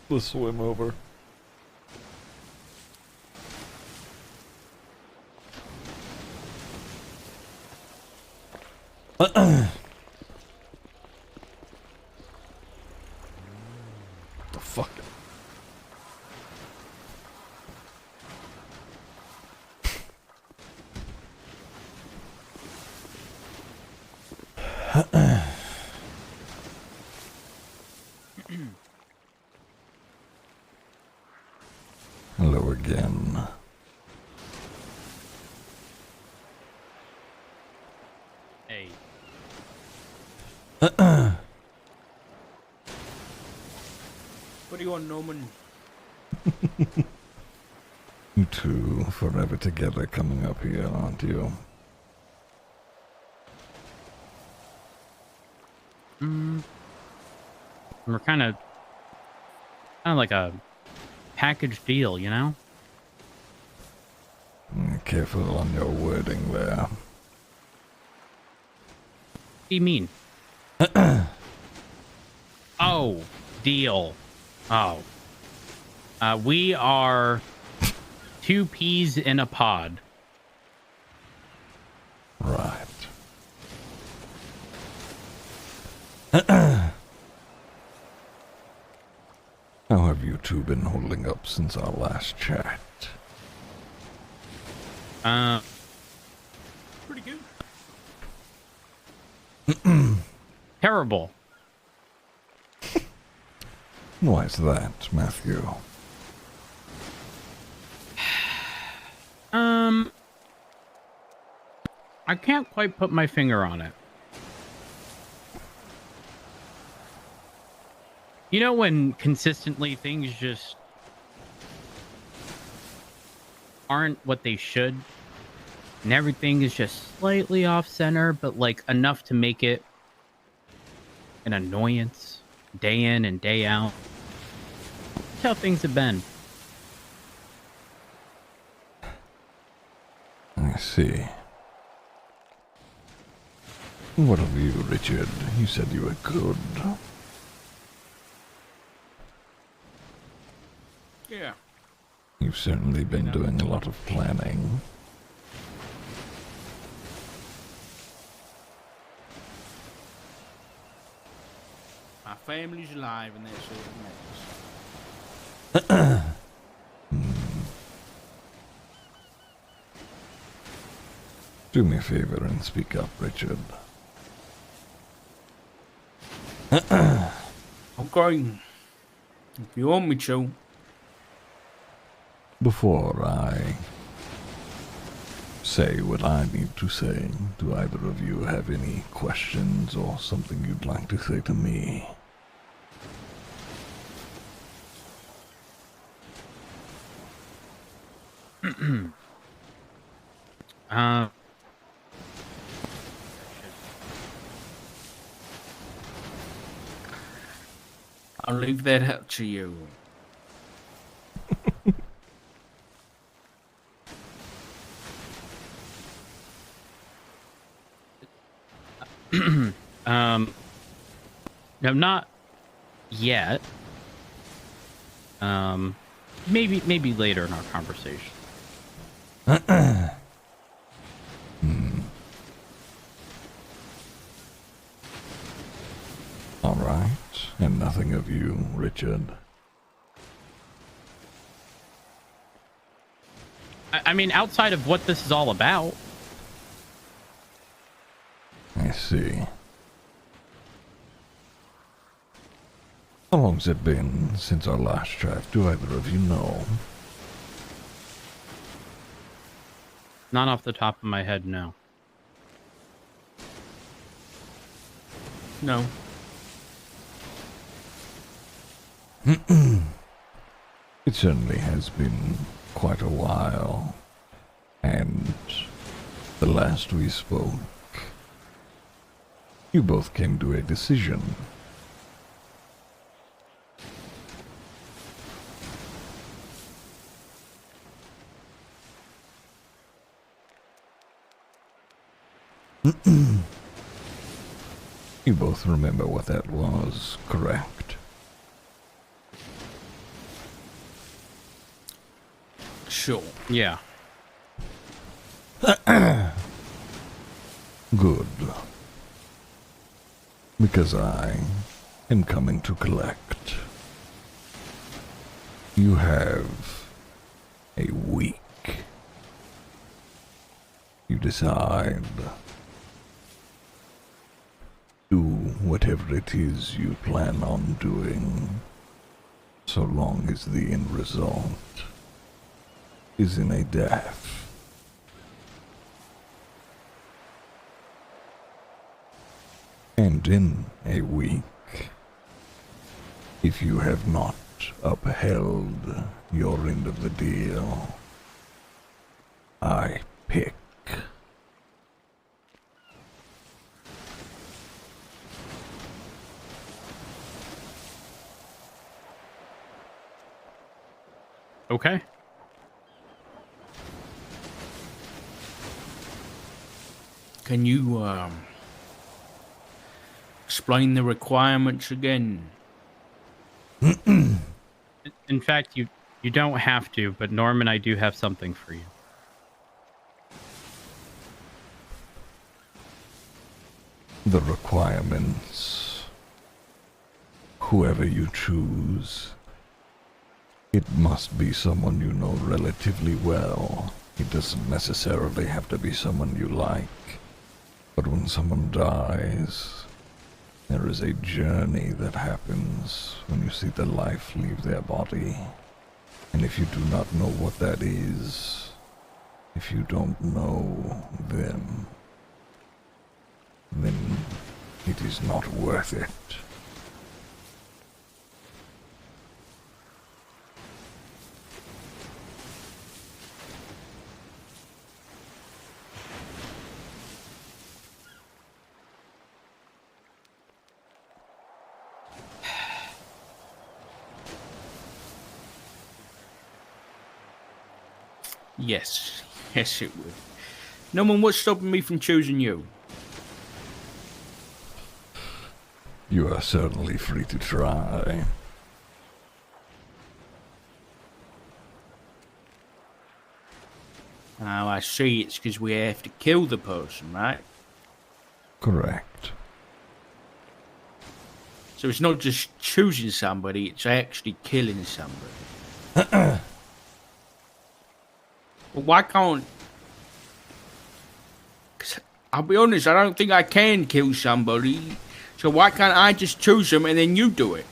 Let's swim over. The fuck? Hello again. Hey. What do you want, Norman? You two forever together coming up here, aren't you? We're kind of like a package deal, you know? Careful on your wording there. What do you mean? Oh, deal. Oh. We are two peas in a pod. Right. How have you two been holding up since our last chat? Pretty good. Terrible. Why is that, Matthew? I can't quite put my finger on it. You know when consistently things just aren't what they should, and everything is just slightly off center, but like enough to make it an annoyance day in and day out. That's how things have been. I see. What of you, Richard? You said you were good. Yeah. You've certainly been doing a lot of planning. My family's alive and that's all that matters. Do me a favor and speak up, Richard. Okay. If you want me to. Before I say what I need to say, do either of you have any questions or something you'd like to say to me? I'll leave that up to you. No, not yet. Maybe later in our conversation. All right, and nothing of you, Richard. I mean, outside of what this is all about. I see. How long's it been since our last chat? Do either of you know? Not off the top of my head, no. No. It certainly has been quite a while, and the last we spoke, you both came to a decision. You both remember what that was, correct? Sure. Yeah. Good. Because I am coming to collect. You have a week. You decide. Do whatever it is you plan on doing, so long as the end result is in a death. And in a week, if you have not upheld your end of the deal, I pick. Okay. Can you explain the requirements again? In fact, you don't have to, but Norman, I do have something for you. The requirements. Whoever you choose, it must be someone you know relatively well. It doesn't necessarily have to be someone you like. But when someone dies, there is a journey that happens when you see the life leave their body. And if you do not know what that is, if you don't know them, then it is not worth it. Yes. Yes, it would. No one what's stopping me from choosing you. You are certainly free to try. Now, I see it's because we have to kill the person, right? Correct. So it's not just choosing somebody, it's actually killing somebody. Well, why can't... 'Cause I'll be honest, I don't think I can kill somebody. So why can't I just choose them and then you do it?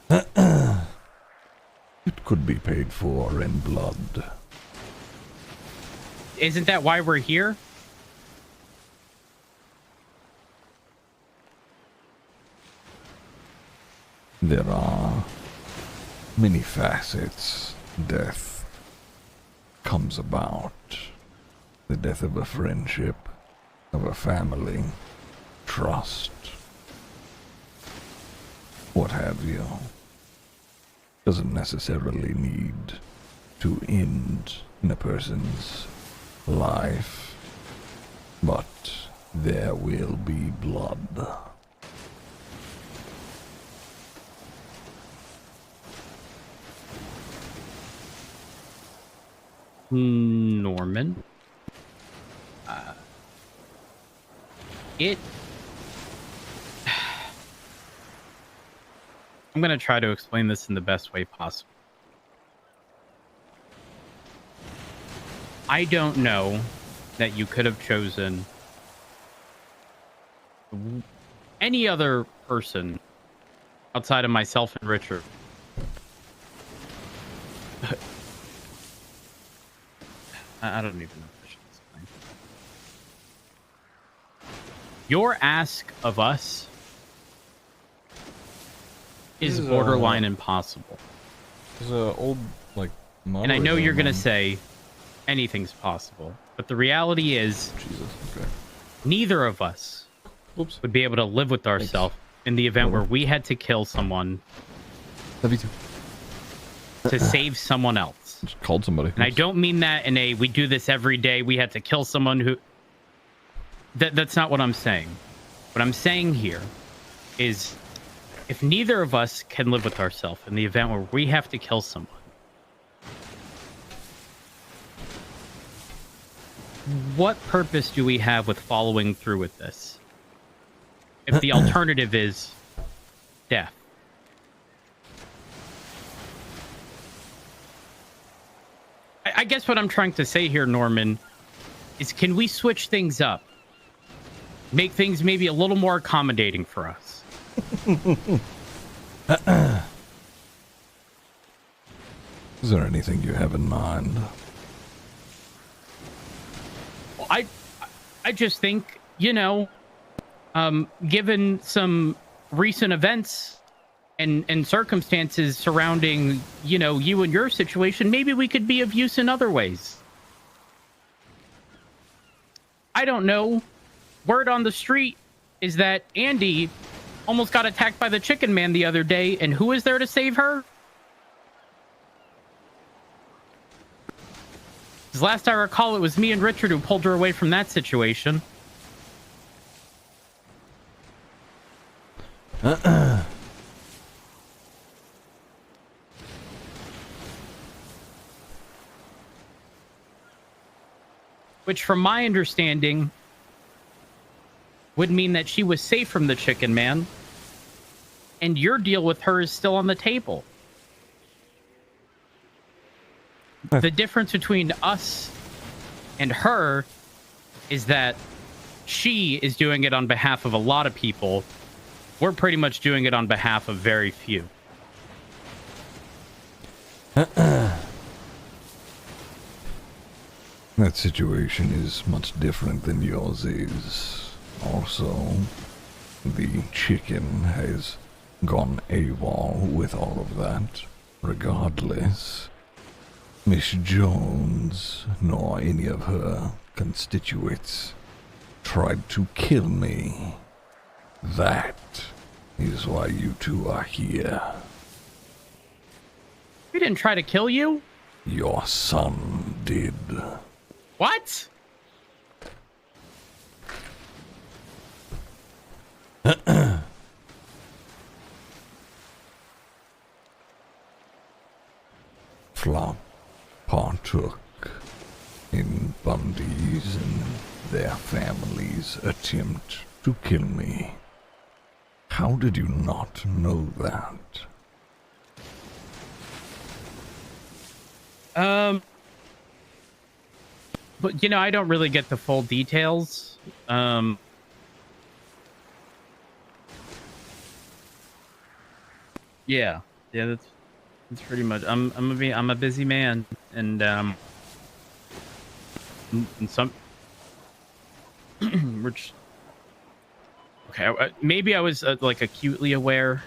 It could be paid for in blood. Isn't that why we're here? There are many facets. Death comes about. The death of a friendship, of a family, trust, what have you. Doesn't necessarily need to end in a person's life, but there will be blood. Norman. I'm going to try to explain this in the best way possible. I don't know that you could have chosen any other person outside of myself and Richard. I don't even know if I should explain. Your ask of us is borderline impossible. There's an old, like, And I know moderator you're going to on- say anything's possible, but the reality is Jesus, okay. neither of us Oops. would be able to live with ourselves in the event where we had to kill someone Love you too. to save someone else. Just called somebody. And I don't mean that in a we do this every day, we had to kill someone who... That's not what I'm saying. What I'm saying here is if neither of us can live with ourselves in the event where we have to kill someone, what purpose do we have with following through with this? If the alternative is death. I guess what I'm trying to say here, Norman, is can we switch things up? Make things maybe a little more accommodating for us. Is there anything you have in mind? Well, I just think, you know, given some recent events and circumstances surrounding, you know, you and your situation, maybe we could be of use in other ways. I don't know. Word on the street is that Andy almost got attacked by the chicken man the other day, and who is there to save her? Because last I recall, it was me and Richard who pulled her away from that situation. Which, from my understanding, would mean that she was safe from the chicken man, and your deal with her is still on the table. The difference between us and her is that she is doing it on behalf of a lot of people. We're pretty much doing it on behalf of very few. That situation is much different than yours is. Also, the chicken has gone AWOL with all of that. Regardless, Miss Jones, nor any of her constituents, tried to kill me. That is why you two are here. We didn't try to kill you. Your son did. What? Flop partook in Bundy's and their family's attempt to kill me. How did you not know that? But, you know, I don't really get the full details. Yeah, that's pretty much. I'm a busy man, and some which okay, maybe I was like acutely aware.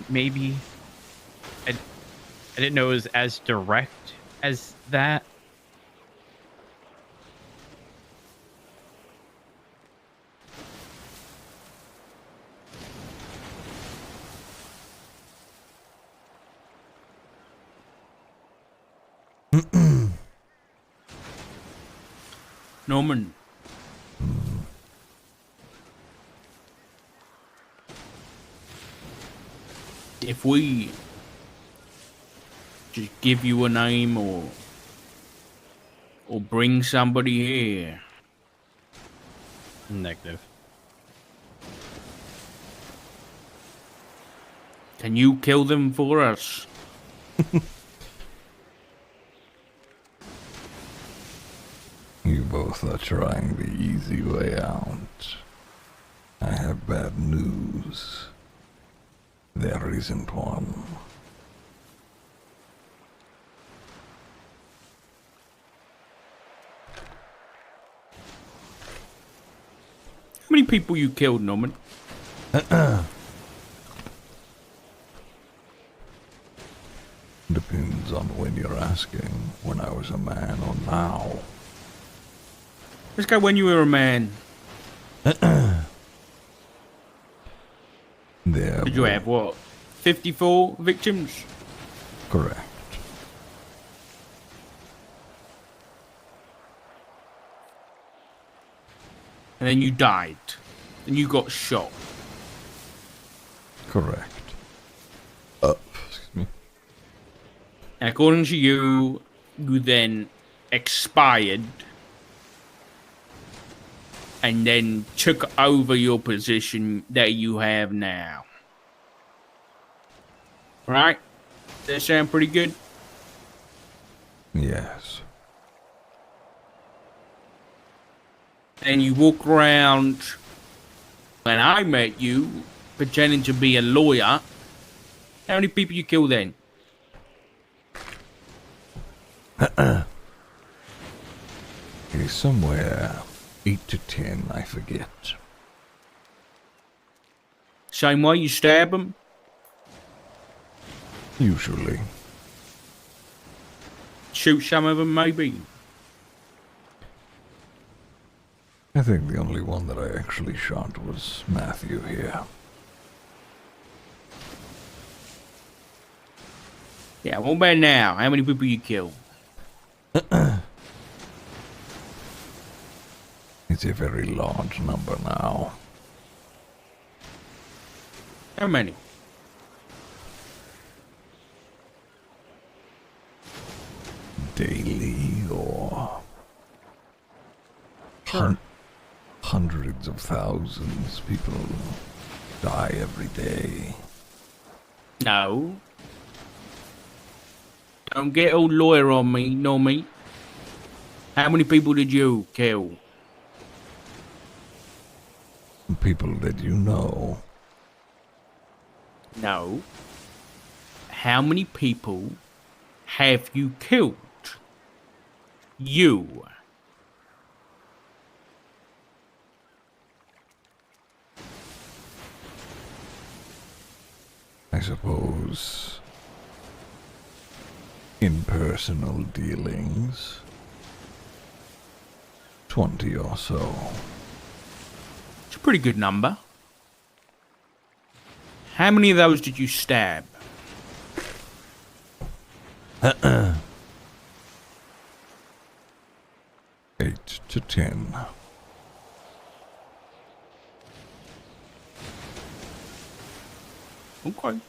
Maybe I didn't know it was as direct as that. Norman. If we just give you a name or bring somebody here, Negative. can you kill them for us? You both are trying the easy way out. I have bad news. There isn't one. How many people you killed, Norman? Depends on when you're asking. When I was a man or now. Let's go when you were a man. There Did you have, what, 54 victims? Correct. And then you died. And you got shot. Correct. Excuse me. And according to you, you then expired and then took over your position that you have now. Right? Does that sound pretty good? Yes. And you walk around when I met you, pretending to be a lawyer. How many people you kill then? He's somewhere 8 to 10, I forget. Same way you stab them? Usually. Shoot some of them, maybe? I think the only one that I actually shot was Matthew here. Yeah, what about now? How many people you kill? It's a very large number now. How many? Daily or Sure. hundreds of thousands. People die every day. No. Don't get all lawyer on me, know me. How many people did you kill? People that you know. No. How many people have you killed? You. I suppose in personal dealings, 20 or so. It's a pretty good number. How many of those did you stab? 8 to 10. Okay.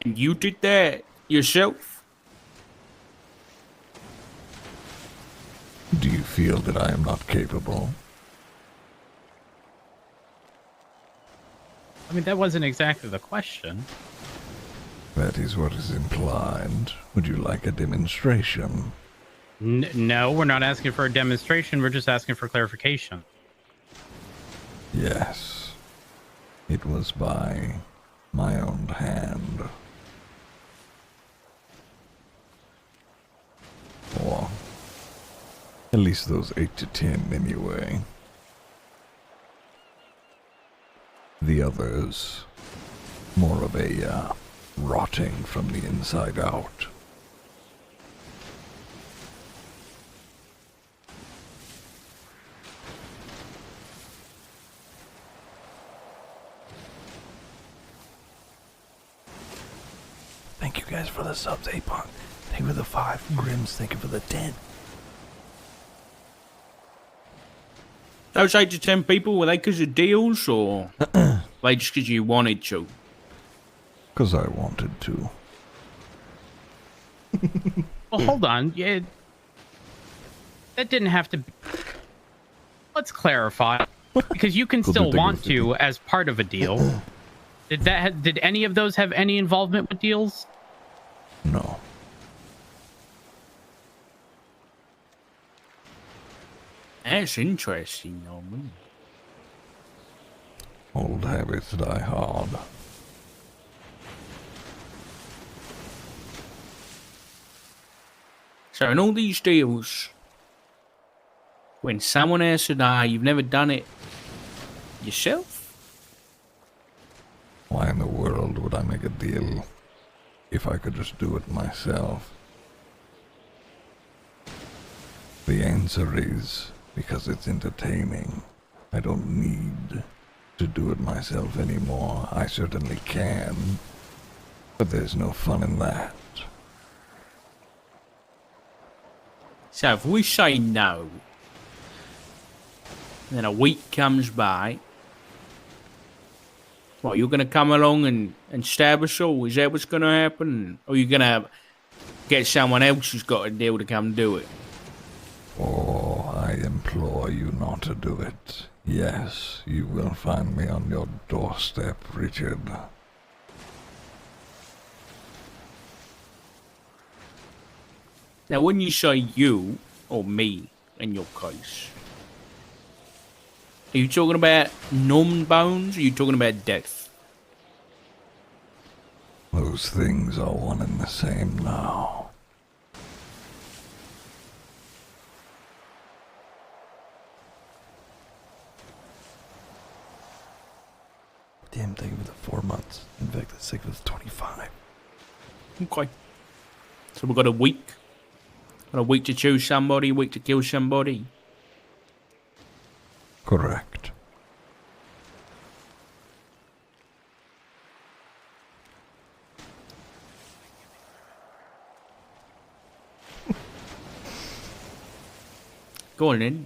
And you did that yourself? Do you feel that I am not capable? I mean, that wasn't exactly the question. That is what is implied. Would you like a demonstration? No, we're not asking for a demonstration. We're just asking for clarification. Yes. It was by my own hand. Or at least those 8 to 10 anyway. The others, more of a rotting from the inside out. Thank you guys for the subs, A-Punk. Thank you for the 5. Grims, thank you for the 10. Those 8 to 10 people, were they because of deals or they just because you wanted to? 'Cause I wanted to. Well, hold on. Yeah, that didn't have to be. Let's clarify. Because you can still want to as part of a deal. Did any of those have any involvement with deals? No. That's interesting, Norman. Old habits die hard. So in all these deals, when someone has to die, you've never done it yourself? Why in the world would I make a deal if I could just do it myself? The answer is because it's entertaining. I don't need to do it myself anymore. I certainly can, but there's no fun in that. So if we say no, then a week comes by, what, you're going to come along and stab us all? Is that what's going to happen? Or are you going to get someone else who's got a deal to come do it? Oh, I implore you not to do it. Yes, you will find me on your doorstep, Richard. Now, when you say you, or me, in your case, are you talking about numb bones, or are you talking about death? Those things are one and the same now. Damn, thank you for the 4 months. In fact, the 6 was 25. Okay. So we've got a week. Got a week to choose somebody, a week to kill somebody. Correct. Go on then.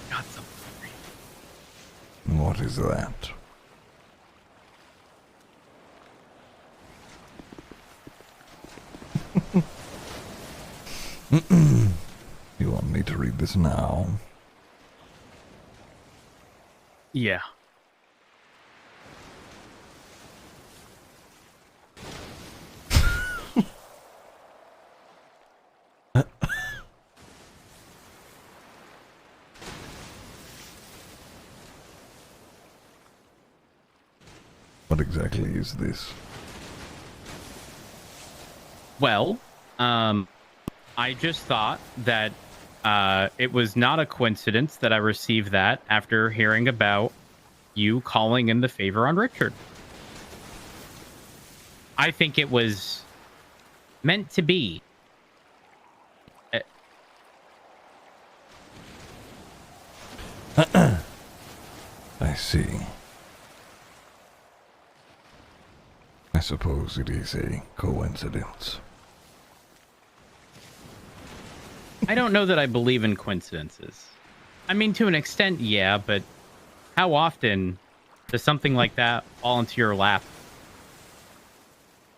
Got something. What is that? You want me to read this now? Yeah. What exactly is this? Well, I just thought that it was not a coincidence that I received that after hearing about you calling in the favor on Richard. I think it was meant to be. I see. I suppose it is a coincidence. I don't know that I believe in coincidences. I mean, to an extent, yeah, but how often does something like that fall into your lap?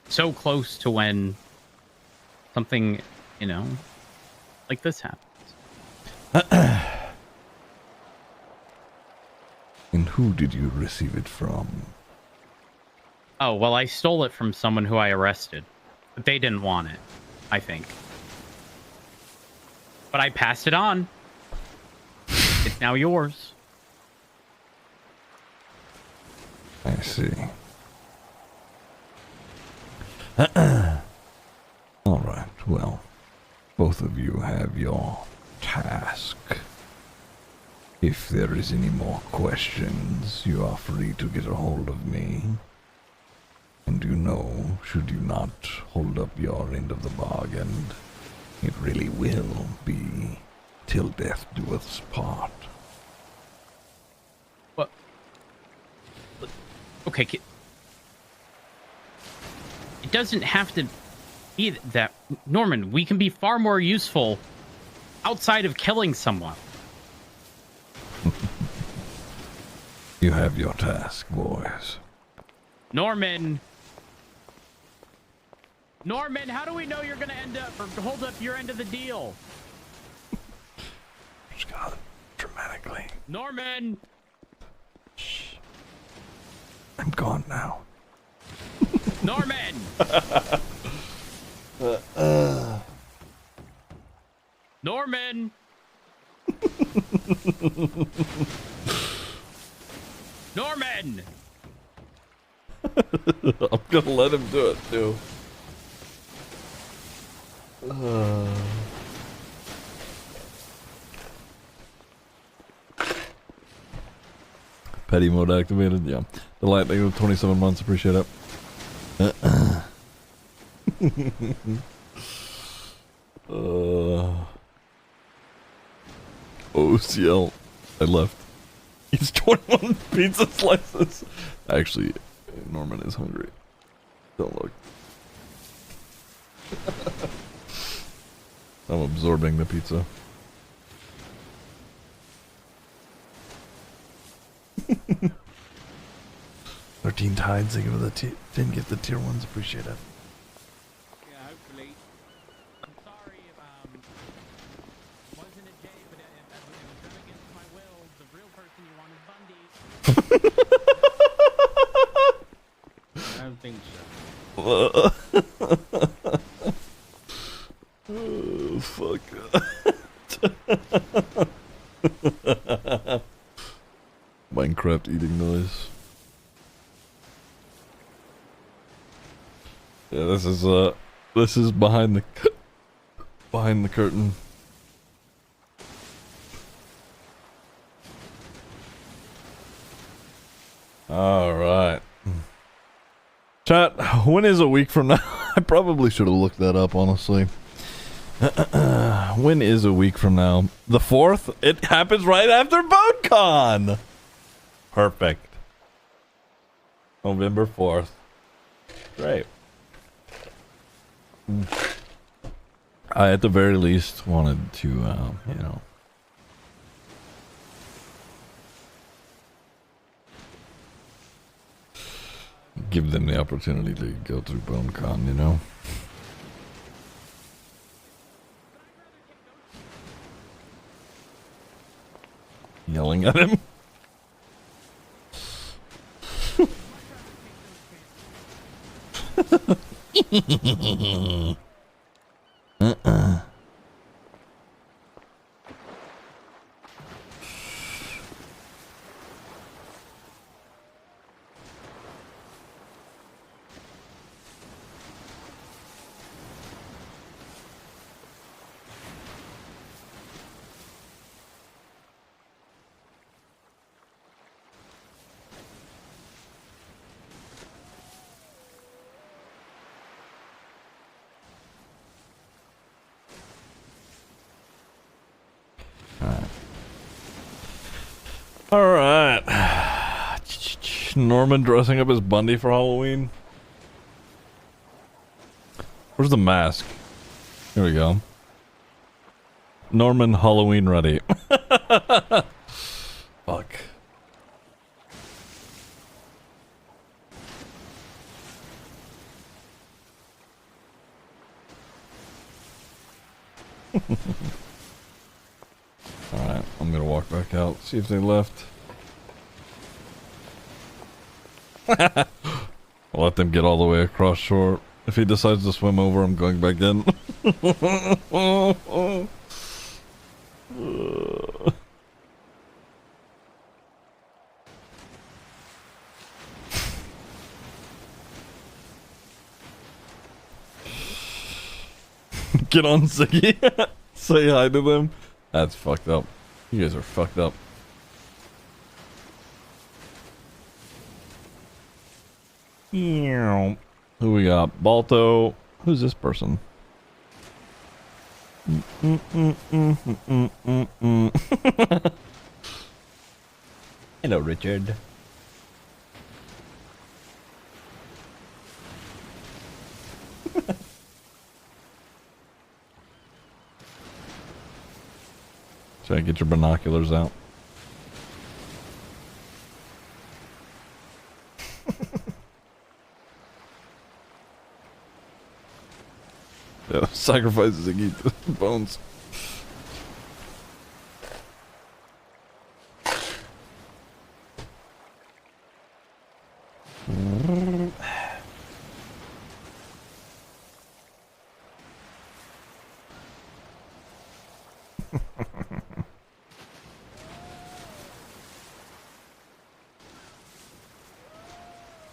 So close to when something, like this happens. And who did you receive it from? Oh, well, I stole it from someone who I arrested. But they didn't want it, I think. But I passed it on. It's now yours. I see. All right, well, both of you have your task. If there is any more questions, you are free to get a hold of me. And should you not hold up your end of the bargain, it really will be till death do us part. What? Okay, it doesn't have to be that. Norman, we can be far more useful outside of killing someone. You have your task, boys. Norman, how do we know you're gonna end up or hold up your end of the deal? Just got dramatically. Norman! Shh. I'm gone now. Norman! Norman! Norman! I'm gonna let him do it too. Petty mode activated, yeah. The lightning of 27 months, appreciate it. OCL, I left. He's 21 pizza slices. Actually, Norman is hungry. Don't look. I'm absorbing the pizza. $13 tides. They give the didn't get the tier ones. Appreciate it. Yeah, hopefully. I'm sorry if wasn't a J, but it was done against my will. The real person you want is Bundy. I don't think so. Oh, fuck. Minecraft eating noise. Yeah, this is behind the curtain. All right. Chat, when is a week from now? I probably should have looked that up, honestly. When is a week from now? The 4th? It happens right after BoatCon! Perfect. November 4th. Great. I, at the very least, wanted to, you know... give them the opportunity to go through BoneCon, you know? Yelling at him? Alright. Norman dressing up as Bundy for Halloween. Where's the mask? Here we go. Norman Halloween ready. Fuck. Alright, I'm gonna walk back out, see if they left. I'll let them get all the way across shore. If he decides to swim over, I'm going back in. Get on, Ziggy. Say hi to them. That's fucked up. You guys are fucked up. Who we got? Balto. Who's this person? Hello, Richard. Try to get your binoculars out. Yeah, sacrifices and eat the bones.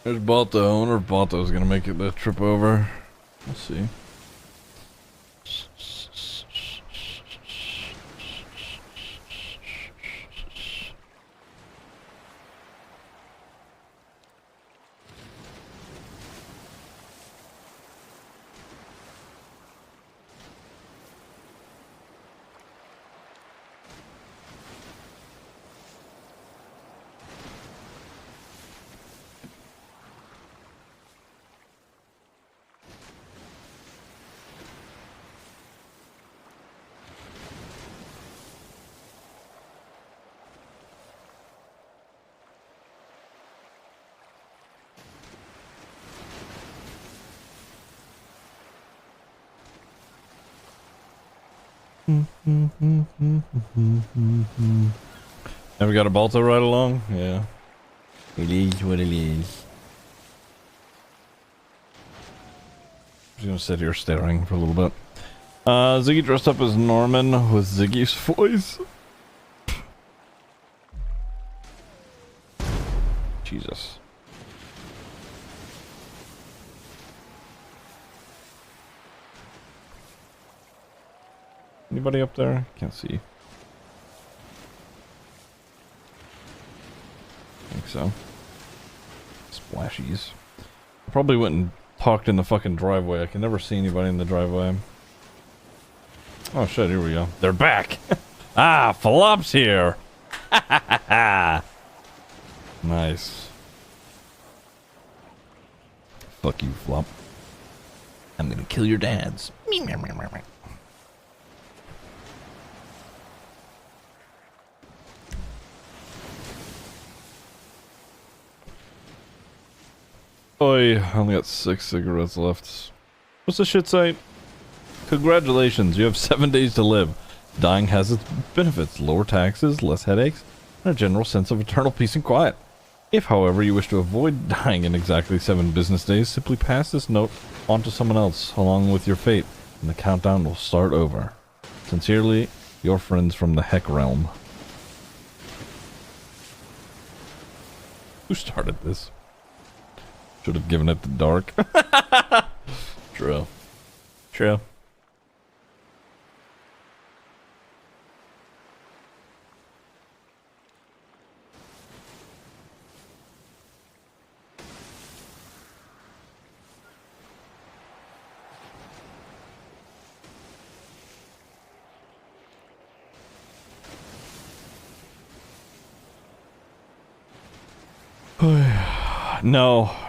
There's Balto. I wonder if Balto's gonna make it the trip over. We'll see. Never got a Balto ride along? Yeah. It is what it is. Just gonna sit here staring for a little bit. Ziggy dressed up as Norman with Ziggy's voice. Jesus. Anybody up there? Can't see. I think so. Splashies. I probably went and talked in the fucking driveway. I can never see anybody in the driveway. Oh shit, here we go. They're back! Ah, Flop's here! Nice. Fuck you, Flop. I'm gonna kill your dads. Oi, I only got 6 cigarettes left. What's the shit say? Congratulations, you have 7 days to live. Dying has its benefits. Lower taxes, less headaches, and a general sense of eternal peace and quiet. If, however, you wish to avoid dying in exactly 7 business days, simply pass this note on to someone else, along with your fate, and the countdown will start over. Sincerely, your friends from the Heck Realm. Who started this? Should have given it to Dark. True. True.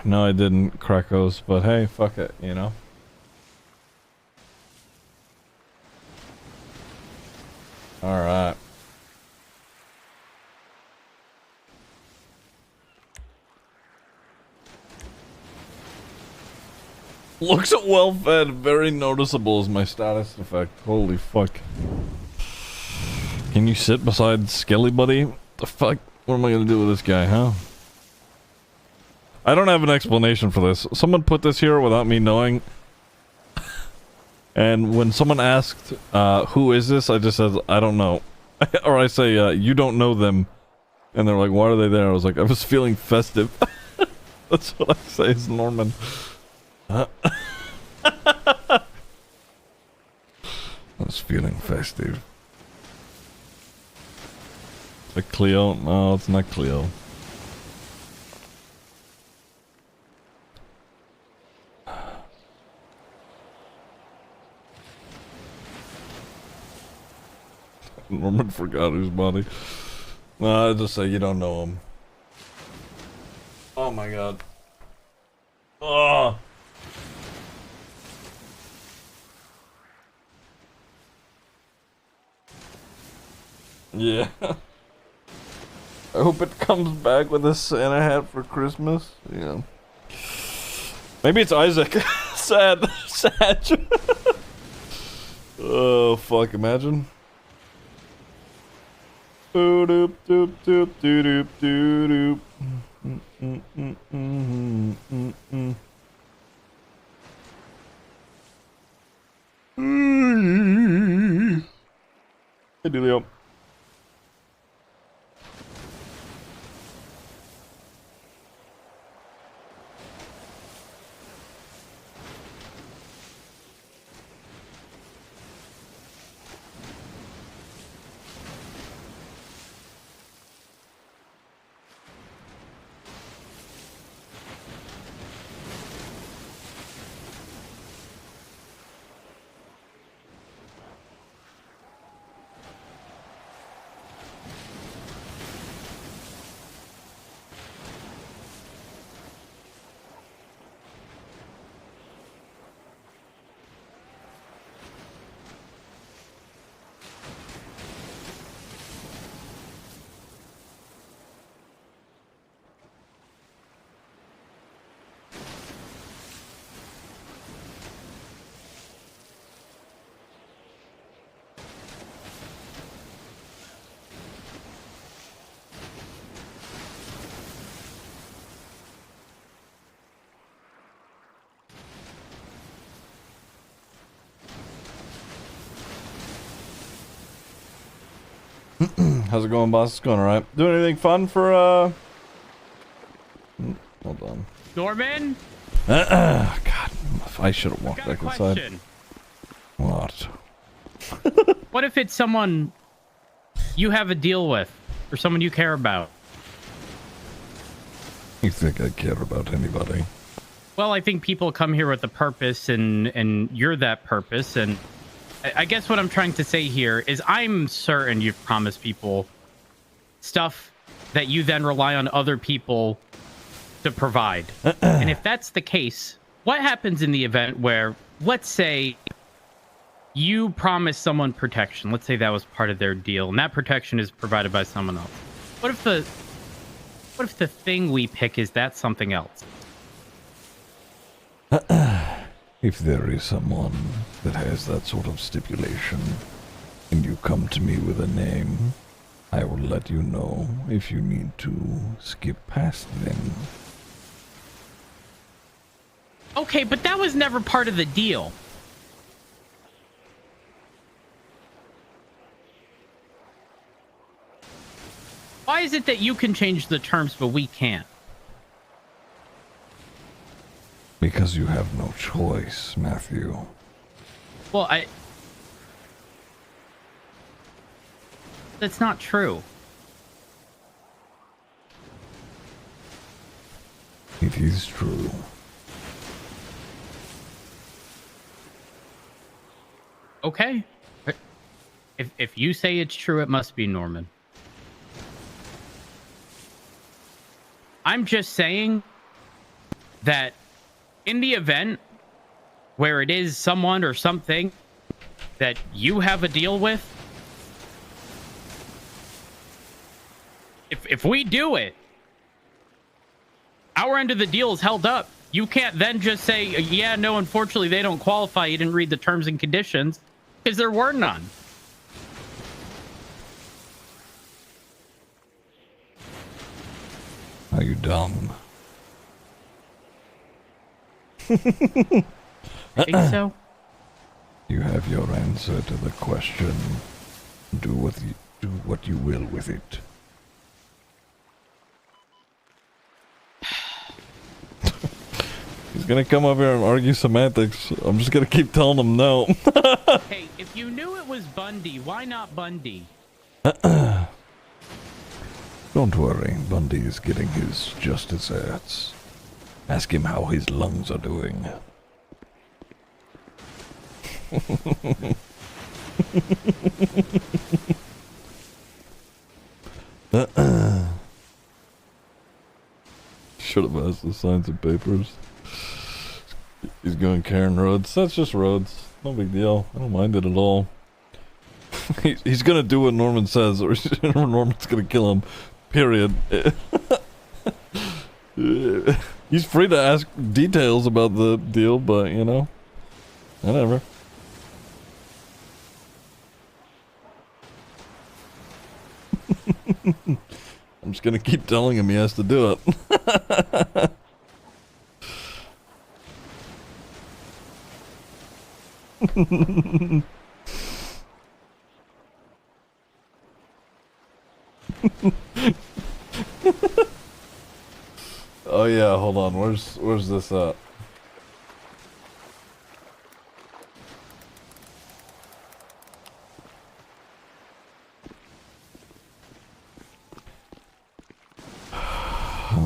No, I didn't, Krakos, but hey, fuck it, you know? Alright. Looks well fed, very noticeable is my status effect. Holy fuck. Can you sit beside Skelly Buddy? What the fuck? What am I gonna do with this guy, huh? I don't have an explanation for this. Someone put this here without me knowing. And when someone asked, who is this? I just said, I don't know. Or I say, you don't know them. And they're like, why are they there? I was like, I was feeling festive. That's what I say is Norman. I was feeling festive. Is it Cleo? No, it's not Cleo. Norman forgot whose body. No, I just say you don't know him. Oh my god. Oh. Yeah. I hope it comes back with a Santa hat for Christmas. Yeah. Maybe it's Isaac. Sad. Sad. Oh, fuck. Imagine. Doop doop doop doop doop doop doop. Hey, Delio. How's it going, boss? It's going alright. Doing anything fun for, hold on. Norman, God, I should have I walked got a back inside. question. What? What if it's someone you have a deal with, or someone you care about? You think I care about anybody? Well, I think people come here with a purpose, and you're that purpose. And I guess what I'm trying to say here is I'm certain you've promised people stuff that you then rely on other people to provide. And if that's the case, what happens in the event where, let's say, you promise someone protection? Let's say that was part of their deal, and that protection is provided by someone else. What if the thing we pick is that something else? If there is someone that has that sort of stipulation, and you come to me with a name, I will let you know if you need to skip past them. Okay, but that was never part of the deal. Why is it that you can change the terms, but we can't? Because you have no choice, Matthew. Well, that's not true. It is true. Okay. If you say it's true, it must be Norman. I'm just saying that in the event where it is someone or something that you have a deal with, if we do it, our end of the deal is held up. You can't then just say, yeah, no, unfortunately, they don't qualify. You didn't read the terms and conditions, because there were none. Are you dumb? I think so. You have your answer to the question. Do what you will with it. He's gonna come over here and argue semantics. I'm just gonna keep telling him no. Hey, if you knew it was Bundy, why not Bundy? Don't worry, Bundy is getting his just desserts. Ask him how his lungs are doing. Should have asked to sign some papers. He's going Karen Rhodes. That's just Rhodes. No big deal. I don't mind it at all. He's gonna do what Norman says, or Norman's gonna kill him. Period. He's free to ask details about the deal, but you know, whatever. I'm just gonna keep telling him he has to do it. Oh yeah, hold on. Where's this at?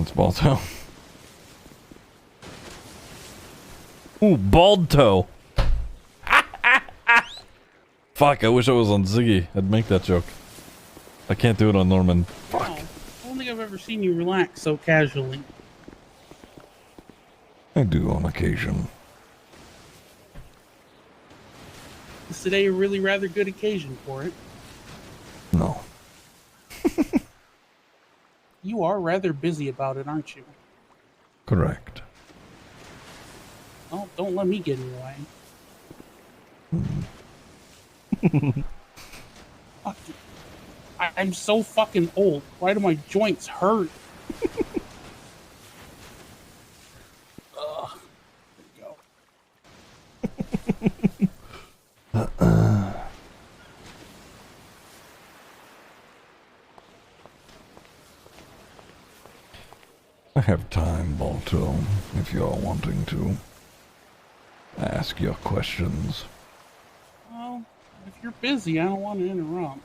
It's Balto. Ooh, bald toe. Fuck, I wish I was on Ziggy. I'd make that joke. I can't do it on Norman. Fuck. Wow. I don't think I've ever seen you relax so casually. I do on occasion. Is today a really rather good occasion for it? No. You are rather busy about it, aren't you? Correct. Oh, don't let me get in your way. Fuck. I'm so fucking old. Why do my joints hurt? Ugh. There we go. I have time, Balto, if you're wanting to ask your questions. Well, if you're busy, I don't want to interrupt.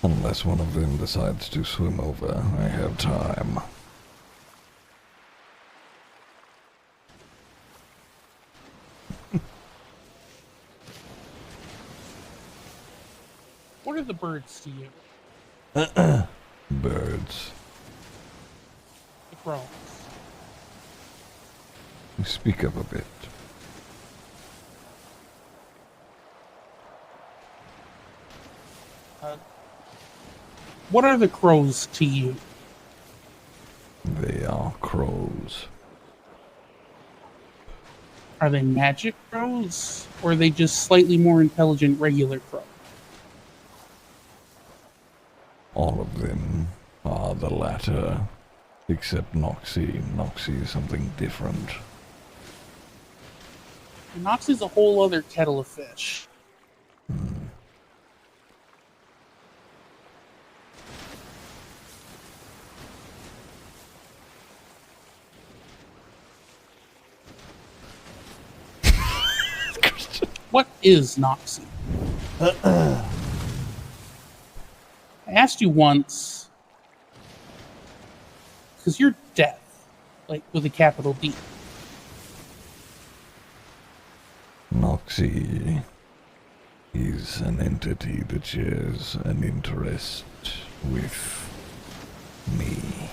Unless one of them decides to swim over, I have time. What are the birds to you? Birds. The crows. Speak up a bit. What are the crows to you? They are crows. Are they magic crows? Or are they just slightly more intelligent regular crows? All of them are the latter, except Noxie. Noxie is something different. Noxie's a whole other kettle of fish. What is Noxie? I asked you once, because you're death, like with a capital D. Noxie is an entity that shares an interest with me.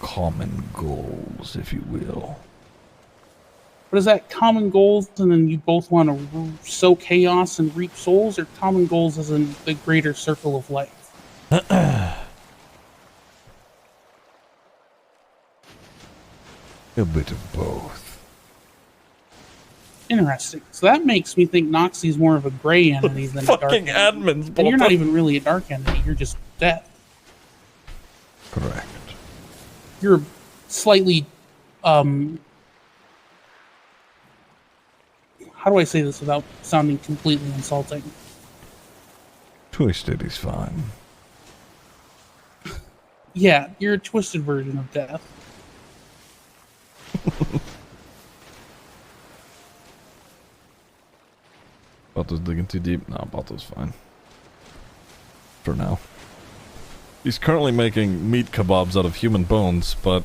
Common goals, if you will. But is that common goals and then you both want to sow chaos and reap souls, or common goals as in the greater circle of life? A bit of both. Interesting. So that makes me think Noxie's more of a gray entity than a dark Fucking entity. admins, And you're not Balto. even really a dark entity, you're just death. Correct. You're slightly, how do I say this without sounding completely insulting? Twisted is fine. Yeah, you're a twisted version of death. Balto's digging too deep. No, Balto's fine. For now. He's currently making meat kebabs out of human bones, but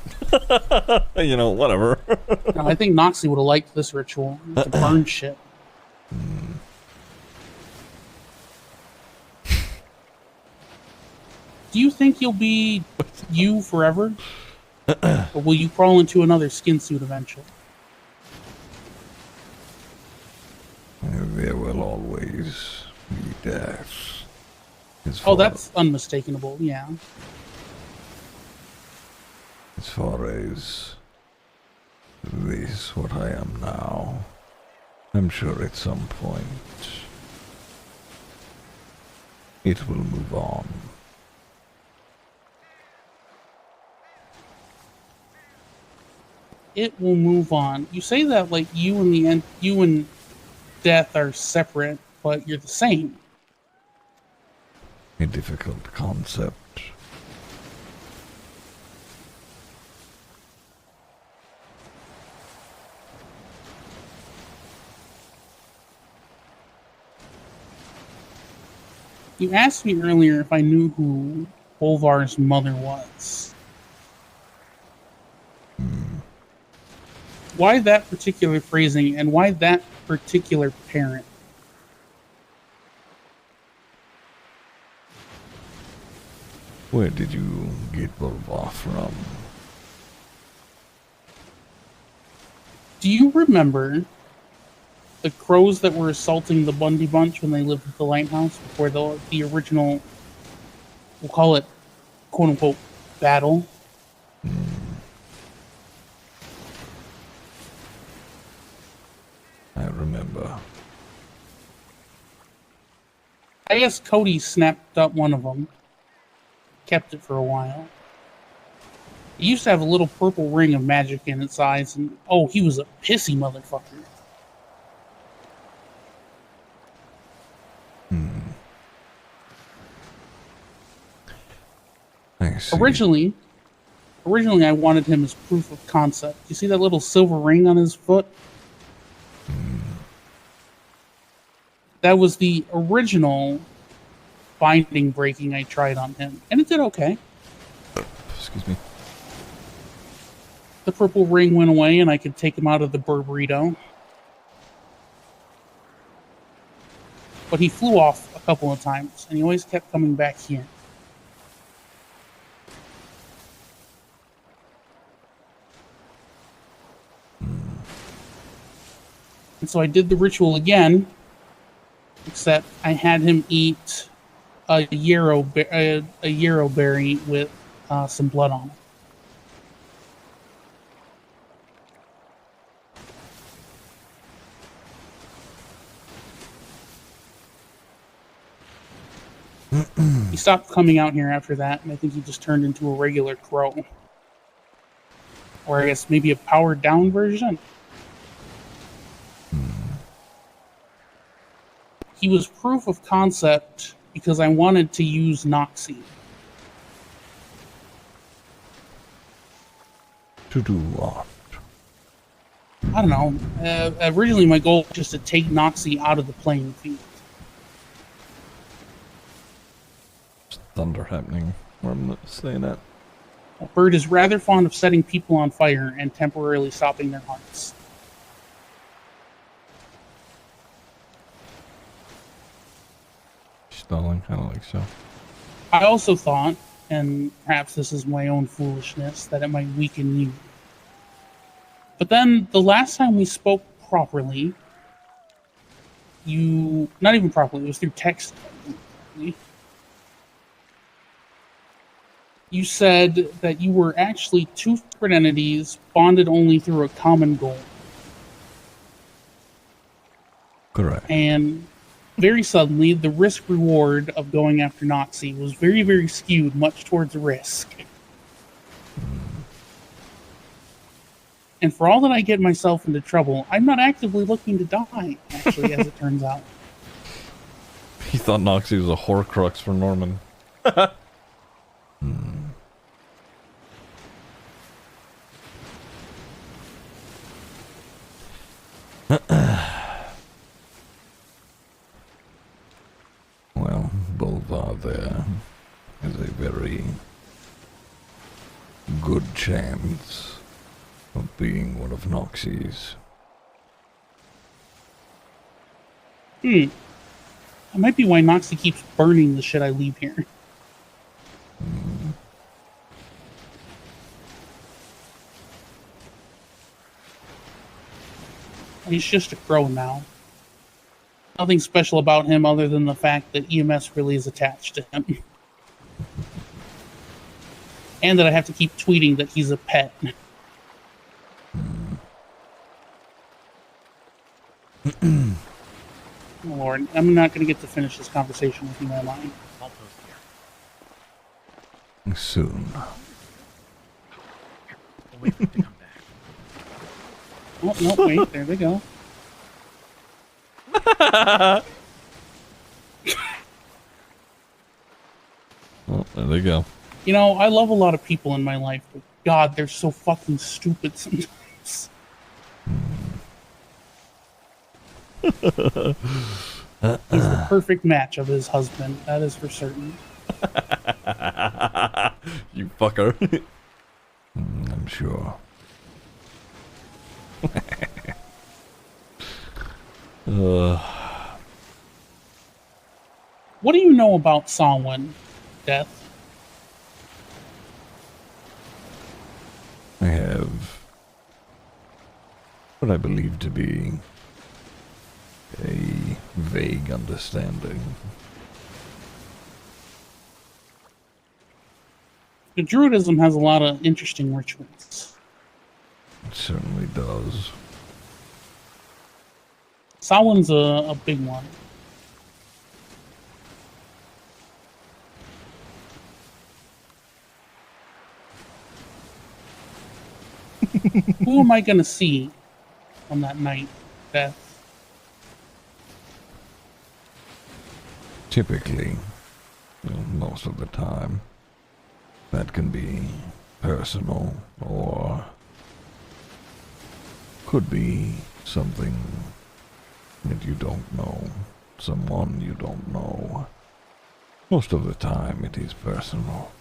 you know, whatever. Now, I think Noxie would have liked this ritual to burn shit. Do you think you'll be you forever? Or will you crawl into another skin suit eventually? There will always be death. As Oh, far- that's unmistakable, yeah. As far as this, what I am now, I'm sure at some point it will move on. It will move on. You say that like you and death are separate, but you're the same. A difficult concept. You asked me earlier if I knew who Bolvar's mother was. Why that particular phrasing, and why that particular parent? Where did you get Bolvar from? Do you remember the crows that were assaulting the Bundy Bunch when they lived at the lighthouse before the original, we'll call it, quote unquote, battle? I remember. I guess Cody snapped up one of them, kept it for a while. It used to have a little purple ring of magic in its eyes, and oh, he was a pissy motherfucker. I see. Originally, originally I wanted him as proof of concept. You see that little silver ring on his foot? That was the original binding breaking I tried on him, and it did okay. Excuse me. The purple ring went away, and I could take him out of the burrito. But he flew off a couple of times, and he always kept coming back here. And so I did the ritual again, except I had him eat a yarrow berry with some blood on it. He stopped coming out here after that, and I think he just turned into a regular crow. Or I guess maybe a powered down version. He was proof of concept because I wanted to use Noxie. To do what? I don't know. Originally my goal was just to take Noxie out of the playing field. There's thunder happening where I'm saying that. A bird is rather fond of setting people on fire and temporarily stopping their hearts. Stalling? I don't think so. I also thought, and perhaps this is my own foolishness, that it might weaken you. But then, the last time we spoke properly, not even properly, it was through text. You said that you were actually two separate entities bonded only through a common goal. Correct. And very suddenly, the risk-reward of going after Noxie was very, very skewed, much towards risk. And for all that I get myself into trouble, I'm not actively looking to die, actually, as it turns out. He thought Noxie was a Horcrux for Norman. Well, Bolvar there has a very good chance of being one of Noxie's. That might be why Noxie keeps burning the shit I leave here. He's just a crow now. Nothing special about him other than the fact that EMS really is attached to him. And that I have to keep tweeting that he's a pet. Oh, Lord, I'm not going to get to finish this conversation with you, am I? I'll post here. Soon. We'll wait for him to come back. Oh, no, wait, there they go. Well, there they go. You know, I love a lot of people in my life, but God, they're so fucking stupid sometimes. He's the perfect match of his husband, that is for certain. You fucker. I'm sure. What do you know about Samhain, Death? I have what I believe to be a vague understanding. The Druidism has a lot of interesting rituals. It certainly does. Samhain's a big one. Who am I going to see on that night, Beth? Typically, most of the time, that can be personal, or could be something that you don't know, someone you don't know. Most of the time it is personal.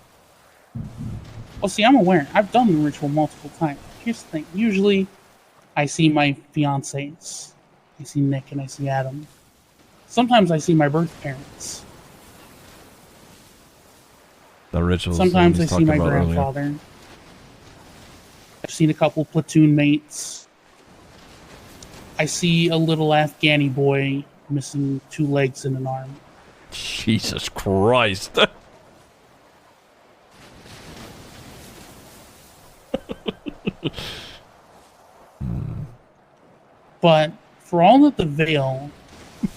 Well, see, I'm aware. I've done the ritual multiple times. Here's the thing. Usually, I see my fiancés. I see Nick and I see Adam. Sometimes I see my birth parents. The rituals. Sometimes I he's see my talking about earlier. grandfather. I've seen a couple platoon mates. I see a little Afghani boy missing 2 legs and an arm. Jesus Christ. But for all that the Veil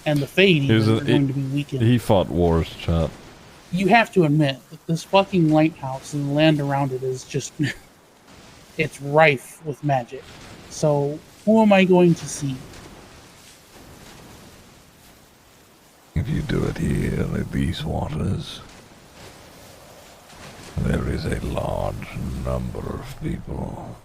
and the Fade He was even a- are going to be weakened, He fought wars, chat. you have to admit that this fucking lighthouse and the land around it is just... it's rife with magic. So, who am I going to see? If you do it here at these waters, there is a large number of people.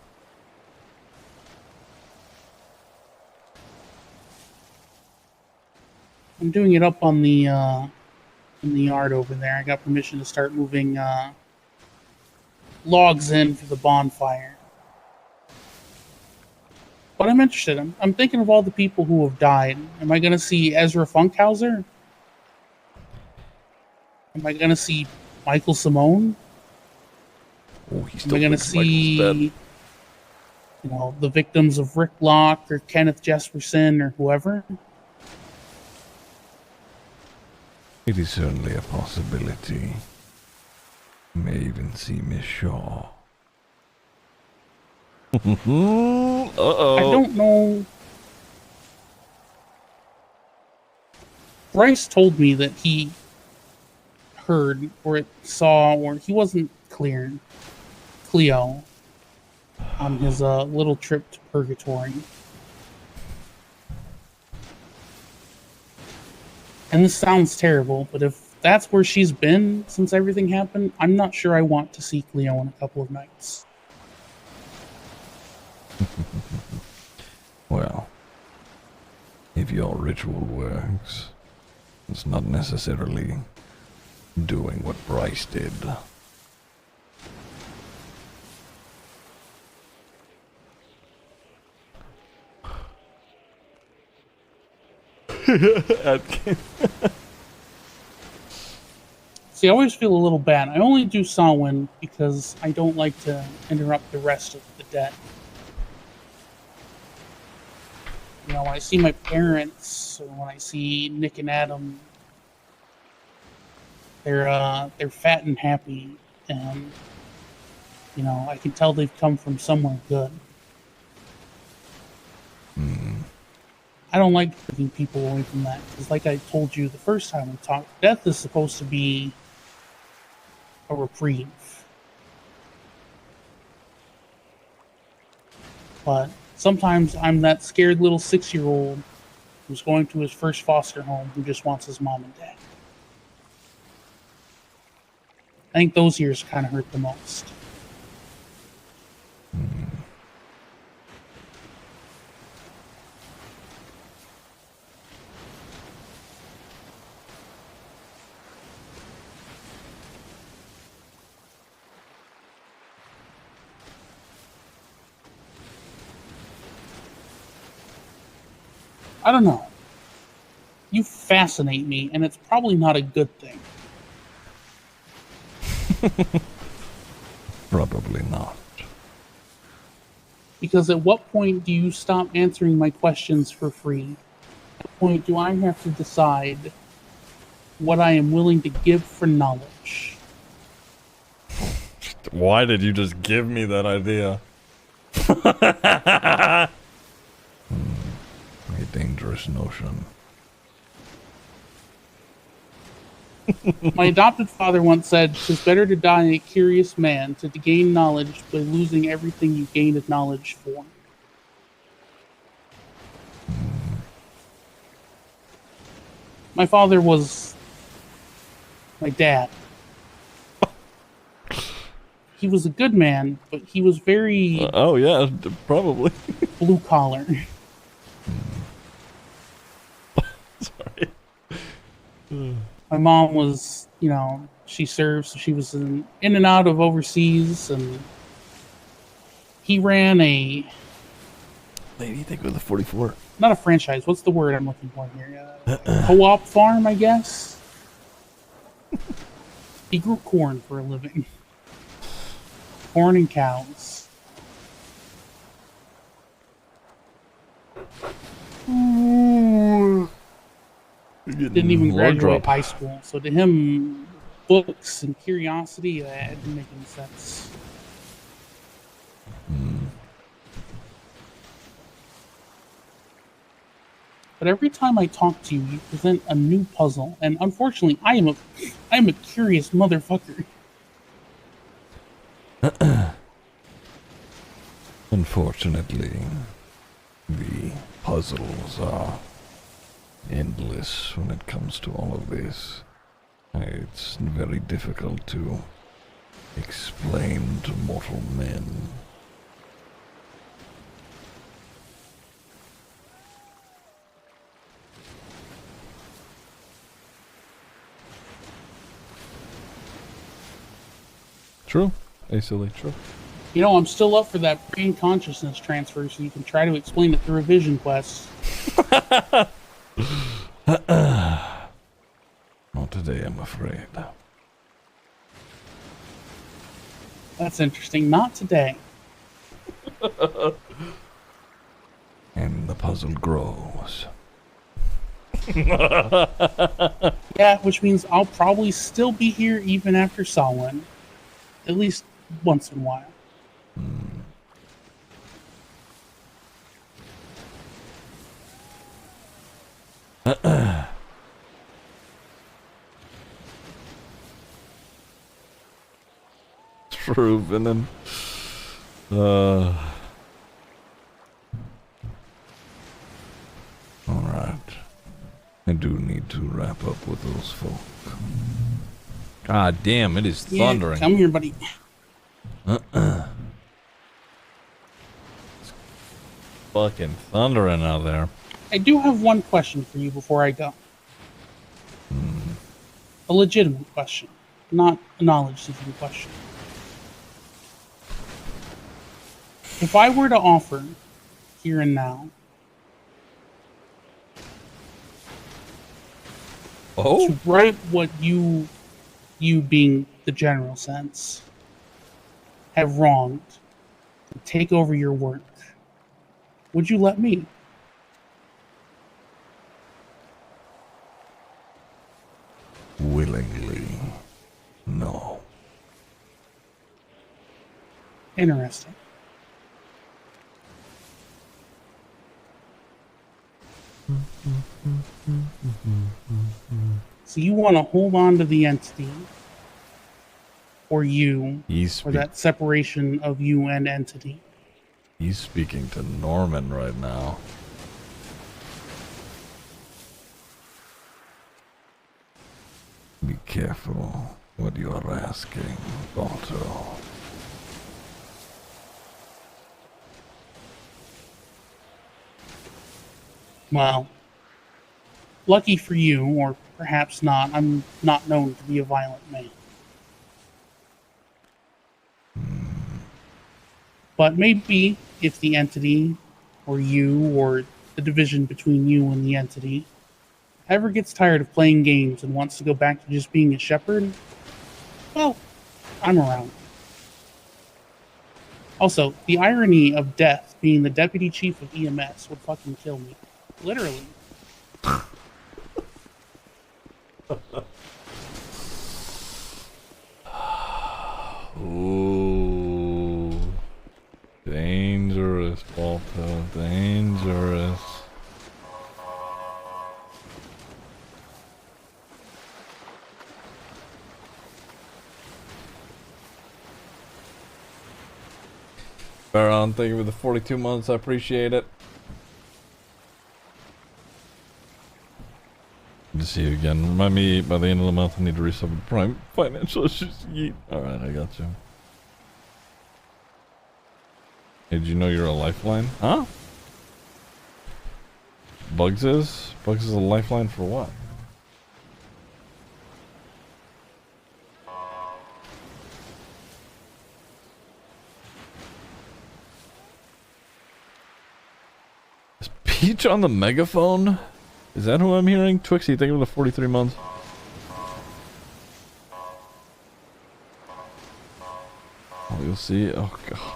I'm doing it up on the in the yard over there. I got permission to start moving logs in for the bonfire. But I'm interested. I'm thinking of all the people who have died. Am I going to see Ezra Funkhauser? Am I going to see Michael Simone? Oh, he Am still I going to thinks Michael's dead. see, you know, the victims of Rick Locke or Kenneth Jesperson or whoever? It is certainly a possibility. You may even see Miss Shaw. Uh-oh. I don't know. Bryce told me that he heard or saw, or he wasn't clear, Cleo on his little trip to Purgatory. And this sounds terrible, but if that's where she's been since everything happened, I'm not sure I want to see Cleo in a couple of nights. Well, if your ritual works, it's not necessarily doing what Bryce did. See, I always feel a little bad. I only do Samhain because I don't like to interrupt the rest of the dead. You know, when I see my parents, or when I see Nick and Adam, they're fat and happy, and you know, I can tell they've come from somewhere good. I don't like taking people away from that, because like I told you the first time we talked, death is supposed to be a reprieve. But sometimes I'm that scared little 6-year-old who's going to his first foster home who just wants his mom and dad. I think those years kind of hurt the most. I don't know. You fascinate me, and it's probably not a good thing. Probably not. Because at what point do you stop answering my questions for free? At what point do I have to decide what I am willing to give for knowledge? Why did you just give me that idea? A dangerous notion. My adopted father once said, "'Tis better to die a curious man, to gain knowledge by losing everything you gained knowledge for." My father was my dad. he was a good man, but he was very Oh yeah, probably. blue collar. Sorry. My mom was, she served, so she was in and out of overseas, and he ran a Lady, think with the 44. not a franchise. What's the word I'm looking for here? Co-op farm, I guess. He grew corn for a living. Corn and cows. Didn't even graduate high school, so to him, books and curiosity, that didn't make any sense. But every time I talk to you, you present a new puzzle, and unfortunately, I am a curious motherfucker. Unfortunately, the puzzles are endless when it comes to all of this. It's very difficult to explain to mortal men. True. Silly. True. I'm still up for that brain consciousness transfer, so you can try to explain it through a vision quest. Not today, I'm afraid. That's interesting. Not today. And the puzzle grows. Yeah, which means I'll probably still be here even after Samhain. At least once in a while. True, Venom. Alright. I do need to wrap up with those folk. God damn, it is thundering. Yeah, come here, buddy. Fucking thundering out there. I do have one question for you before I go. A legitimate question, not a knowledge-seeking question. If I were to offer, here and now, to write what you being the general sense, have wronged, to take over your work, would you let me? Willingly. No. Interesting. So you want to hold on to the entity, or you, or that separation of you and entity? He's speaking to Norman right now. Be careful what you are asking, Otto. Well, lucky for you, or perhaps not, I'm not known to be a violent man. But maybe if the entity, or you, or the division between you and the entity, ever gets tired of playing games and wants to go back to just being a shepherd, well, I'm around. Also, the irony of Death being the deputy chief of EMS would fucking kill me. Literally. Ooh. Dangerous, Balto. Dangerous. Baron, thank you for the 42 months. I appreciate it. Good to see you again. Remind me by the end of the month I need to resub the Prime financial issues. Yeet. Alright, I got you. Hey, did you know you're a lifeline? Huh? Bugs is? Bugs is a lifeline for what? Is Peach on the megaphone? Is that who I'm hearing? Twixie, thank you for the 43 months. Oh, you'll see. Oh, God.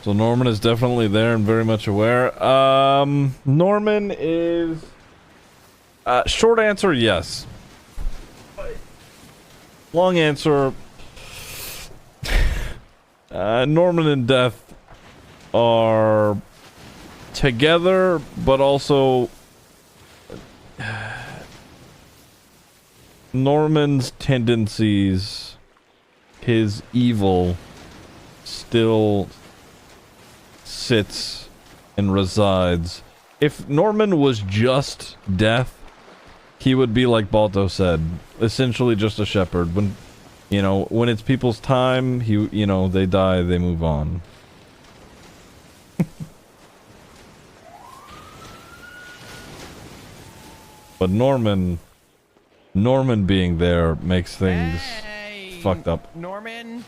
So Norman is definitely there and very much aware. Norman is... short answer, yes. Long answer... Norman and Death are together, but also... Norman's tendencies, his evil, still sits and resides. If Norman was just Death, he would be like Balto said, essentially just a shepherd. When, you know, when it's people's time, you know, they die, they move on. But Norman being there makes things fucked up. Norman.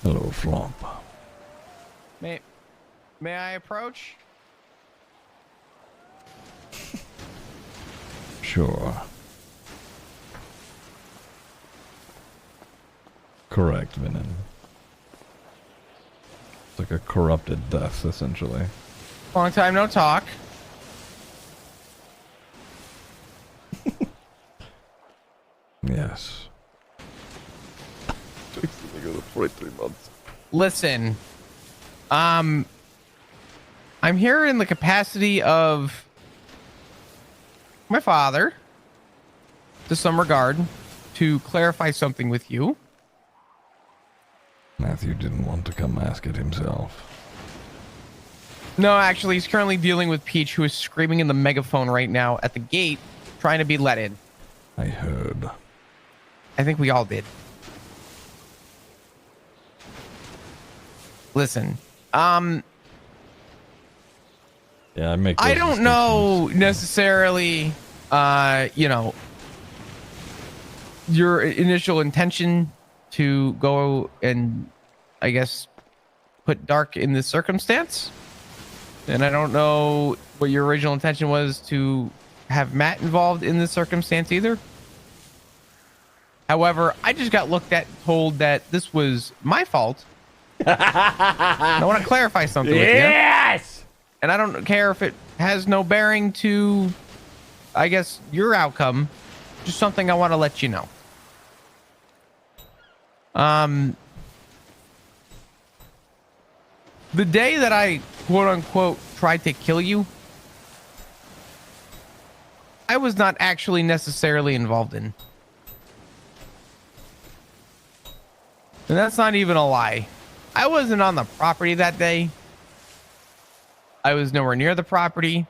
Hello, Flomp. May I approach? Sure. Correct, Venom. It's like a corrupted Death, essentially. Long time no talk. Yes. 43 months. Listen, I'm here in the capacity of my father, to some regard, to clarify something with you. Matthew didn't want to come ask it himself. No, actually, he's currently dealing with Peach, who is screaming in the megaphone right now at the gate, trying to be let in. I heard. I think we all did. Listen, Yeah, I make. I those don't know distinctions. necessarily, you know, your initial intention to go and, I guess, put Dark in this circumstance. And I don't know what your original intention was to have Matt involved in this circumstance either. However, I just got looked at and told that this was my fault. I want to clarify something with you. Yes! And I don't care if it has no bearing to, I guess, your outcome. Just something I want to let you know. The day that I, quote unquote, tried to kill you, I was not actually necessarily involved in. And that's not even a lie. I wasn't on the property that day. I was nowhere near the property.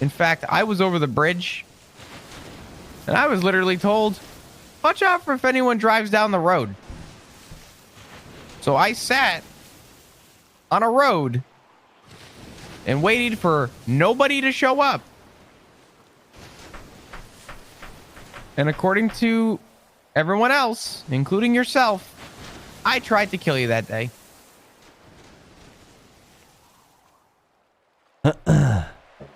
In fact, I was over the bridge. And I was literally told, watch out for if anyone drives down the road. So I sat on a road and waited for nobody to show up. And according to everyone else, including yourself, I tried to kill you that day.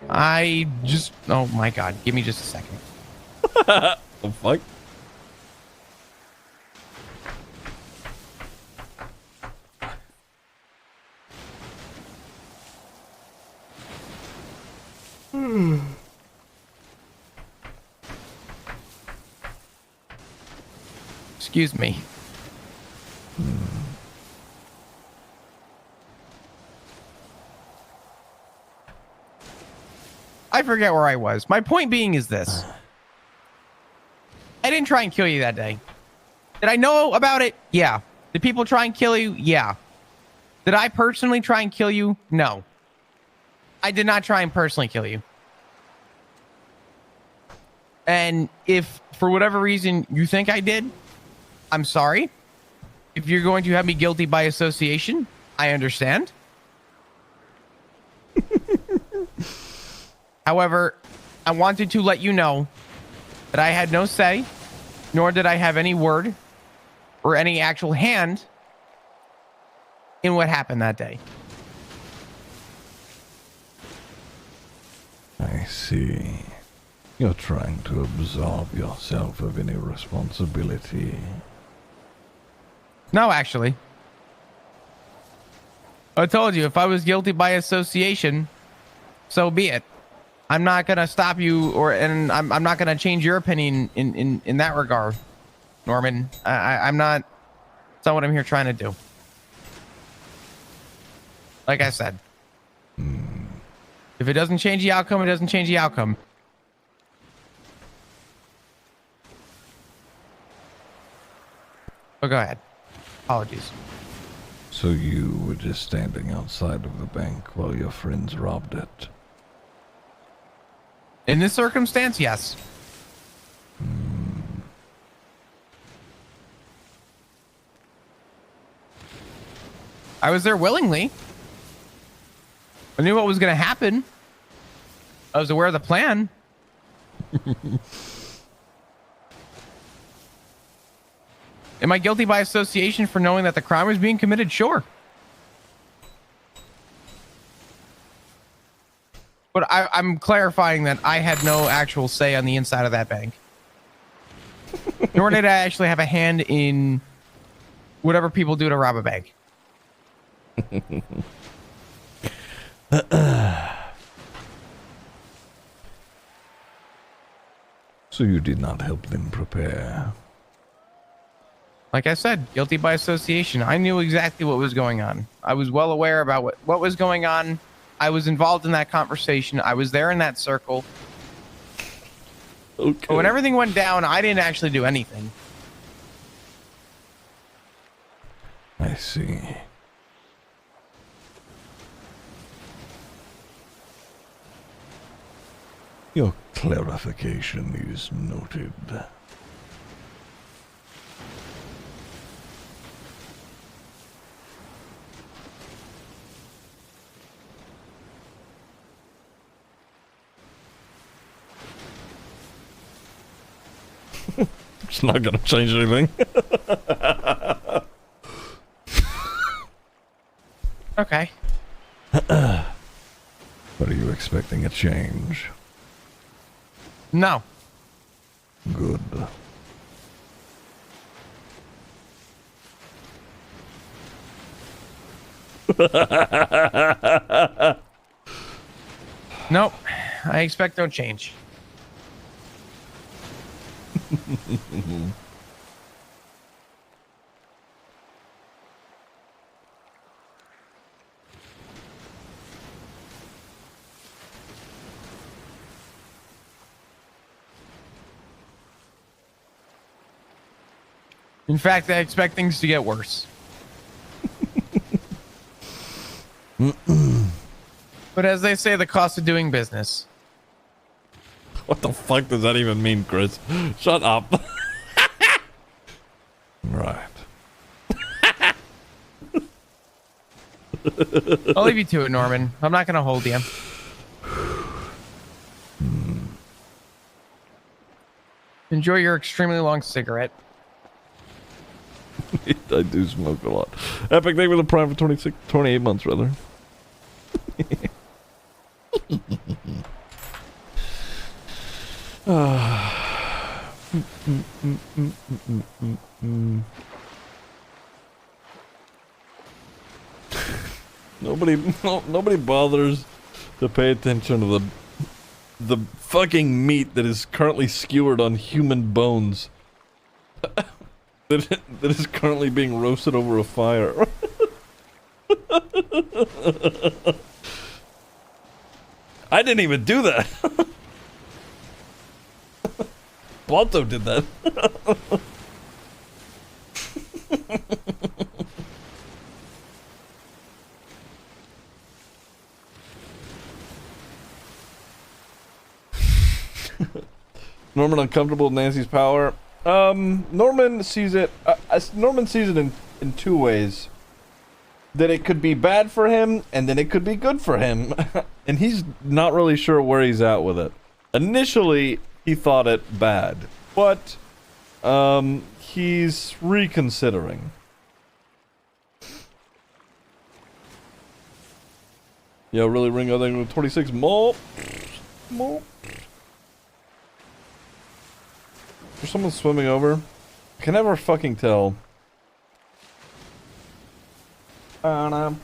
I just... Oh my god. Give me just a second. The fuck? Excuse me. I forget where I was. My point being is this. I didn't try and kill you that day. Did I know about it? Yeah. Did people try and kill you? Yeah. Did I personally try and kill you? No. I did not try and personally kill you. And if for whatever reason you think I did, I'm sorry. If you're going to have me guilty by association, I understand. However, I wanted to let you know that I had no say, nor did I have any word or any actual hand in what happened that day. I see. You're trying to absolve yourself of any responsibility. No, actually. I told you, if I was guilty by association, so be it. I'm not going to stop you, and I'm not going to change your opinion in that regard, Norman. I'm not, that's not what I'm here trying to do. Like I said, if it doesn't change the outcome, it doesn't change the outcome. Oh, go ahead. Apologies. So you were just standing outside of the bank while your friends robbed it? In this circumstance, yes. I was there willingly. I knew what was going to happen. I was aware of the plan. Am I guilty by association for knowing that the crime was being committed? Sure. But I'm clarifying that I had no actual say on the inside of that bank. Nor did I actually have a hand in whatever people do to rob a bank. So you did not help them prepare? Like I said, guilty by association. I knew exactly what was going on. I was well aware about what was going on. I was involved in that conversation. I was there in that circle. Okay. But when everything went down, I didn't actually do anything. I see. Your clarification is noted. It's not gonna change anything. Okay. But are you expecting a change? No. Good. Nope. I expect no change. In fact, I expect things to get worse. But as they say, the cost of doing business. What the fuck does that even mean, Chris? Shut up. Right. I'll leave you to it, Norman. I'm not going to hold you. Enjoy your extremely long cigarette. I do smoke a lot. Epic, thank you for the prime for 28 months, rather. Nobody bothers to pay attention to the fucking meat that is currently skewered on human bones. that is currently being roasted over a fire. I didn't even do that. Balto did that. Norman uncomfortable with Nancy's power. Norman sees it. Norman sees it in two ways. That it could be bad for him, and then it could be good for him, and he's not really sure where he's at with it. Initially, he thought it bad, but he's reconsidering. Yeah, really, Ringo, thing with 26 more. There's someone swimming over. I can never fucking tell. I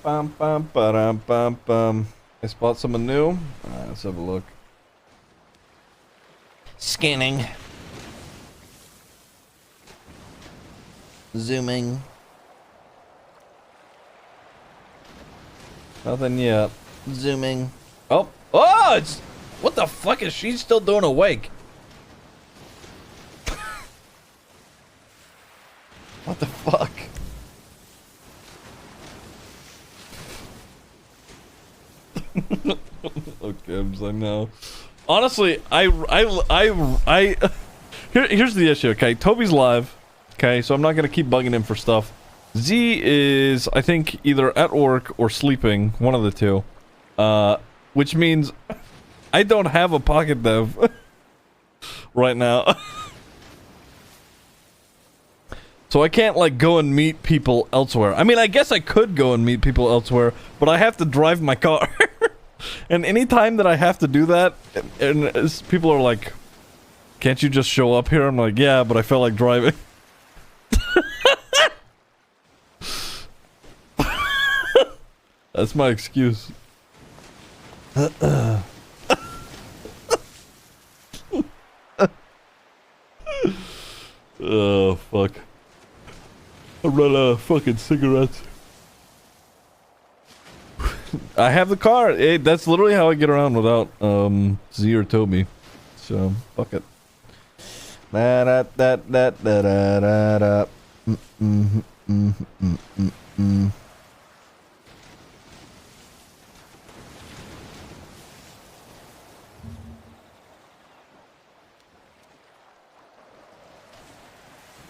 spot someone new. Alright, let's have a look. Scanning. Zooming. Nothing yet. Zooming. Oh! Oh! It's... What the fuck is she still doing awake? What the fuck? Okay, I'm just like, no. Honestly, here's the issue, okay? Toby's live, okay? So I'm not gonna keep bugging him for stuff. Z is, I think, either at work or sleeping, one of the two. Which means I don't have a pocket dev right now. So I can't, like, go and meet people elsewhere. I mean, I guess I could go and meet people elsewhere, but I have to drive my car. And any time that I have to do that, and people are like, can't you just show up here? I'm like, yeah, but I felt like driving. That's my excuse. Oh, fuck. I run out of fucking cigarettes. I have the car. Hey, that's literally how I get around without Z or Toby. So fuck it.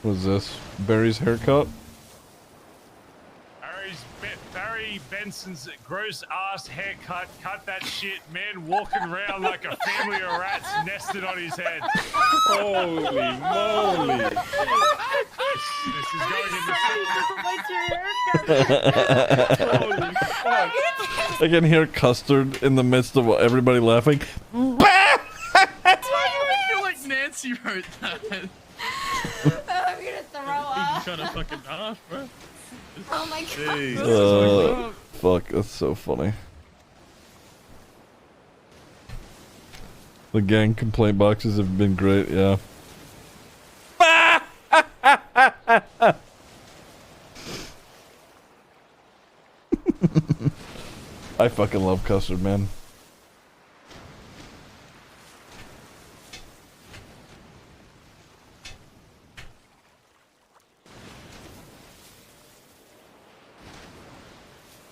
What's this? Barry's haircut? Barry Benson's gross ass haircut. Cut that shit, man. Walking around like a family of rats nested on his head. Holy moly! This is going in the Holy fuck. I can hear Custard in the midst of everybody laughing. Why do I feel like Nancy wrote that? I'm gonna throw up. Trying to fucking off, bro. Oh my god. Fuck, that's so funny. The gang complaint boxes have been great, yeah. I fucking love Custard, man.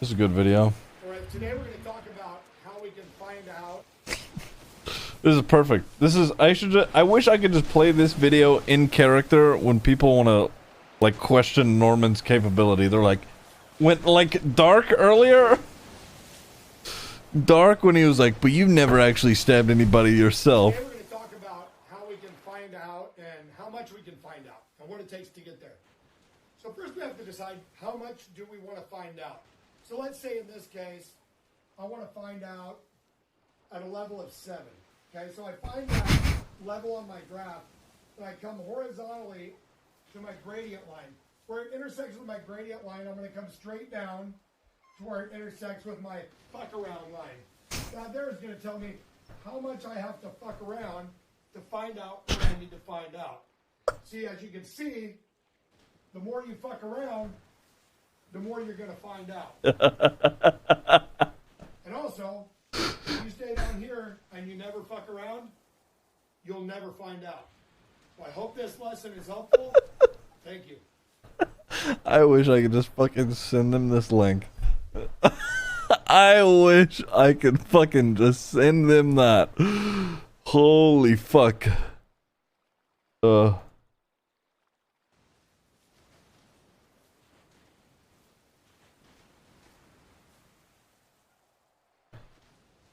This is a good video. Alright, today we're going to talk about how we can find out. This is perfect. This is, I wish I could just play this video in character when people want to, like, question Norman's capability. They're like, when, like, Dark earlier? Dark when he was like, but you've never actually stabbed anybody yourself. Today we're going to talk about how we can find out and how much we can find out and what it takes to get there. So first we have to decide how much do we want to find out. So let's say in this case, I want to find out at a level of 7. Okay, so I find that level on my graph, and I come horizontally to my gradient line. Where it intersects with my gradient line, I'm going to come straight down to where it intersects with my fuck around line. Now there is going to tell me how much I have to fuck around to find out what I need to find out. See, as you can see, the more you fuck around, the more you're going to find out. And also, if you stay down here and you never fuck around, you'll never find out. So I hope this lesson is helpful. Thank you. I wish I could just fucking send them this link. I wish I could fucking just send them that. Holy fuck. Oh,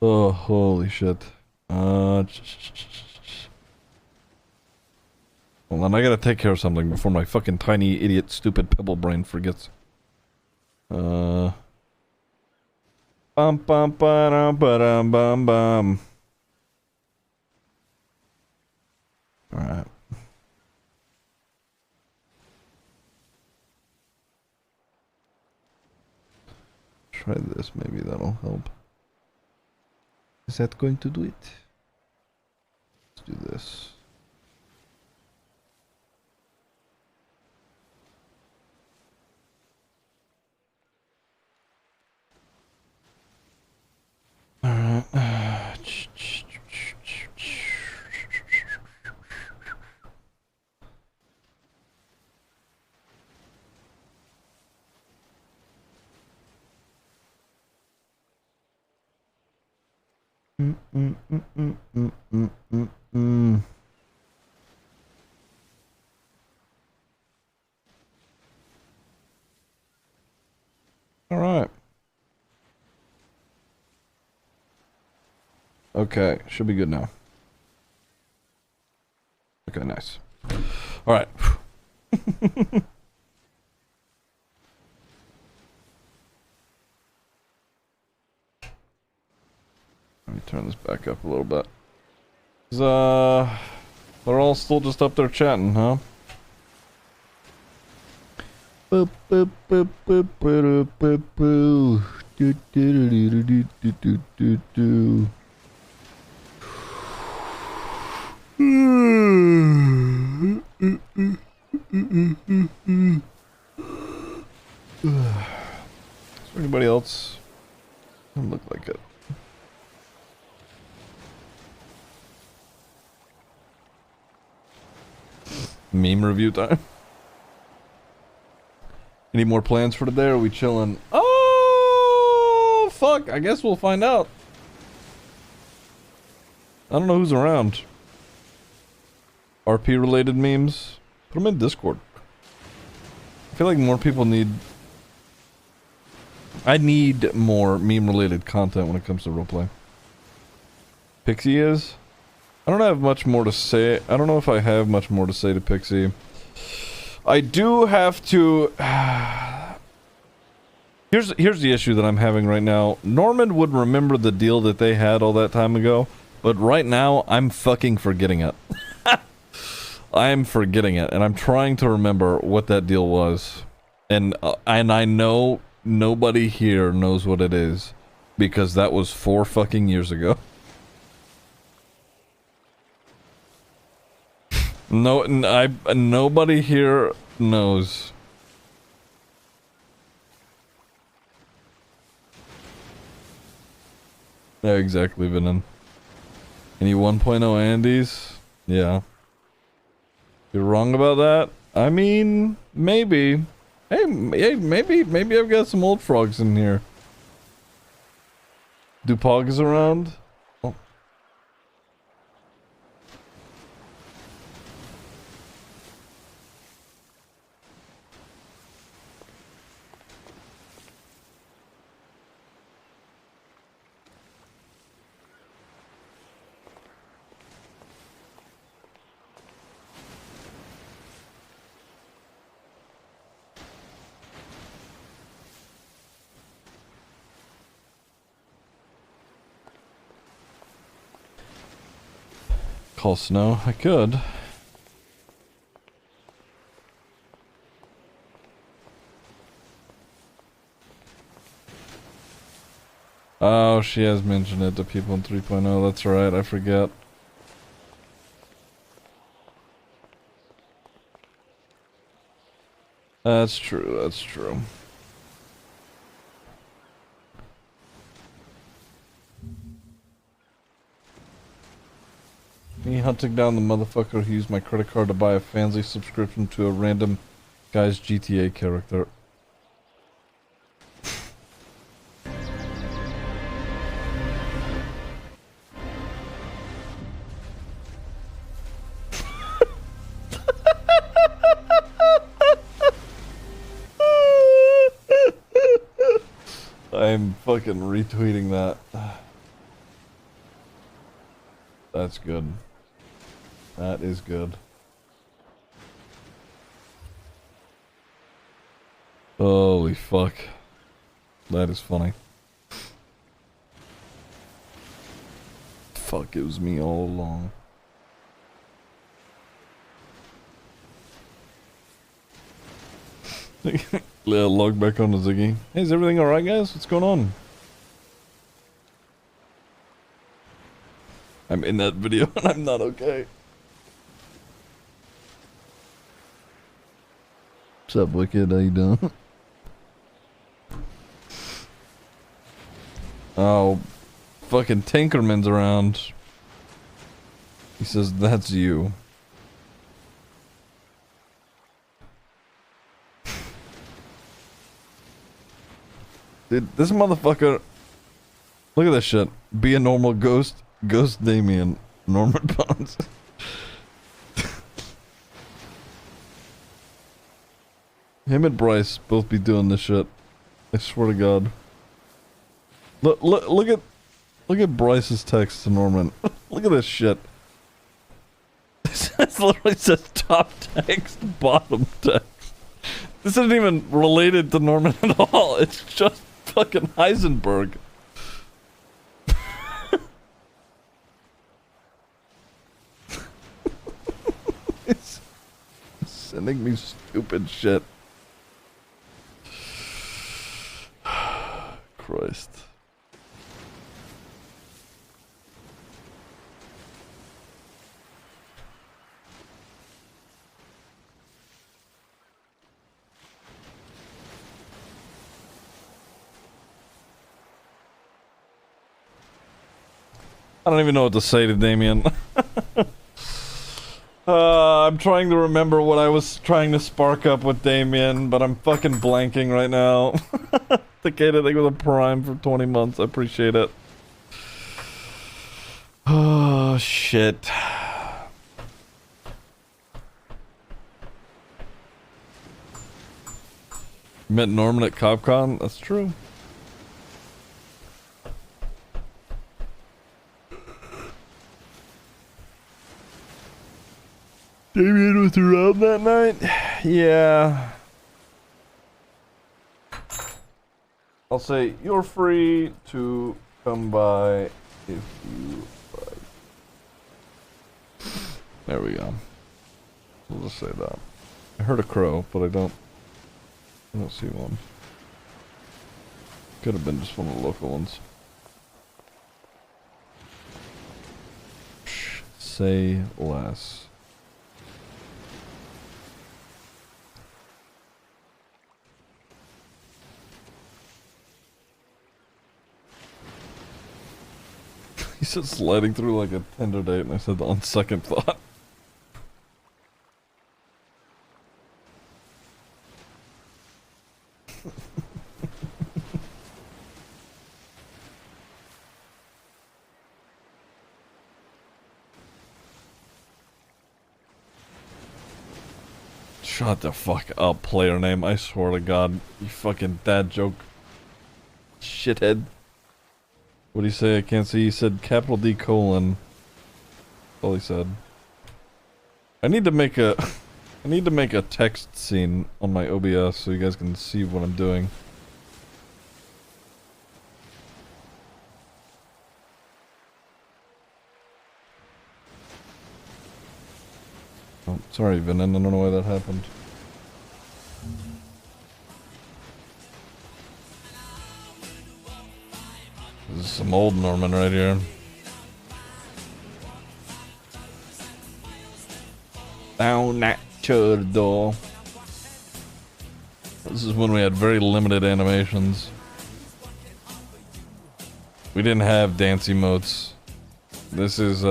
holy shit. Hold on, I gotta take care of something before my fucking tiny, idiot, stupid pebble brain forgets. Bum bum ba-dum ba-dum bum bum. Alright. Try this, maybe that'll help. Is that going to do it? Let's do this. Alright. All right. Okay, should be good now. Okay, nice. All right. Let me turn this back up a little bit. They're all still just up there chatting, huh? Boop boop boop boop boop boop boop. Do do do do do do do do. Is there anybody else? Doesn't look like it. Meme review time. Any more plans for today? Or are we chilling? Oh, fuck. I guess we'll find out. I don't know who's around. RP related memes? Put them in Discord. I feel like more people need... I need more meme related content when it comes to roleplay. Pixie is? I don't have much more to say. I don't know if I have much more to say to Pixie. I do have to... Here's the issue that I'm having right now. Norman would remember the deal that they had all that time ago, but right now, I'm fucking forgetting it. I'm forgetting it, and I'm trying to remember what that deal was. And I know nobody here knows what it is, because that was 4 fucking years ago. Nobody here knows. Yeah, exactly, Venom. Any 1.0 Andes? Yeah. You're wrong about that? I mean, maybe. Hey, maybe I've got some old frogs in here. Do Pogs around? Oh. Call Snow? I could. Oh, she has mentioned it to people in 3.0. That's right, I forget. That's true, that's true. Me hunting down the motherfucker who used my credit card to buy a fancy subscription to a random guy's GTA character. I'm fucking retweeting that. That's good. That is good. Holy fuck. That is funny. Fuck, it was me all along. Log back on to Ziggy. Hey, is everything alright, guys? What's going on? I'm in that video and I'm not okay. What's up, Wicked? How you doing? Oh, fucking Tinkerman's around. He says, that's you. Dude, this motherfucker... Look at this shit. Be a normal ghost. Ghost Damien. Norman Bonds. Him and Bryce both be doing this shit. I swear to God. Look at Bryce's text to Norman. Look at this shit. This literally says top text, bottom text. This isn't even related to Norman at all. It's just fucking Heisenberg. It's sending me stupid shit. Christ. I don't even know what to say to Damien. I'm trying to remember what I was trying to spark up with Damien, but I'm fucking blanking right now. The kid, I think, with a prime for 20 months. I appreciate it. Oh, shit. Met Norman at CopCon? That's true. Damien was around that night? Yeah. I'll say you're free to come by if you like. There we go. We'll just say that. I heard a crow, but I don't see one. Could have been just one of the local ones. Say less. He said sliding through like a Tinder date, and I said on second thought. Shut the fuck up, player name. I swear to God. You fucking dad joke. Shithead. What do you say? I can't see. He said capital D colon. That's all he said. I need to make a text scene on my OBS so you guys can see what I'm doing. Oh, sorry, Venom. I don't know why that happened. This is some old Norman right here. Down that door. This is when we had very limited animations. We didn't have dance emotes. This is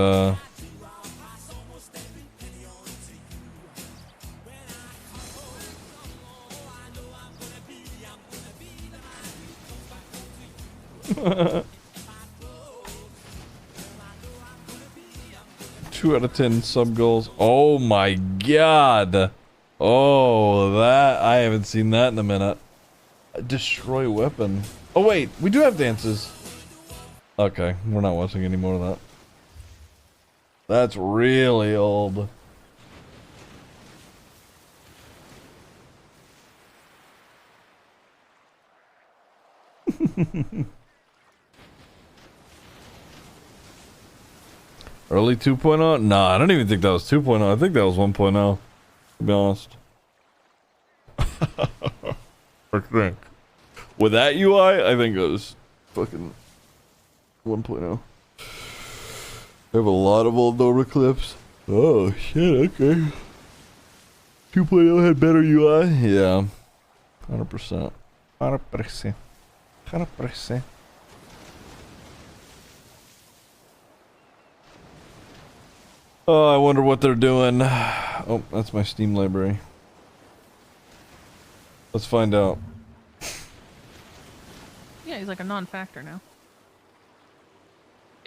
Two out of 10 sub goals. Oh my God. Oh, that I haven't seen that in a minute. Destroy weapon. Oh wait, we do have dances. Okay, we're not watching any more of that. That's really old. Early 2.0? Nah, I don't even think that was 2.0. I think that was 1.0. To be honest. I think. With that UI, I think it was fucking 1.0. I have a lot of old Nova clips. Oh shit, okay. 2.0 had better UI? Yeah. 100%. 100%. 100%. Oh, I wonder what they're doing. Oh, that's my Steam library. Let's find out. Yeah, he's like a non-factor now.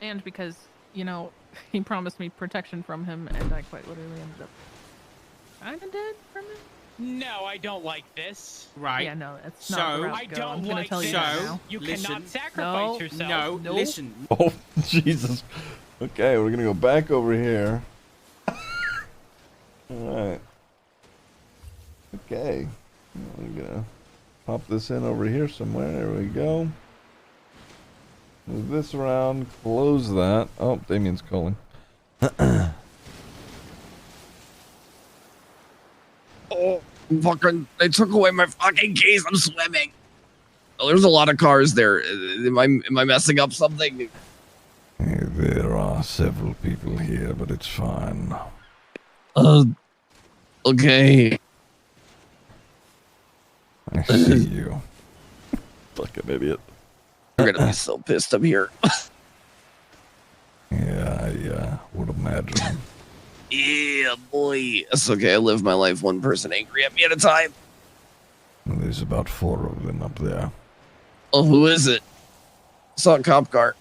And because, you know, he promised me protection from him, and I quite literally ended up kind of dead from it. No, I don't like this. Right. Yeah, no, it's So, not the route I to go. don't I'm gonna like tell you so, that now. You listen. cannot sacrifice No, yourself. No, Nope. listen. Oh, Jesus. Okay, we're gonna go back over here. Alright. Okay. I'm gonna pop this in over here somewhere. There we go. Move this around. Close that. Oh, Damien's calling. Oh, fucking, they took away my fucking keys. I'm swimming. Oh, there's a lot of cars there. Am I messing up something? There are several people here, but it's fine. Okay. I see you. Fucking idiot. You're gonna be so pissed I'm here. Yeah, I would imagine. Yeah, boy. That's okay. I live my life one person angry at me at a time. There's about 4 of them up there. Oh, who is it? Saw a cop car.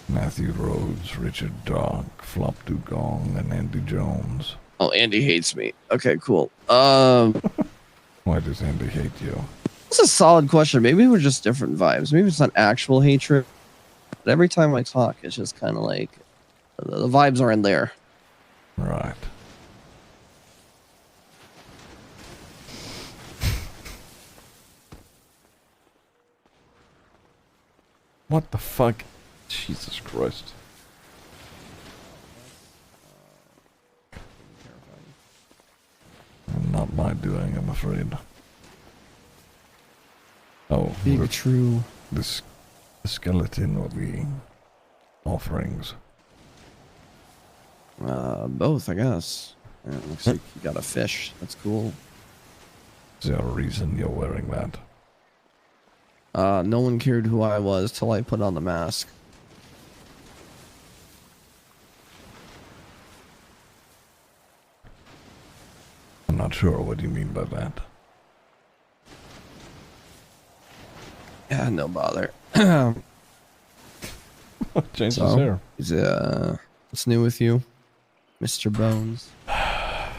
Matthew Rhodes, Richard Dark, Flop Dugong, and Andy Jones. Oh, Andy hates me. Okay, cool. Why does Andy hate you? That's a solid question. Maybe we're just different vibes. Maybe it's not actual hatred. But every time I talk, it's just kind of like the vibes aren't there. Right. What the fuck? Jesus Christ. Not my doing, I'm afraid. Oh, Big true. The skeleton or the offerings? Both, I guess. Yeah, it looks like you got a fish. That's cool. Is there a reason you're wearing that? No one cared who I was till I put on the mask. I'm not sure what you mean by that. Yeah, no bother. Change his hair. What's new with you, Mr. Bones? I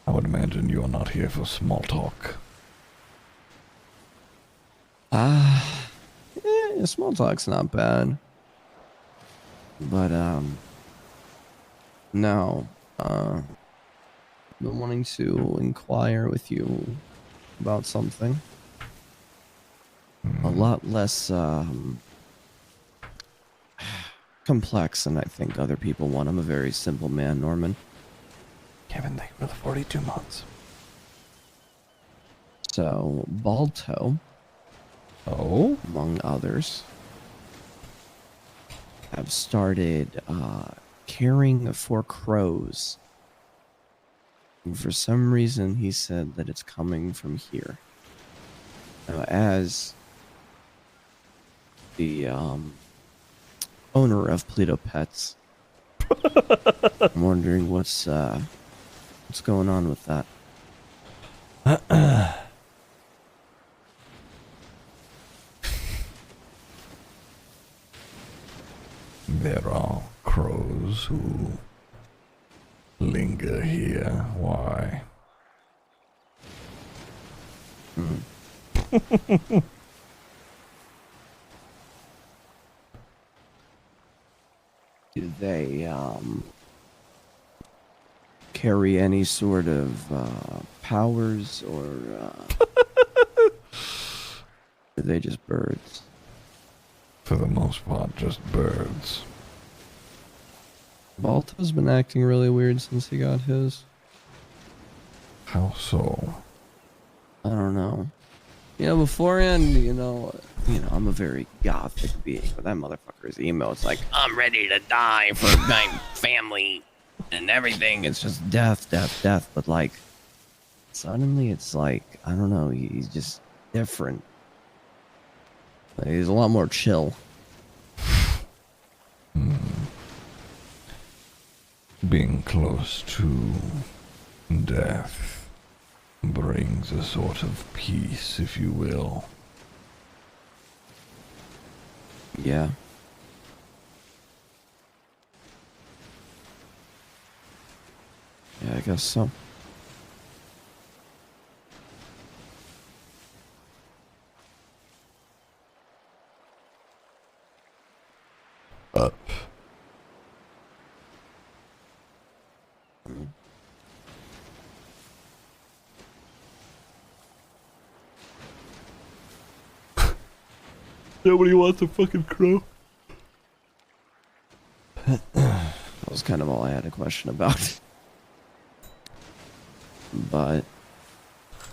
would imagine you are not here for small talk. Yeah, small talk's not bad. But, no, been wanting to inquire with you about something. A lot less, complex than I think other people want. I'm a very simple man, Norman. Kevin, thank you for the 42 months. So, Balto, among others, have started caring for crows. And for some reason, he said that it's coming from here. Now, as the owner of Pluto Pets, I'm wondering what's going on with that. There are crows who linger here. Why? Do they carry any sort of powers, or are they just birds? For the most part, just birds. Balto's been acting really weird since he got his. How so? I don't know. You know, beforehand, I'm a very gothic being, but that motherfucker's emo. It's like, I'm ready to die for my family and everything. It's just death, death, death. But like, suddenly it's like, I don't know, he's just different. Like, he's a lot more chill. Being close to death brings a sort of peace, if you will. Yeah. Yeah, I guess so. Up. Nobody wants a fucking crow. That was kind of all I had a question about. But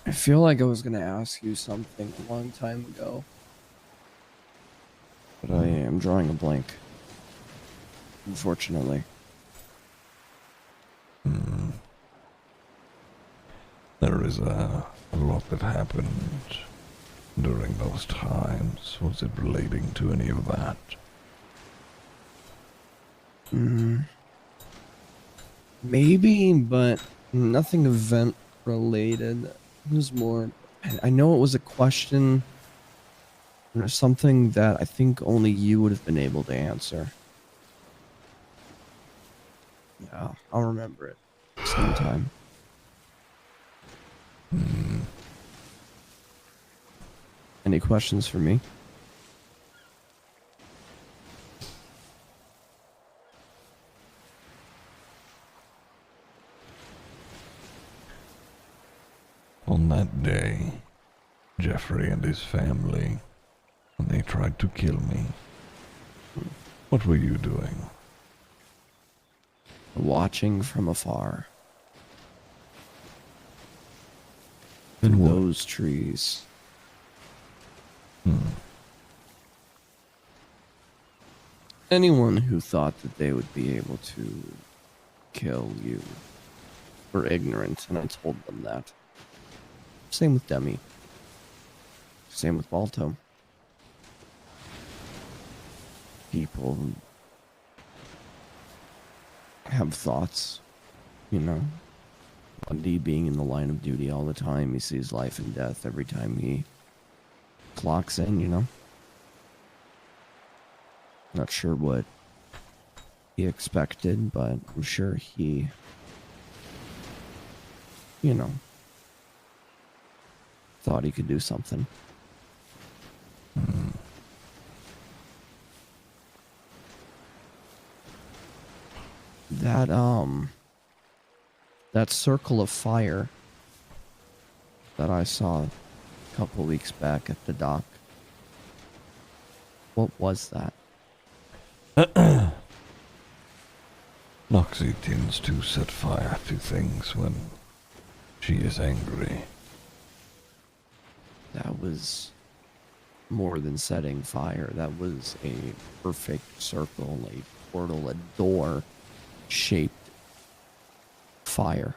I feel like I was going to ask you something a long time ago. But I am drawing a blank. Unfortunately. There is a lot that happened during those times. Was it relating to any of that? Maybe, but nothing event related. It was more, I know it was a question or something that I think only you would have been able to answer. Yeah, I'll remember it sometime. Any questions for me? On that day, Jeffrey and his family, when they tried to kill me, what were you doing? Watching from afar. And what? Those trees. Anyone who thought that they would be able to kill you were ignorant, and I told them that. Same with Demi. Same with Balto. People have thoughts, you know. Bundy being in the line of duty all the time, he sees life and death every time he clocks in, you know. Not sure what he expected, but I'm sure he, you know, thought he could do something. That circle of fire that I saw a couple weeks back at the dock. What was that? Noxie tends to set fire to things when she is angry. That was more than setting fire. That was a perfect circle, a portal, a door shaped fire.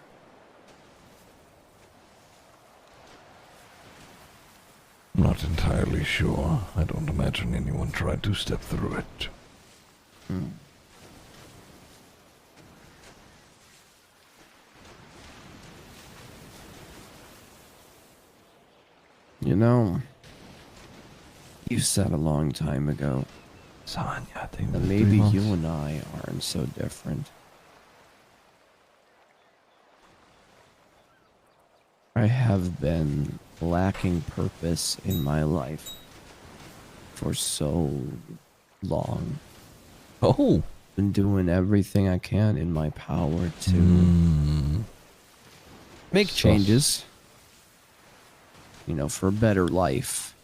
I'm not entirely sure. I don't imagine anyone tried to step through it. You know, you said a long time ago, Sonya, I think that maybe you and I aren't so different. I have been lacking purpose in my life for so long. Oh. Been doing everything I can in my power to make Sus. changes, you know, for a better life.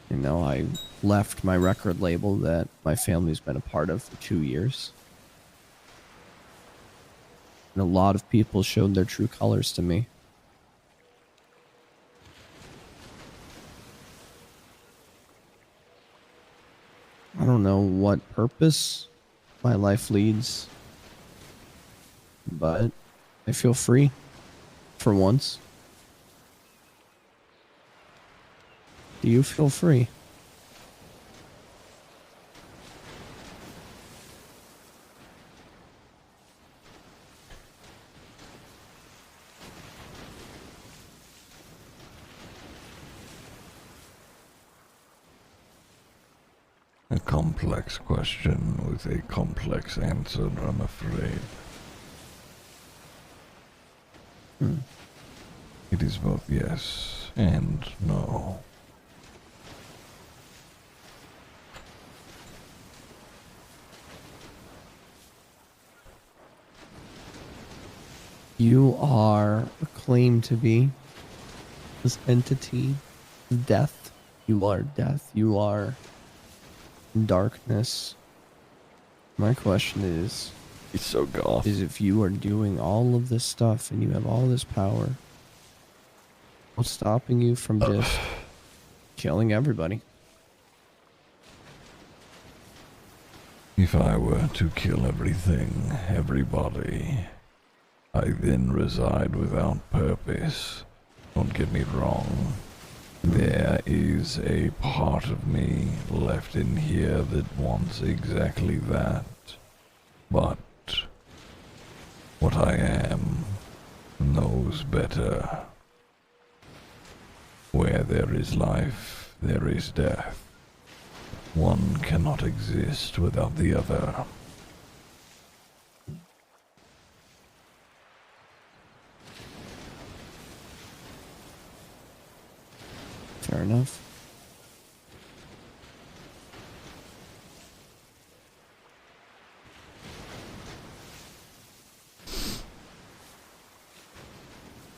You know, I left my record label that my family's been a part of for 2 years. And a lot of people showed their true colors to me. I don't know what purpose my life leads, but I feel free for once. Do you feel free? A complex question with a complex answer, I'm afraid. It is both yes and no. You are claimed to be this entity, death. You are death. You are darkness. My question is, he's so goth. Is if you are doing all of this stuff and you have all this power, what's stopping you from just killing everybody? If I were to kill everything, everybody, I then reside without purpose. Don't get me wrong. There is a part of me left in here that wants exactly that. But what I am knows better. Where there is life, there is death. One cannot exist without the other. Fair enough.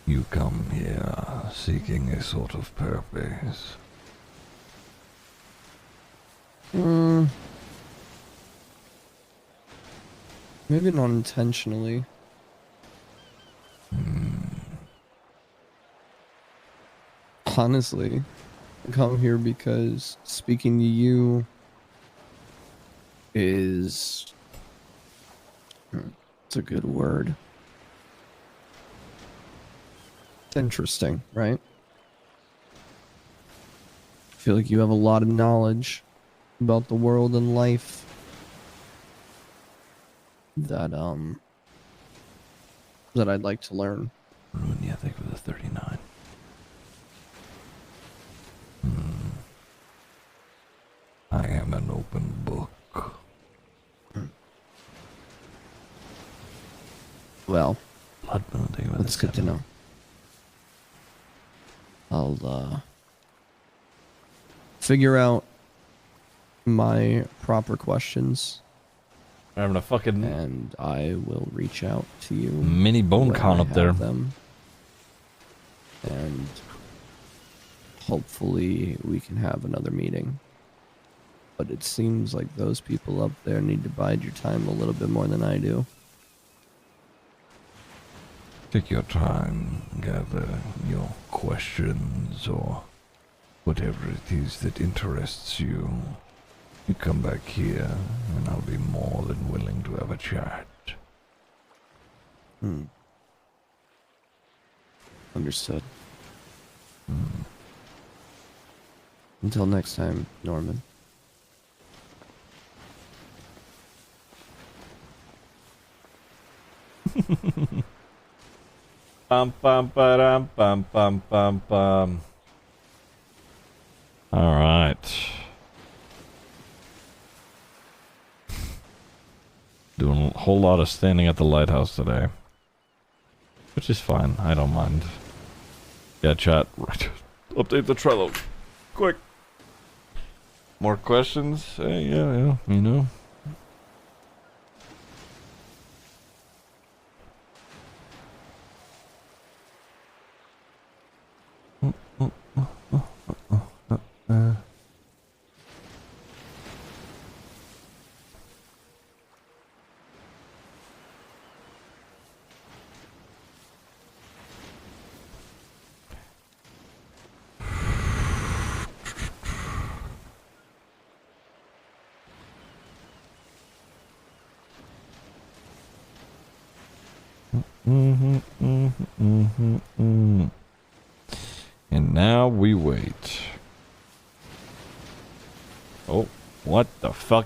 You come here seeking a sort of purpose. Maybe not intentionally. Honestly, I come here because speaking to you is... It's a good word. It's interesting, right? I feel like you have a lot of knowledge about the world and life that I'd like to learn. Ruin, I think, with a 39. I am an open book. Well, Blood Moon, I think, with that's a good to 7. know. I'll figure out my proper questions. Having a fucking and I will reach out to you. mini bone when con I up there. have them. And hopefully we can have another meeting. But it seems like those people up there need to bide your time a little bit more than I do. Take your time, gather your questions or whatever it is that interests you. You come back here, and I'll be more than willing to have a chat. Understood. Until next time, Norman. Bum bum ba bum bum bum bum. All right. Doing a whole lot of standing at the lighthouse today, which is fine. I don't mind. Yeah, chat. Right. Update the Trello. Quick. More questions? Yeah, you know. And now we wait. Oh, what the fuck?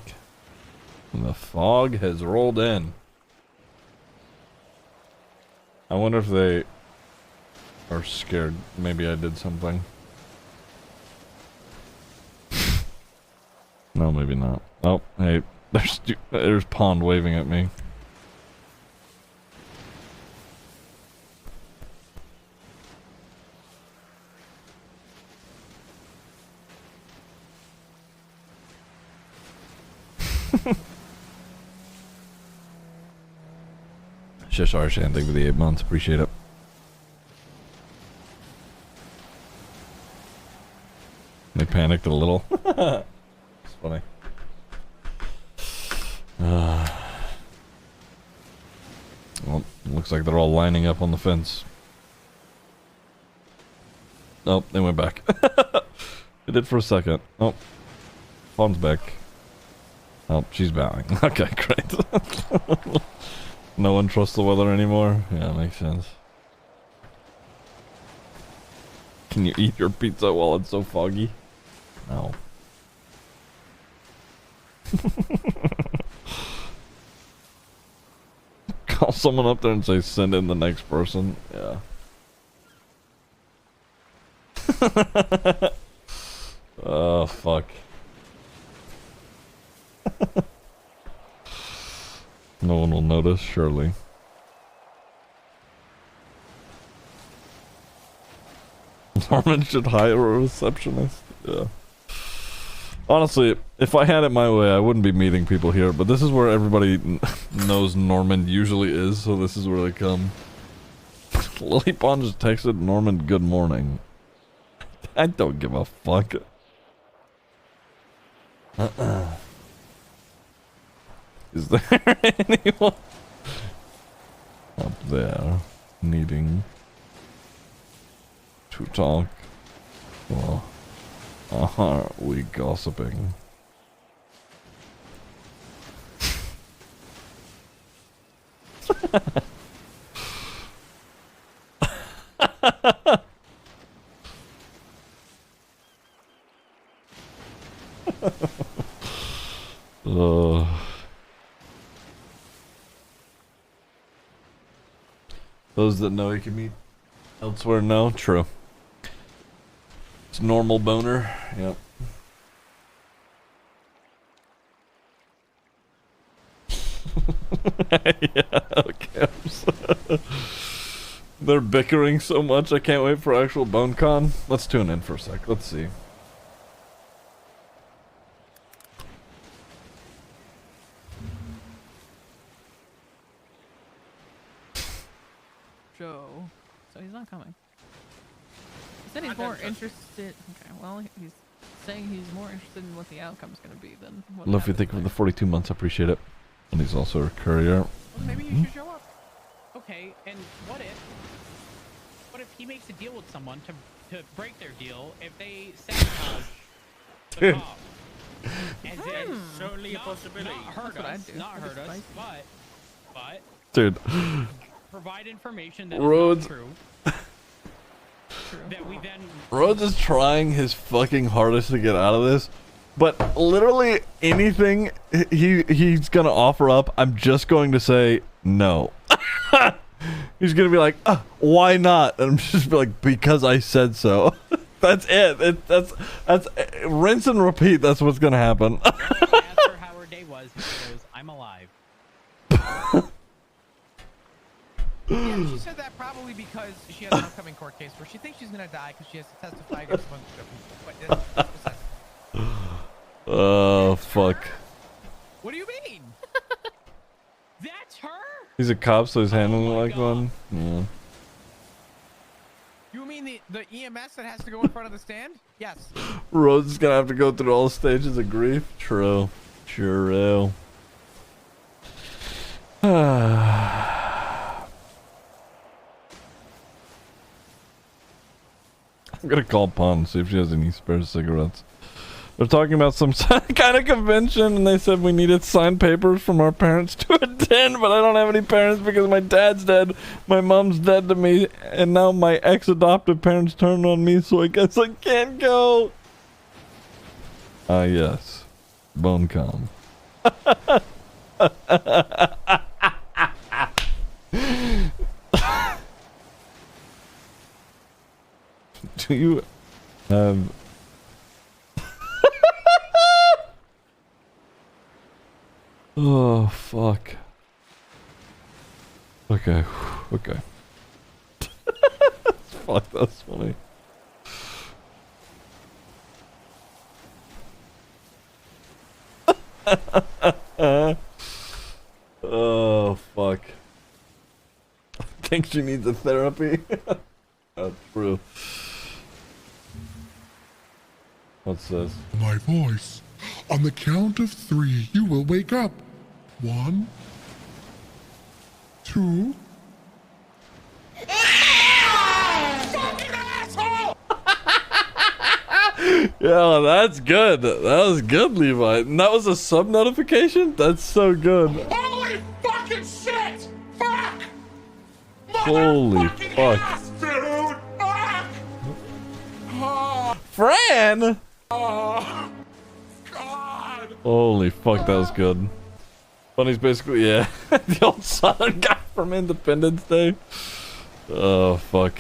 The fog has rolled in. I wonder if they are scared. Maybe I did something. No, maybe not. Oh, hey, there's Pond waving at me. Shishar Shan, thank you for the 8 months. Appreciate it. They panicked a little. It's funny. Well, looks like they're all lining up on the fence. Oh, they went back. They did for a second. Oh, Fawn's back. Oh, she's bowing. Okay, great. No one trusts the weather anymore? Yeah, makes sense. Can you eat your pizza while it's so foggy? No. Call someone up there and say, send in the next person. Yeah. Oh, fuck. No one will notice, surely. Norman should hire a receptionist. Yeah. Honestly, if I had it my way, I wouldn't be meeting people here. But this is where everybody knows Norman usually is, so this is where they come. Lily Pond just texted Norman good morning. I don't give a fuck. Is there anyone up there needing to talk? Or are we gossiping? Those that know he can meet elsewhere know. True. It's normal boner. Yep. Yeah, okay. They're bickering so much, I can't wait for actual BoneCon. Let's tune in for a sec. Let's see. Joe. So he's not coming. He said he's more interested. Okay, well, he's saying he's more interested in what the outcome's going to be than what. Love you, thank you for the 42 months. I appreciate it. And he's also a courier. Well, maybe you should show up. Okay, and what if he makes a deal with someone to break their deal if they sabotage the cop? As in, certainly a possibility. Not hurt us, but Dude. Provide information that Rhodes. is not true. That we then Rhodes is trying his fucking hardest to get out of this, but literally anything he's gonna offer up, I'm just going to say no. He's gonna be like, why not? And I'm just be like, because I said so. That's it. That's rinse and repeat. That's what's gonna happen. ask her how her day was. He goes, I'm alive. Yeah, she said that probably because she has an upcoming court case where she thinks she's gonna die because she has to testify against a bunch of people. But that's Oh, fuck. what do you mean? That's her? He's a cop, so he's handling it like one. Yeah. You mean the EMS that has to go in front of the stand? Yes. Rhodes is gonna have to go through all stages of grief. True. True. I'm gonna call Pond and see if she has any spare cigarettes. They're talking about some kind of convention, and they said we needed signed papers from our parents to attend, but I don't have any parents because my dad's dead, my mom's dead to me, and now my ex-adoptive parents turned on me, so I guess I can't go. Ah, yes. Bone com. Do you have... Oh, fuck. Okay. Okay. Fuck, that's funny. Oh, fuck. I think she needs a therapy. That's true. What's this? My voice. On the count of 3, you will wake up. 1, 2. Yeah, that's good. That was good, Levi. And that was a sub notification? That's so good. Holy fucking shit! Fuck! Holy fuck. Ass, dude! Fuck! Fran! Oh, God! Holy fuck, that was good. Funny's basically, yeah, the old Southern guy from Independence Day. Oh, fuck.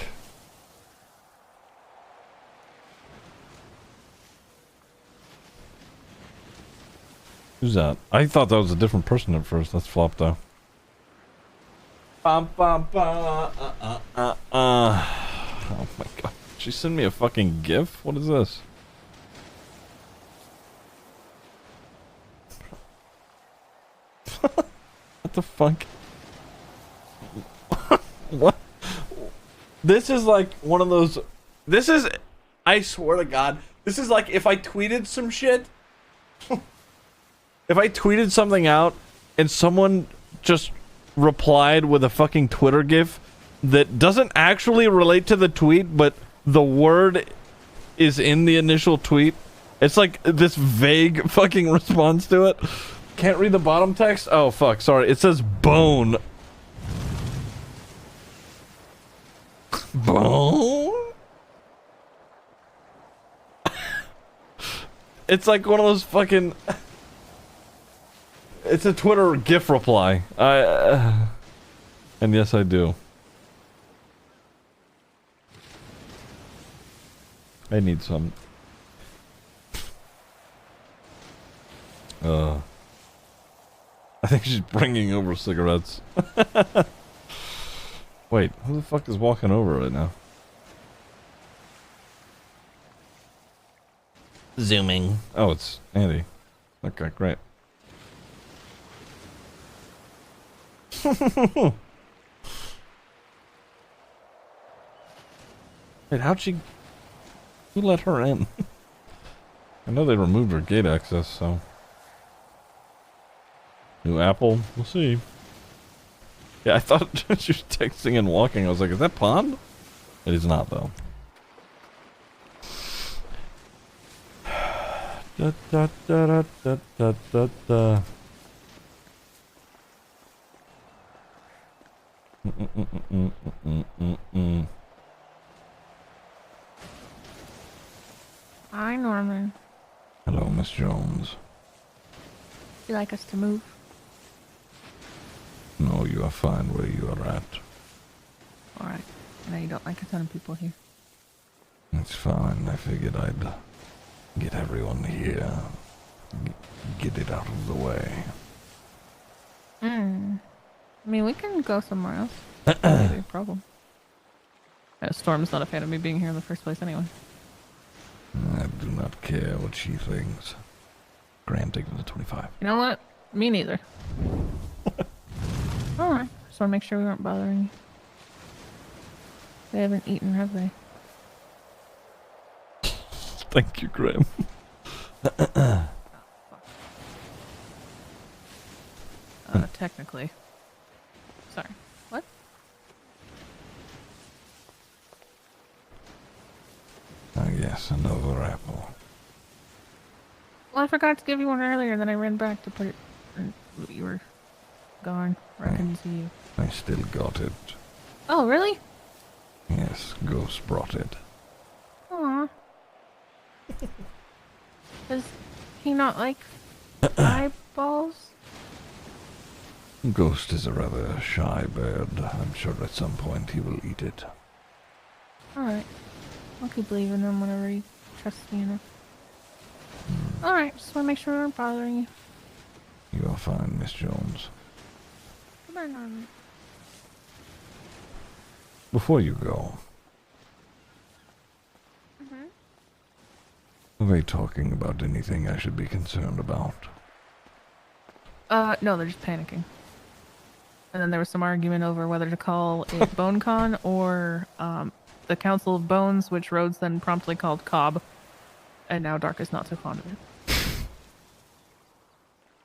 Who's that? I thought that was a different person at first. That's Flop, though. Oh my god. She sent me a fucking GIF? What is this? What the fuck? What? This is like one of those... This is... I swear to God. This is like if I tweeted some shit... If I tweeted something out and someone just replied with a fucking Twitter GIF that doesn't actually relate to the tweet, but the word is in the initial tweet. It's like this vague fucking response to it. Can't read the bottom text? Oh, fuck. Sorry. It says bone. Bone? It's like one of those fucking... It's a Twitter GIF reply. And yes, I do. I need some. I think she's bringing over cigarettes. Wait, who the fuck is walking over right now? Zooming. Oh, it's Andy. Okay, great. Wait, how'd she... Who let her in? I know they removed her gate access, so... New Apple? We'll see. Yeah, I thought she was texting and walking. I was like, is that Pond? It is not, though. Da, da, da, da, da, da, da. Hi, Norman. Hello, Miss Jones. Would you like us to move? No, you are fine where you are at. Alright. I know you don't like a ton of people here. It's fine. I figured I'd get everyone here. Get it out of the way. I mean, we can go somewhere else. Maybe a problem. Storm's not a fan of me being here in the first place anyway. I do not care what she thinks. Graham, take them to 25. You know what? Me neither. Alright. Just want to make sure we weren't bothering you. They haven't eaten, have they? Thank you, Graham. Technically. Sorry. What? Ah, yes, another apple. Well, I forgot to give you one earlier, and then I ran back to put it. You were gone. I couldn't see you. I still got it. Oh, really? Yes, Ghost brought it. Aw. Does he not like eyeballs? Ghost is a rather shy bird. I'm sure at some point he will eat it. Alright. I'll keep leaving him whenever he trusts me enough. Alright, just want to make sure we weren't bothering you. You are fine, Miss Jones. Come on, Norman. Before you go, are they talking about anything I should be concerned about? No, they're just panicking. And then there was some argument over whether to call it BoneCon or the Council of Bones, which Rhodes then promptly called Cobb. And now Dark is not so fond of it.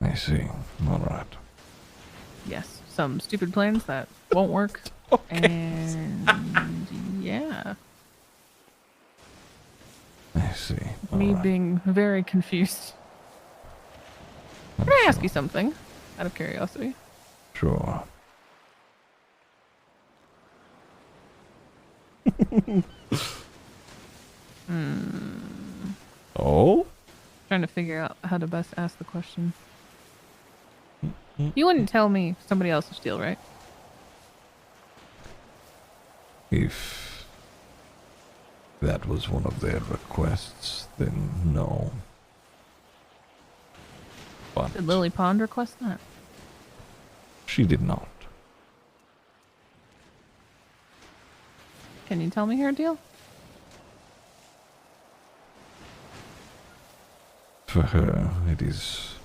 I see. Alright. Yes, some stupid plans that won't work. And yeah. I see. Me being very confused. Can I ask you something? Out of curiosity. Sure. Oh? Trying to figure out how to best ask the question. You wouldn't tell me somebody else's deal, right? If that was one of their requests, then no. But Did Lily Pond request that? she did not. Can you tell me her deal? For her, it is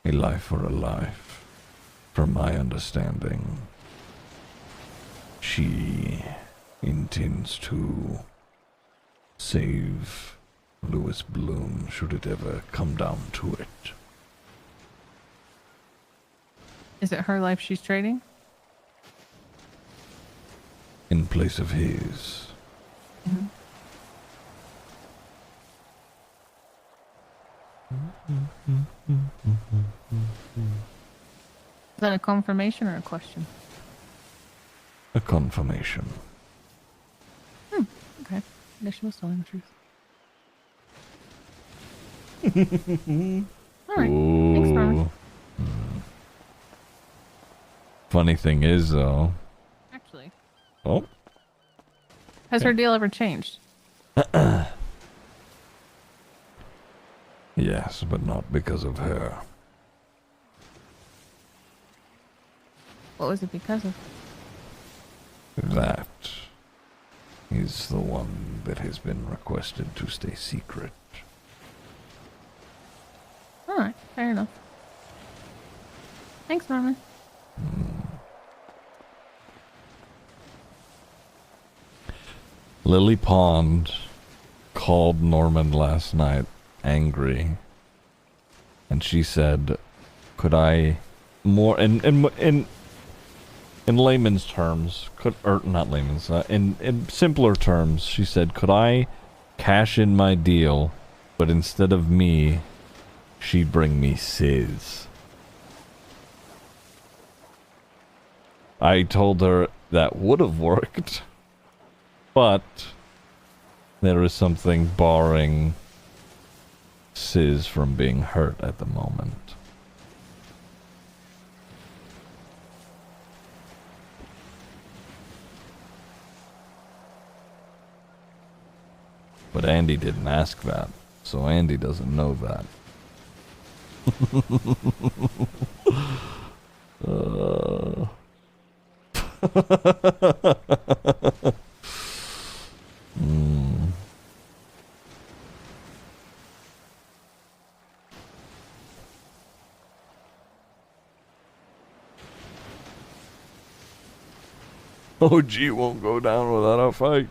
a life for a life. From my understanding, she intends to save Louis Bloom should it ever come down to it. Is it her life she's trading? In place of his. Is that a confirmation or a question? A confirmation. Okay. I guess she was telling the truth. Alright. Thanks, Norman. Funny thing is, though. Actually. Oh. Has her deal ever changed? Yes, but not because of her. What was it because of? That is the one that has been requested to stay secret. Alright, fair enough. Thanks, Norman. Lily Pond called Norman last night angry, and she said, could I more in layman's terms, not layman's, in simpler terms, she said, could I cash in my deal, but instead of me, she'd bring me Sizz. I told her that would have worked, but there is something barring Sizz from being hurt at the moment. But Andy didn't ask that, so Andy doesn't know that. Hmm. OG won't go down without a fight.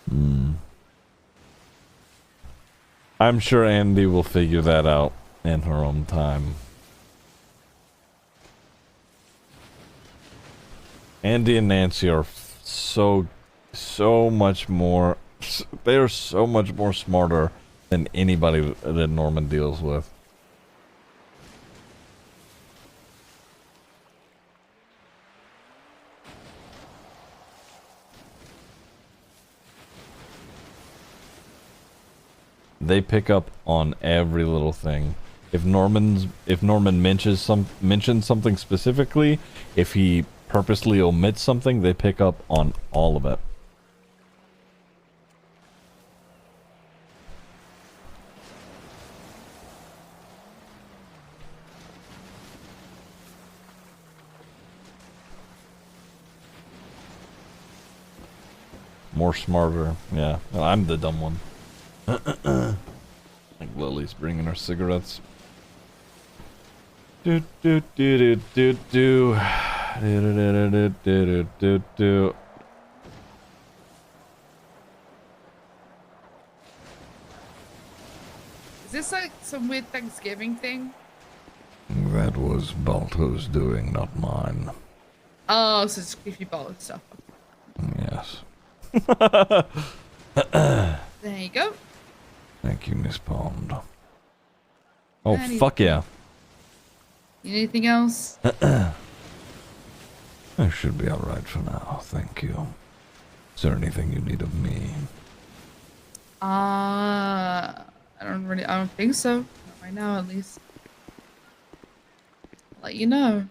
Hmm. I'm sure Andy will figure that out in her own time. Andy and Nancy are so much more. They are so much more smarter than anybody that Norman deals with. They pick up on every little thing. If Norman mentions something specifically, if he purposely omits something, they pick up on all of it. More smarter, yeah. I'm the dumb one. Like Lily's bringing her cigarettes. Do do do do do do do do do do do. Is this like some weird Thanksgiving thing? That was Balto's doing, not mine. Oh, so it's creepy ball and stuff. Yes. There you go. Thank you, Miss Pond. Oh, fuck yeah. You need anything else? I should be alright for now, thank you. Is there anything you need of me? I don't think so. Not right now, at least. I'll let you know.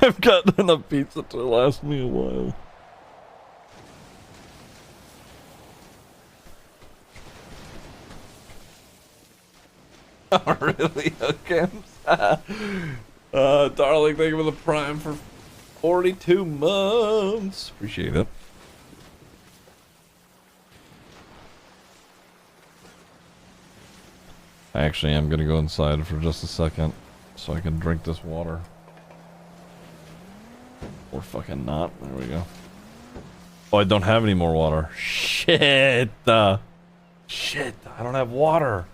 I've got enough pizza to last me a while. Oh, really? Okay. Darling, thank you for the prime for 42 months. Appreciate it. I actually am going to go inside for just a second so I can drink this water. Or fucking not. There we go. Oh, I don't have any more water. Shit. Shit. I don't have water.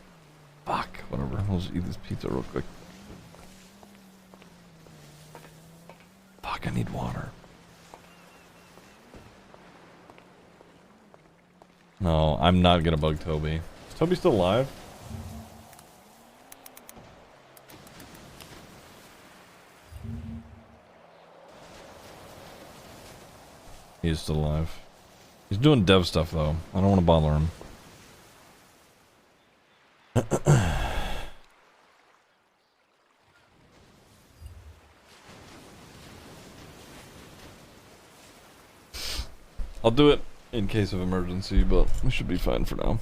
Fuck. Whatever. I'll just eat this pizza real quick. Fuck, I need water. No, I'm not gonna bug Toby. Is Toby still alive? He's still alive. He's doing dev stuff though. I don't want to bother him. I'll do it in case of emergency, but we should be fine for now.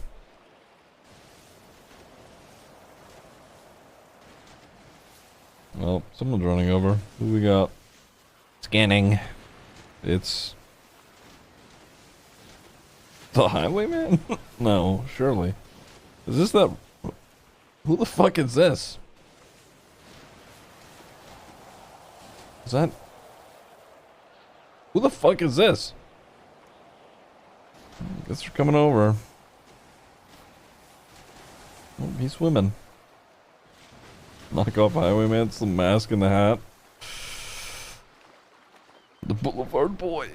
Well, someone's running over. Who we got? Scanning. It's the Highwayman? No, surely. Is this that? Who the fuck is this? Is that? Who the fuck is this? I guess they're coming over. Oh, he's swimming. Knock off Highwayman, it's the mask and the hat. The Boulevard Boy.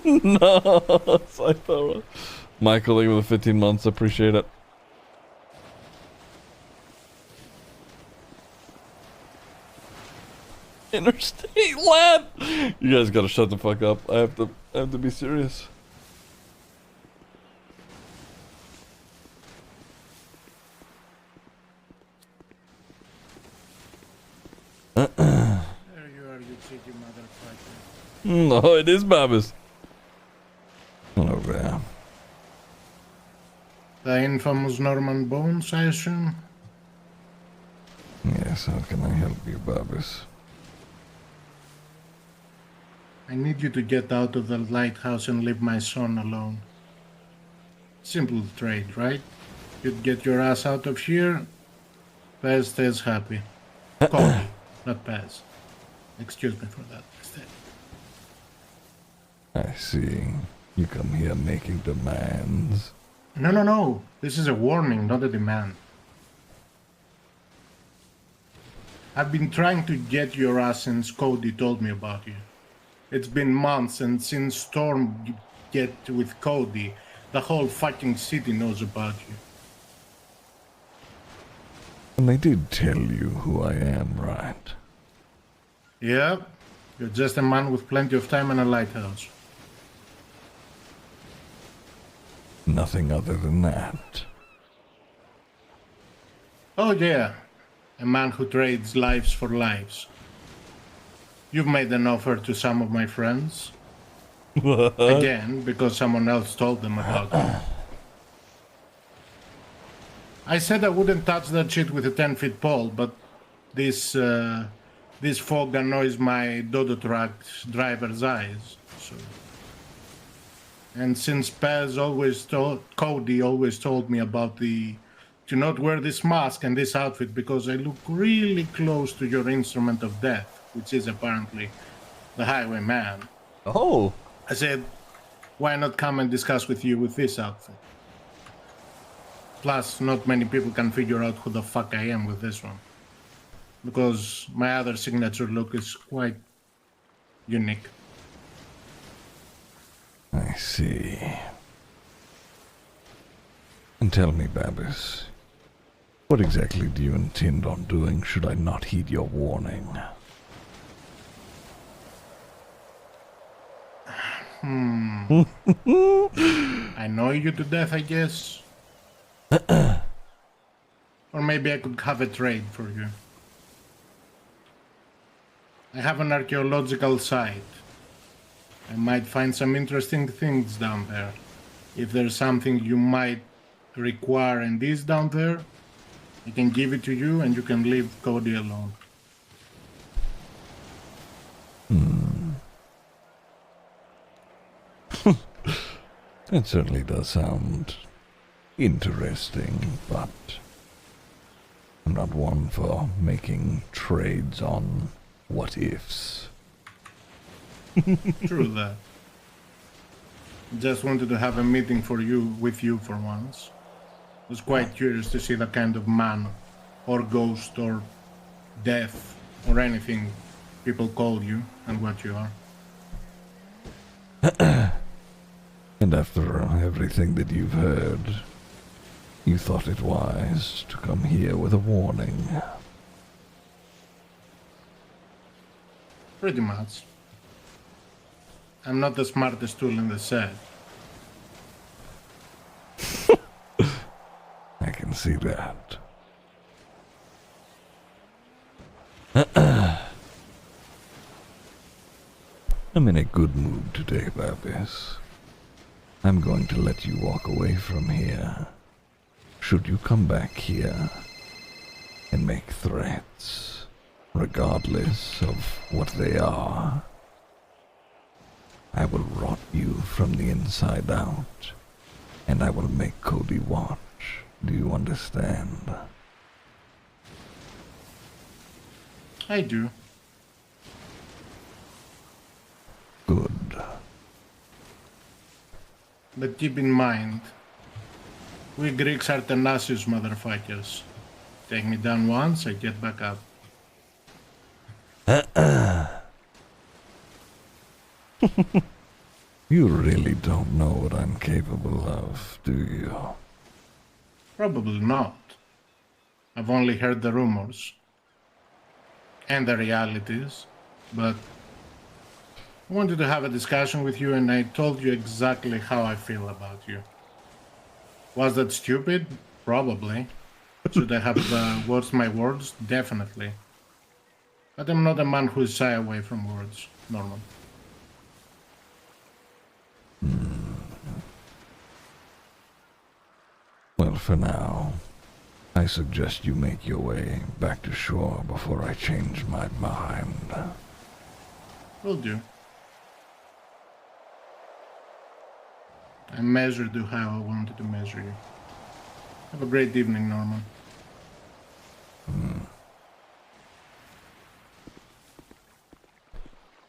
No, Cythora. Michael Lee with the 15 months, appreciate it. Interstate lab. You guys gotta shut the fuck up. I have to be serious. cheeky motherfucker. No, it is Babis. Hello there. The infamous Norman Bones, I assume? Yes, how can I help you, Babis? I need you to get out of the lighthouse and leave my son alone. Simple trade, right? You'd get your ass out of here, Paz stays happy. Cody, not Paz. Excuse me for that. Instead. I see. You come here making demands. No. This is a warning, not a demand. I've been trying to get your ass since Cody told me about you. It's been months, and since Storm get with Cody, the whole fucking city knows about you. And they did tell you who I am, right? Yeah, you're just a man with plenty of time and a lighthouse. Nothing other than that. Oh yeah, a man who trades lives for lives. You've made an offer to some of my friends. Again, because someone else told them about you. I said I wouldn't touch that shit with a 10-foot pole, but this fog annoys my Dodo truck's driver's eyes. So. And since Cody always told me about to not wear this mask and this outfit because I look really close to your instrument of death, which is apparently the Highwayman. Oh. I said, why not come and discuss with you with this outfit? Plus, not many people can figure out who the fuck I am with this one. Because my other signature look is quite unique. I see. And tell me, Babis, what exactly do you intend on doing should I not heed your warning? I know you to death, I guess. Or maybe I could have a trade for you. I have an archaeological site. I might find some interesting things down there. If there's something you might require and is down there, I can give it to you and you can leave Cody alone. It certainly does sound interesting, but I'm not one for making trades on what-ifs. True that. Just wanted to have a meeting with you for once. Was quite curious to see the kind of man, or ghost, or death, or anything people call you and what you are. And after everything that you've heard, you thought it wise to come here with a warning. Pretty much. I'm not the smartest tool in the set. I can see that. I'm in a good mood today, Babis. I'm going to let you walk away from here. Should you come back here and make threats, regardless of what they are, I will rot you from the inside out, and I will make Cody watch. Do you understand? I do. Good. But keep in mind, we Greeks are tenacious motherfuckers. Take me down once, I get back up. You really don't know what I'm capable of, do you? Probably not. I've only heard the rumors. And the realities. But I wanted to have a discussion with you and I told you exactly how I feel about you. Was that stupid? Probably. Should I have watched my words? Definitely. But I'm not a man who is shy away from words, Norman. Well, for now, I suggest you make your way back to shore before I change my mind. Will do. I measured you how I wanted to measure you. Have a great evening, Norman.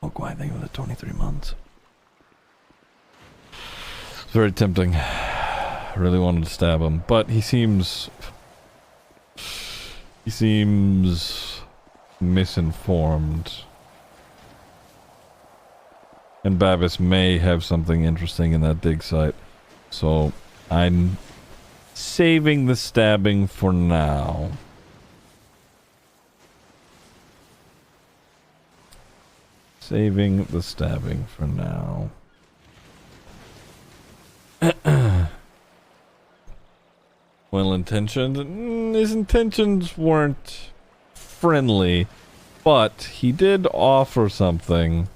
Oh, why think of the 23 months? It's very tempting. I really wanted to stab him, but he seems misinformed. And Babis may have something interesting in that dig site. So I'm saving the stabbing for now. Saving the stabbing for now. Well intentioned. His intentions weren't friendly, but he did offer something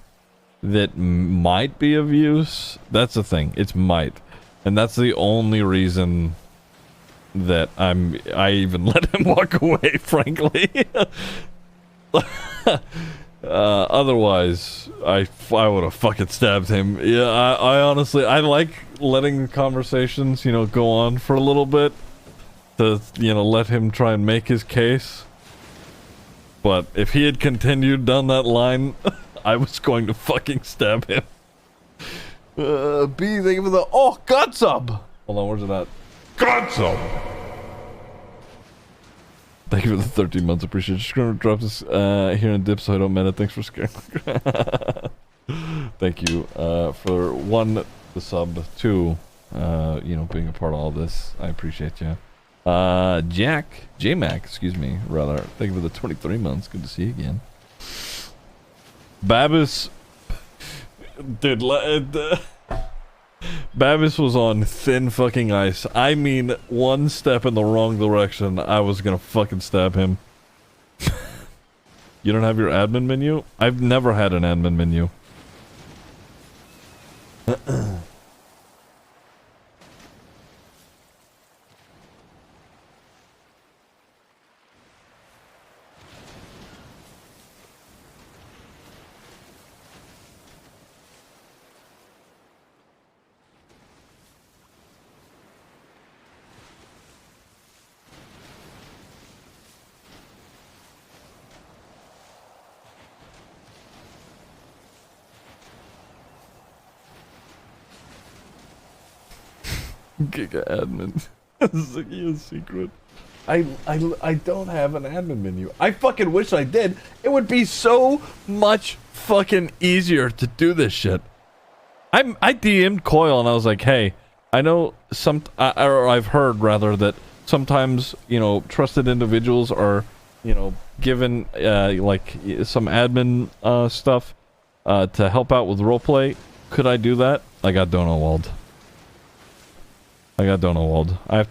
that might be of use. That's the thing. It's might. And that's the only reason that I even let him walk away, frankly. Otherwise, I would have fucking stabbed him. Yeah, I honestly, I like letting conversations, you know, go on for a little bit to, you know, let him try and make his case. But if he had continued down that line, I was going to fucking stab him. B, thank you for the, God sub! Hold on, where's it at? God sub! Thank you for the 13 months, appreciate it. Just gonna drop this here in dip so I don't meta. Thanks for scaring. Thank you for one, the sub, two, you know, being a part of all this. I appreciate you. J-Mac, excuse me, rather. Thank you for the 23 months. Good to see you again. Babis, dude, Babis was on thin fucking ice. I mean, one step in the wrong direction, I was gonna fucking stab him. You don't have your admin menu? I've never had an admin menu. Giga admin. Ziggy is secret. I don't have an admin menu. I fucking wish I did. It would be so much fucking easier to do this shit. I DM'd Coil and I was like, hey, I know or I've heard rather that sometimes, you know, trusted individuals are, you know, given like some admin stuff to help out with roleplay. Could I do that? I got Donowald. I have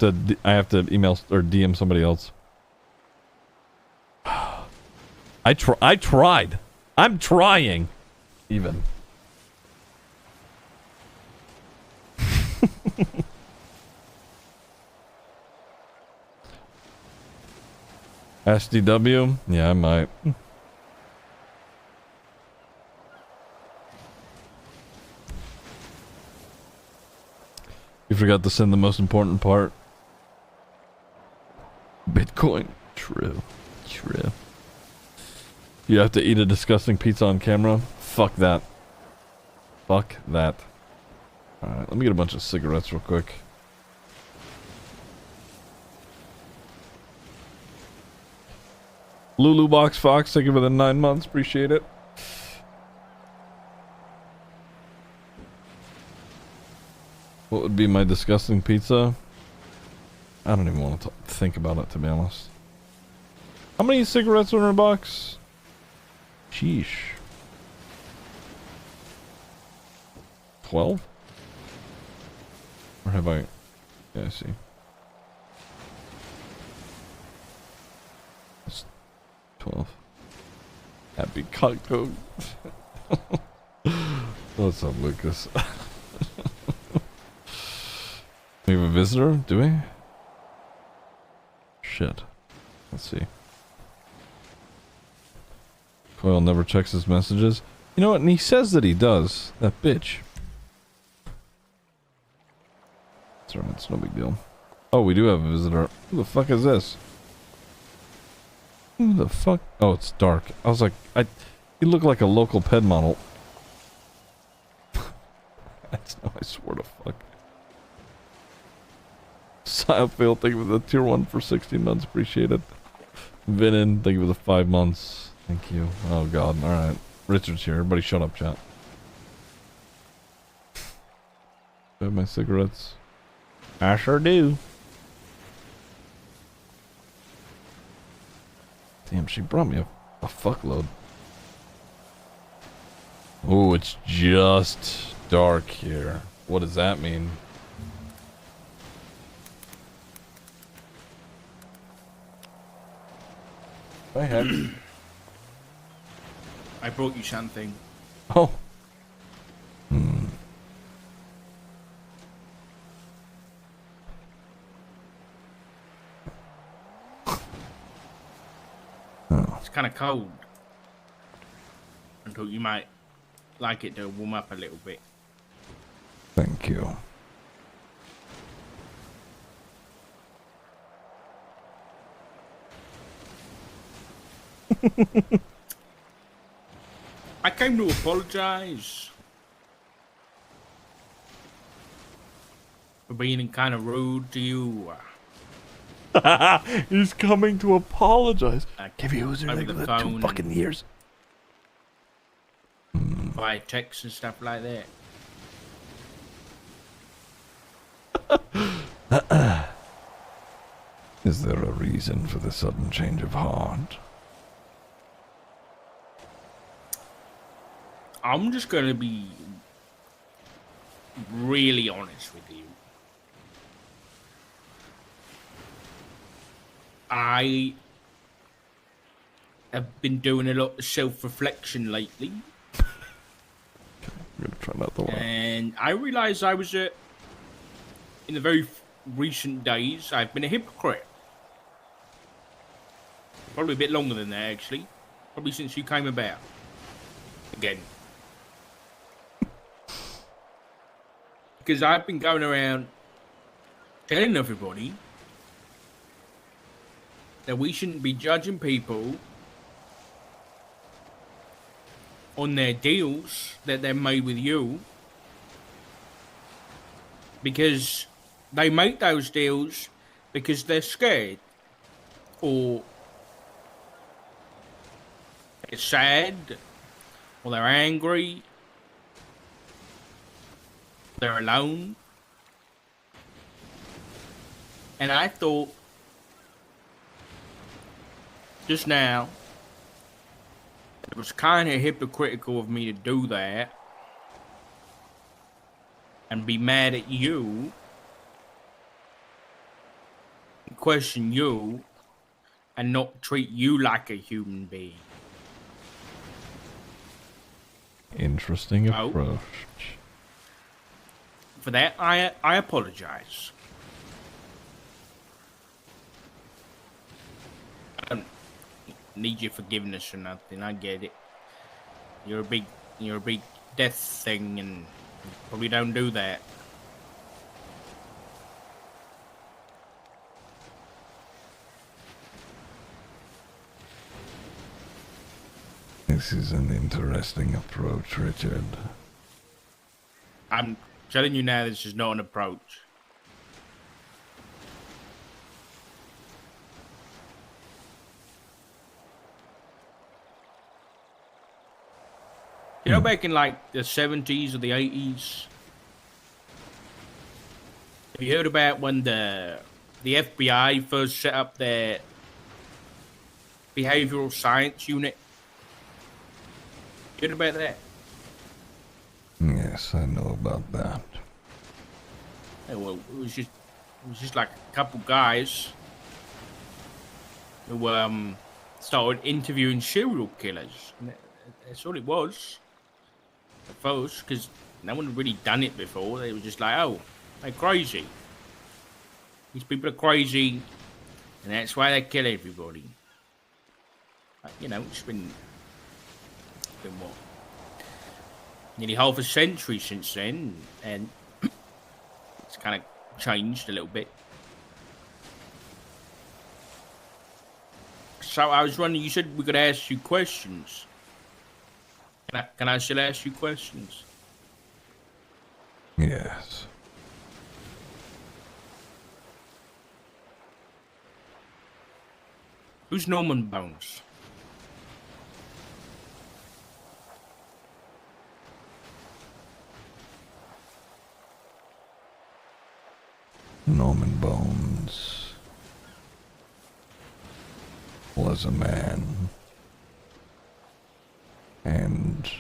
to email or DM somebody else. I tried. I'm trying. Even. SDW? Yeah, I might. You forgot to send the most important part. Bitcoin. True. You have to eat a disgusting pizza on camera? Fuck that. Alright, let me get a bunch of cigarettes real quick. Lulu Box Fox, thank you for the 9 months. Appreciate it. What would be my disgusting pizza? I don't even want to think about it, to be honest. How many cigarettes are in a box? Sheesh. 12? Or have I... Yeah, I see. That's 12. Happy cocktail. What's up, Lucas? We have a visitor, do we? Shit. Let's see. Coyle never checks his messages. You know what? And he says that he does. That bitch. Sorry, it's no big deal. Oh, we do have a visitor. Who the fuck is this? Who the fuck? Oh, it's dark. I was like, you look like a local ped model. That's no, I swear to fuck. Silefield, thank you for the tier 1 for 16 months. Appreciate it. Vinin, thank you for the 5 months. Thank you. Oh god, alright. Richard's here. Everybody shut up, chat. Do I have my cigarettes? I sure do. Damn, she brought me a fuckload. Oh, it's just dark here. What does that mean? Go ahead. I brought you something. Oh. It's kind of cold. I thought you might like it to warm up a little bit. Thank you. I came to apologize for being kind of rude to you. He's coming to apologize. Give you user over like the the 2 phone fucking years. by text and stuff like that. Is there a reason for the sudden change of heart? I'm just gonna be really honest with you. I have been doing a lot of self-reflection lately. I'm gonna try not to laugh. And I realized I was in the very recent days, I've been a hypocrite. Probably a bit longer than that, actually. Probably since you came about. Again. Because I've been going around telling everybody that we shouldn't be judging people on their deals that they've made with you, because they make those deals because they're scared or they're sad or they're angry, they're alone. And I thought just now it was kind of hypocritical of me to do that and be mad at you and question you and not treat you like a human being. Interesting approach. For that, I apologize. I don't need your forgiveness or nothing. I get it. You're a big death thing, and probably don't do that. This is an interesting approach, Richard. I'm telling you now, this is not an approach. You know, back in like the 70s or the 80s, have you heard about when the FBI first set up their behavioral science unit? You heard about that? Yes, I know about that. Yeah, well, it was just like a couple guys who started interviewing serial killers. And that's all it was at first, because no one had really done it before. They were just like, oh, they're crazy. These people are crazy, and that's why they kill everybody. But, you know, it's been what? Nearly half a century since then, and it's kind of changed a little bit. So I was wondering, you said we could ask you questions. Can I still ask you questions? Yes. Who's Norman Bones? Norman Bones was a man, and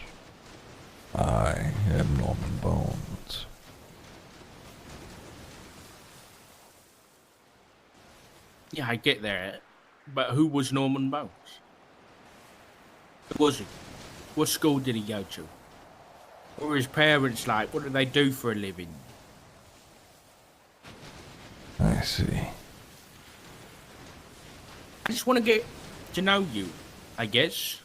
I am Norman Bones. Yeah, I get that. But who was Norman Bones? Who was he? What school did he go to? What were his parents like? What did they do for a living? I see. I just want to get to know you, I guess.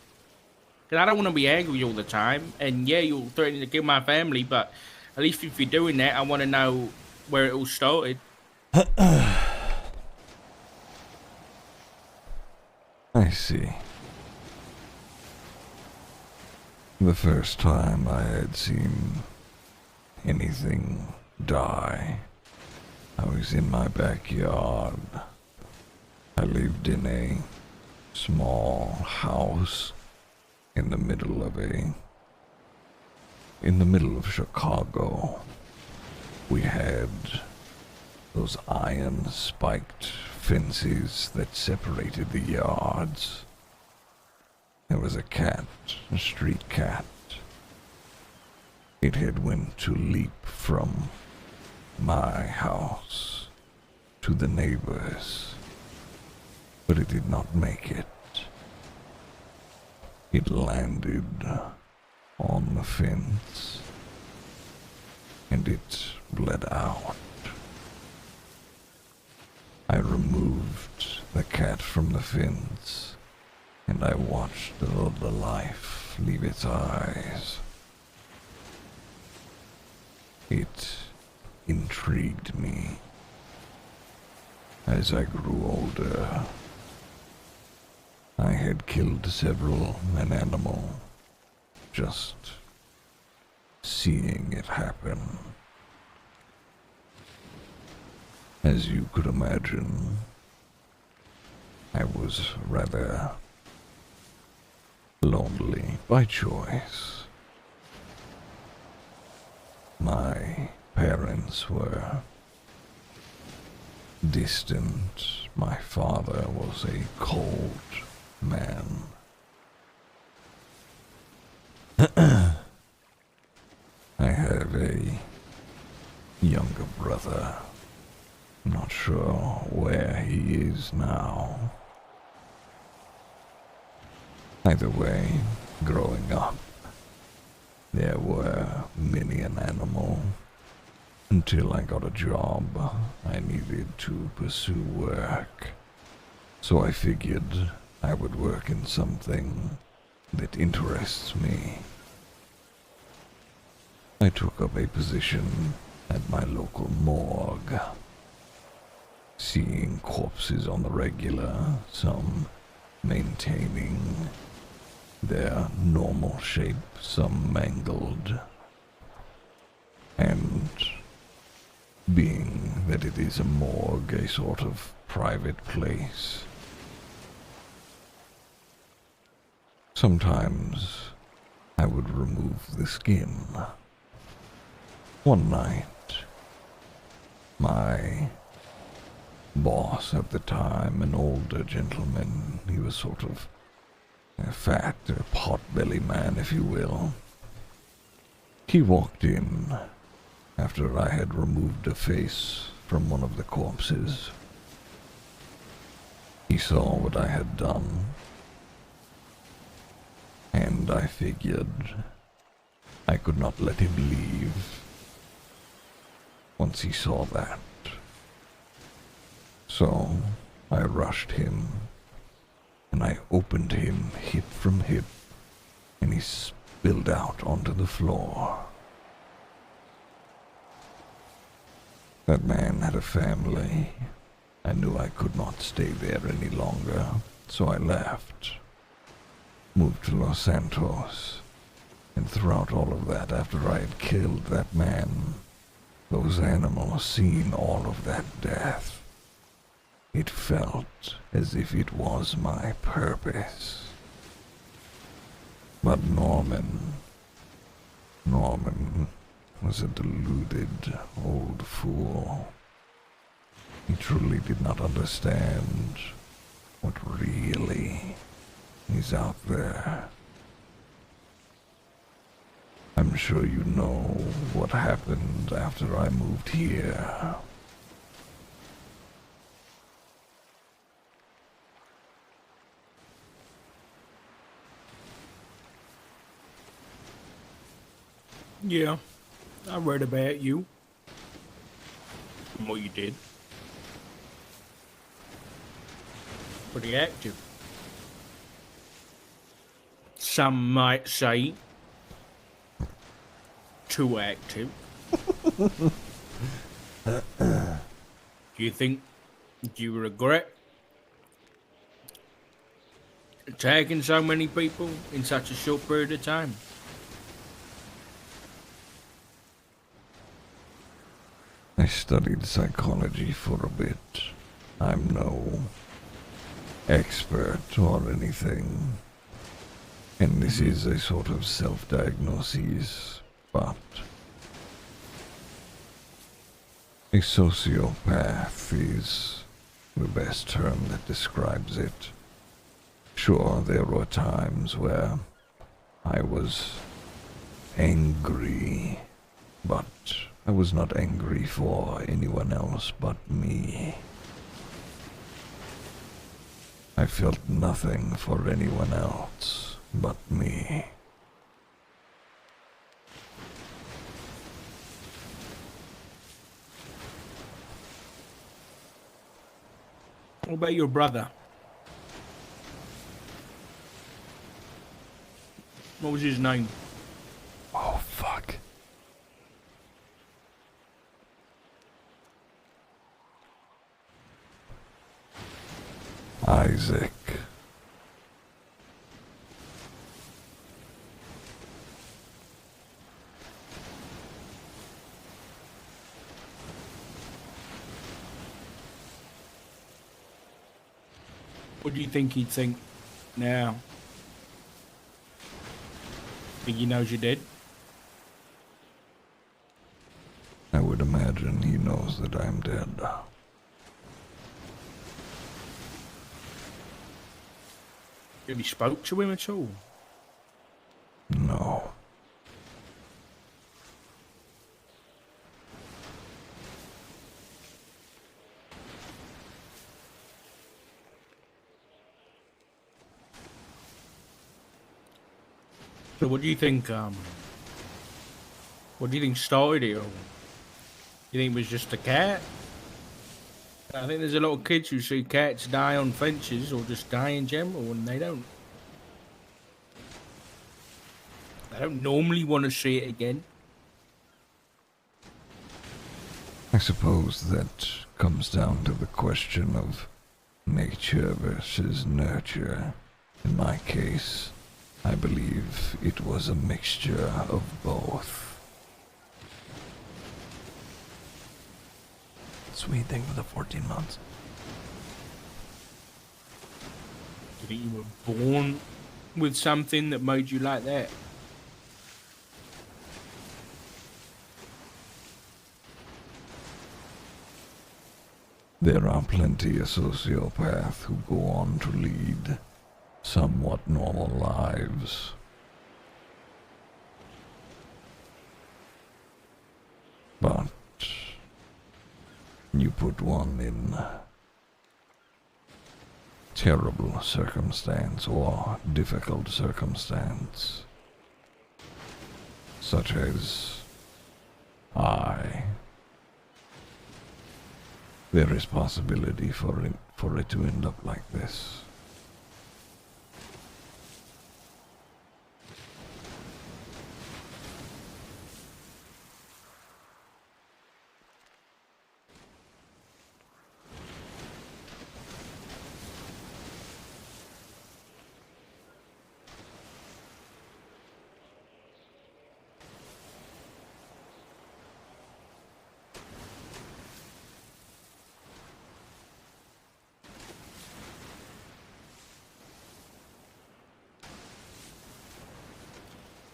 Because I don't want to be angry all the time. And yeah, you're threatening to kill my family, but at least if you're doing that, I want to know where it all started. I see. The first time I had seen anything die, I was in my backyard. I lived in a small house in the middle of Chicago. We had those iron spiked fences that separated the yards. There was a cat, a street cat. It had went to leap from my house to the neighbor's, but it did not make it. It landed on the fence, and it bled out. I removed the cat from the fence, and I watched the life leave its eyes. It intrigued me. As I grew older, I had killed an animal, just seeing it happen. As you could imagine, I was rather lonely by choice. My parents were distant. My father was a cold man. I have a younger brother. Not sure where he is now. Either way, growing up, there were many an animal. Until I got a job, I needed to pursue work. So I figured I would work in something that interests me. I took up a position at my local morgue, seeing corpses on the regular, some maintaining their normal shape, some mangled, and being that it is a morgue, a sort of private place, sometimes I would remove the skin. One night, my boss at the time, an older gentleman, he was sort of a fat, pot-belly man, if you will. He walked in after I had removed a face from one of the corpses. He saw what I had done, and I figured I could not let him leave once he saw that. So I rushed him, and I opened him hip from hip, and he spilled out onto the floor. That man had a family. I knew I could not stay there any longer, so I left. Moved to Los Santos, and throughout all of that, after I had killed that man, those animals seeing all of that death, it felt as if it was my purpose. But Norman was a deluded old fool. He truly did not understand what really is out there. I'm sure you know what happened after I moved here. Yeah, I read about you. And what you did. Pretty active. Some might say too active. Do you regret attacking so many people in such a short period of time? I studied psychology for a bit. I'm no expert or anything, and this is a sort of self-diagnosis, but a sociopath is the best term that describes it. Sure, there were times where I was angry, but I was not angry for anyone else but me. I felt nothing for anyone else but me. What about your brother? What was his name? Oh, fuck. Isaac. What do you think he'd think now? Think he knows you're dead? I would imagine he knows that I'm dead. Have you spoke to him at all? No. So what do you think, what do you think started it all? You think it was just a cat? I think there's a lot of kids who see cats die on fences or just die in general and they don't. They don't normally want to see it again. I suppose that comes down to the question of nature versus nurture. In my case, I believe it was a mixture of both. Sweet thing for the 14 months. Do you think you were born with something that made you like that? There are plenty of sociopaths who go on to lead somewhat normal lives. But you put one in terrible circumstance or difficult circumstance, such as there is possibility for it to end up like this.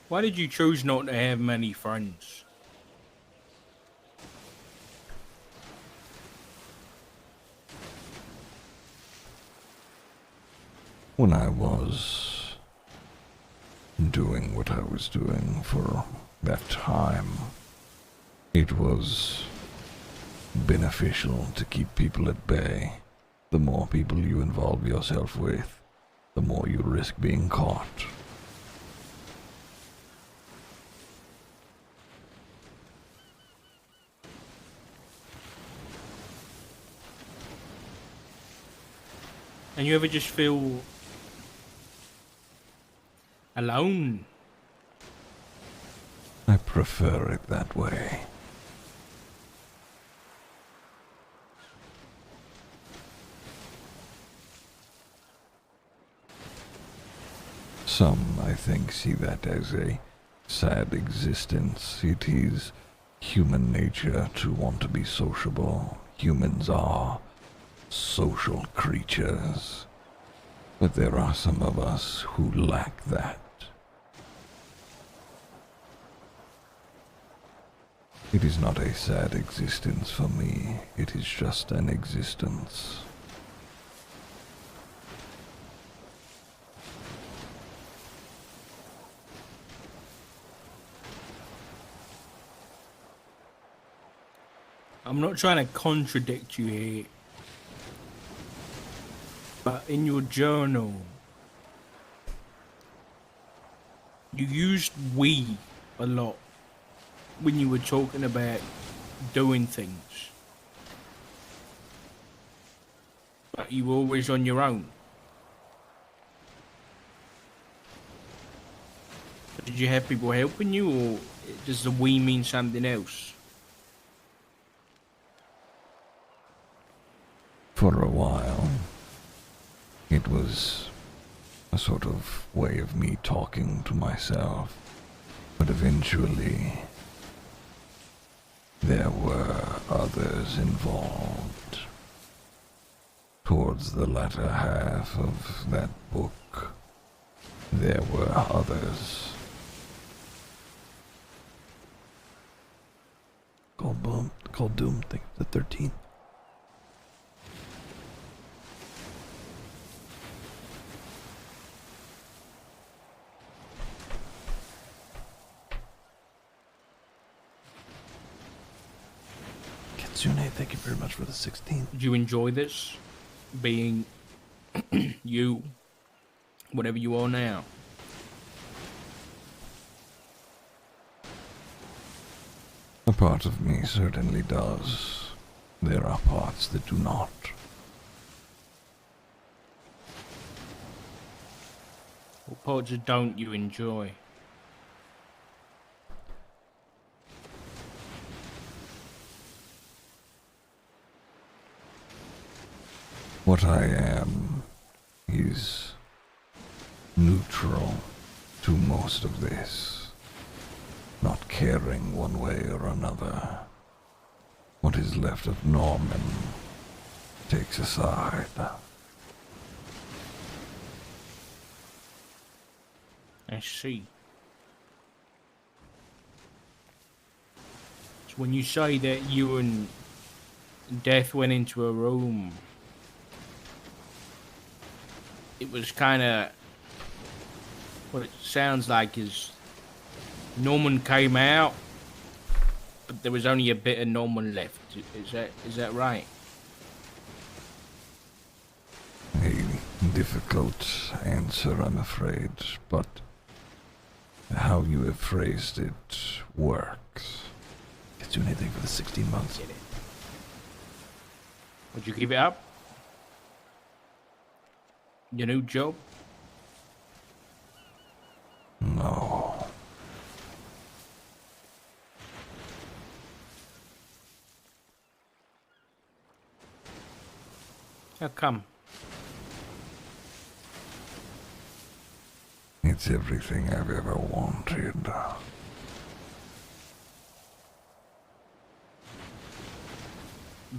Why did you choose not to have many friends? When I was doing what I was doing for that time, it was beneficial to keep people at bay. The more people you involve yourself with, the more you risk being caught. And you ever just feel alone? I prefer it that way. Some, I think, see that as a sad existence. It is human nature to want to be sociable. Humans are social creatures. But there are some of us who lack that. It is not a sad existence for me. It is just an existence. I'm not trying to contradict you here, but in your journal, you used we a lot when you were talking about doing things. But you were always on your own. Did you have people helping you, or does the we mean something else? For a while, it was a sort of way of me talking to myself, but eventually there were others involved. Towards the latter half of that book, there were others. Called Doom, think the 13th. Kitsune, thank you very much for the 16th. Did you enjoy this? Being you, whatever you are now? A part of me certainly does. There are parts that do not. What parts don't you enjoy? What I am is neutral to most of this, not caring one way or another. What is left of Norman takes a side. I see. So when you say that you and Death went into a room, it was kind of what it sounds like is Norman came out, but there was only a bit of Norman left. Is that right? A difficult answer, I'm afraid, but how you have phrased it works. Can't do anything for the 16 months. Would you give it up? Your new job? No. How come? It's everything I've ever wanted.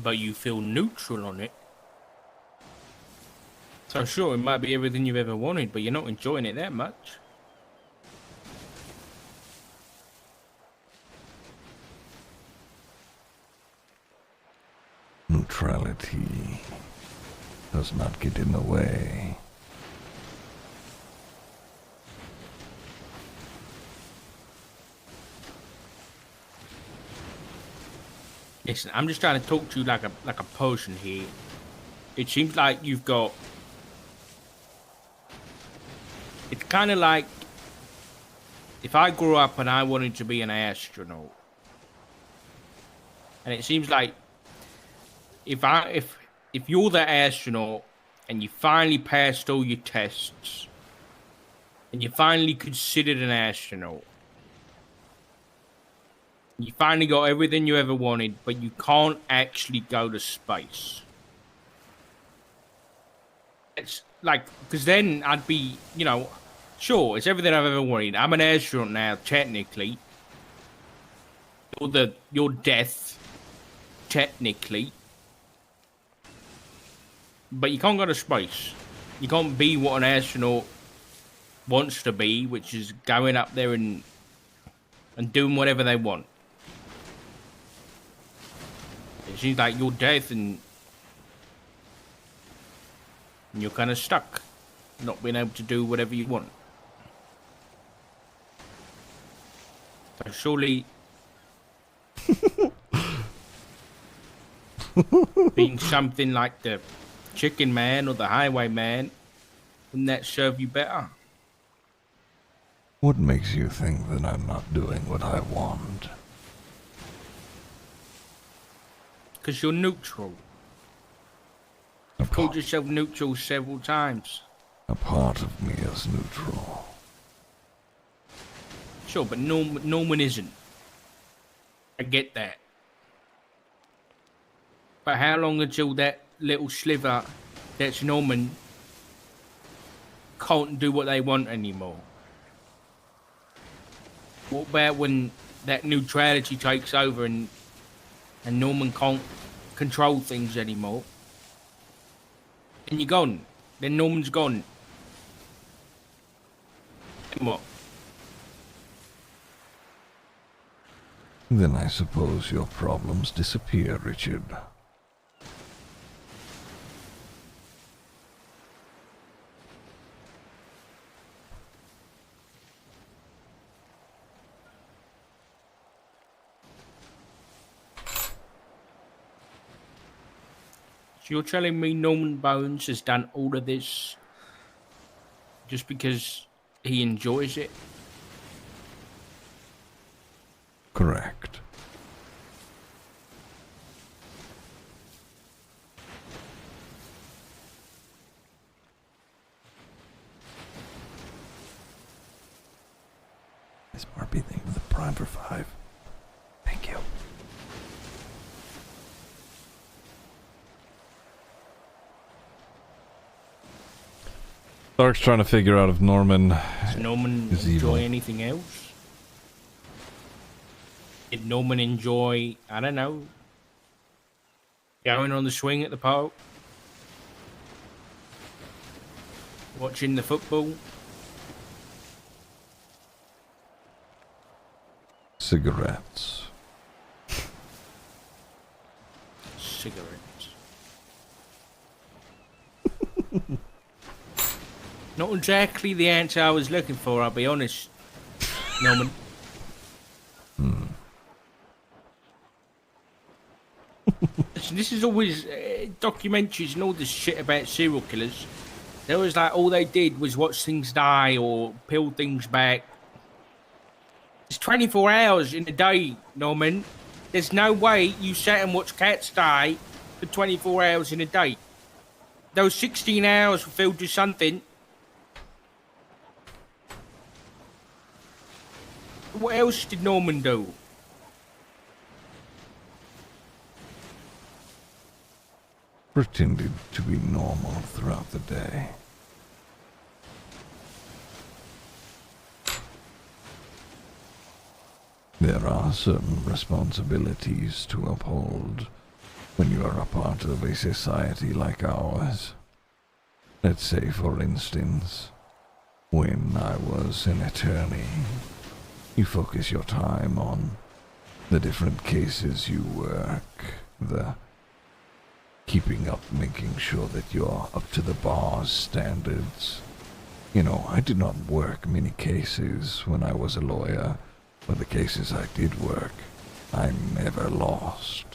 But you feel neutral on it. So sure, it might be everything you've ever wanted, but you're not enjoying it that much. Neutrality does not get in the way. Listen, I'm just trying to talk to you like a person here. It seems like you've got... It's kind of like if I grew up and I wanted to be an astronaut, and it seems like if you're the astronaut and you finally passed all your tests and you're finally considered an astronaut, you finally got everything you ever wanted, but you can't actually go to space. It's like, because then I'd be, you know, sure, it's everything I've ever wanted. I'm an astronaut now, technically. You're death, technically. But you can't go to space. You can't be what an astronaut wants to be, which is going up there and doing whatever they want. It seems like you're death and you're kind of stuck, not being able to do whatever you want. So surely being something like the Chicken Man or the Highwayman, wouldn't that serve you better? What makes you think that I'm not doing what I want? Because you're neutral. You've called yourself neutral several times. A part of me is neutral. Sure, but Norman isn't. I get that. But how long until that little sliver that's Norman can't do what they want anymore? What about when that neutrality takes over and Norman can't control things anymore? And you're gone. Then Norman's gone. And what? Then I suppose your problems disappear, Richard. So you're telling me Norman Bones has done all of this just because he enjoys it? Correct. This Marby thing with the prime for 5. Thank you. Dark's trying to figure out if Norman Does Norman is enjoy evil. anything else? Did Norman enjoy, I don't know, going on the swing at the park? Watching the football? Cigarettes. Cigarettes. Not exactly the answer I was looking for, I'll be honest, Norman. Listen, this is always documentaries and all this shit about serial killers. There was like all they did was watch things die or peel things back. It's 24 hours in a day, Norman. There's no way you sat and watched cats die for 24 hours in a day. Those 16 hours were filled with something. What else did Norman do? Pretended to be normal throughout the day. There are certain responsibilities to uphold when you are a part of a society like ours. Let's say, for instance, when I was an attorney, you focus your time on the different cases you work, the keeping up, making sure that you're up to the bar's standards. You know, I did not work many cases when I was a lawyer, but the cases I did work, I never lost.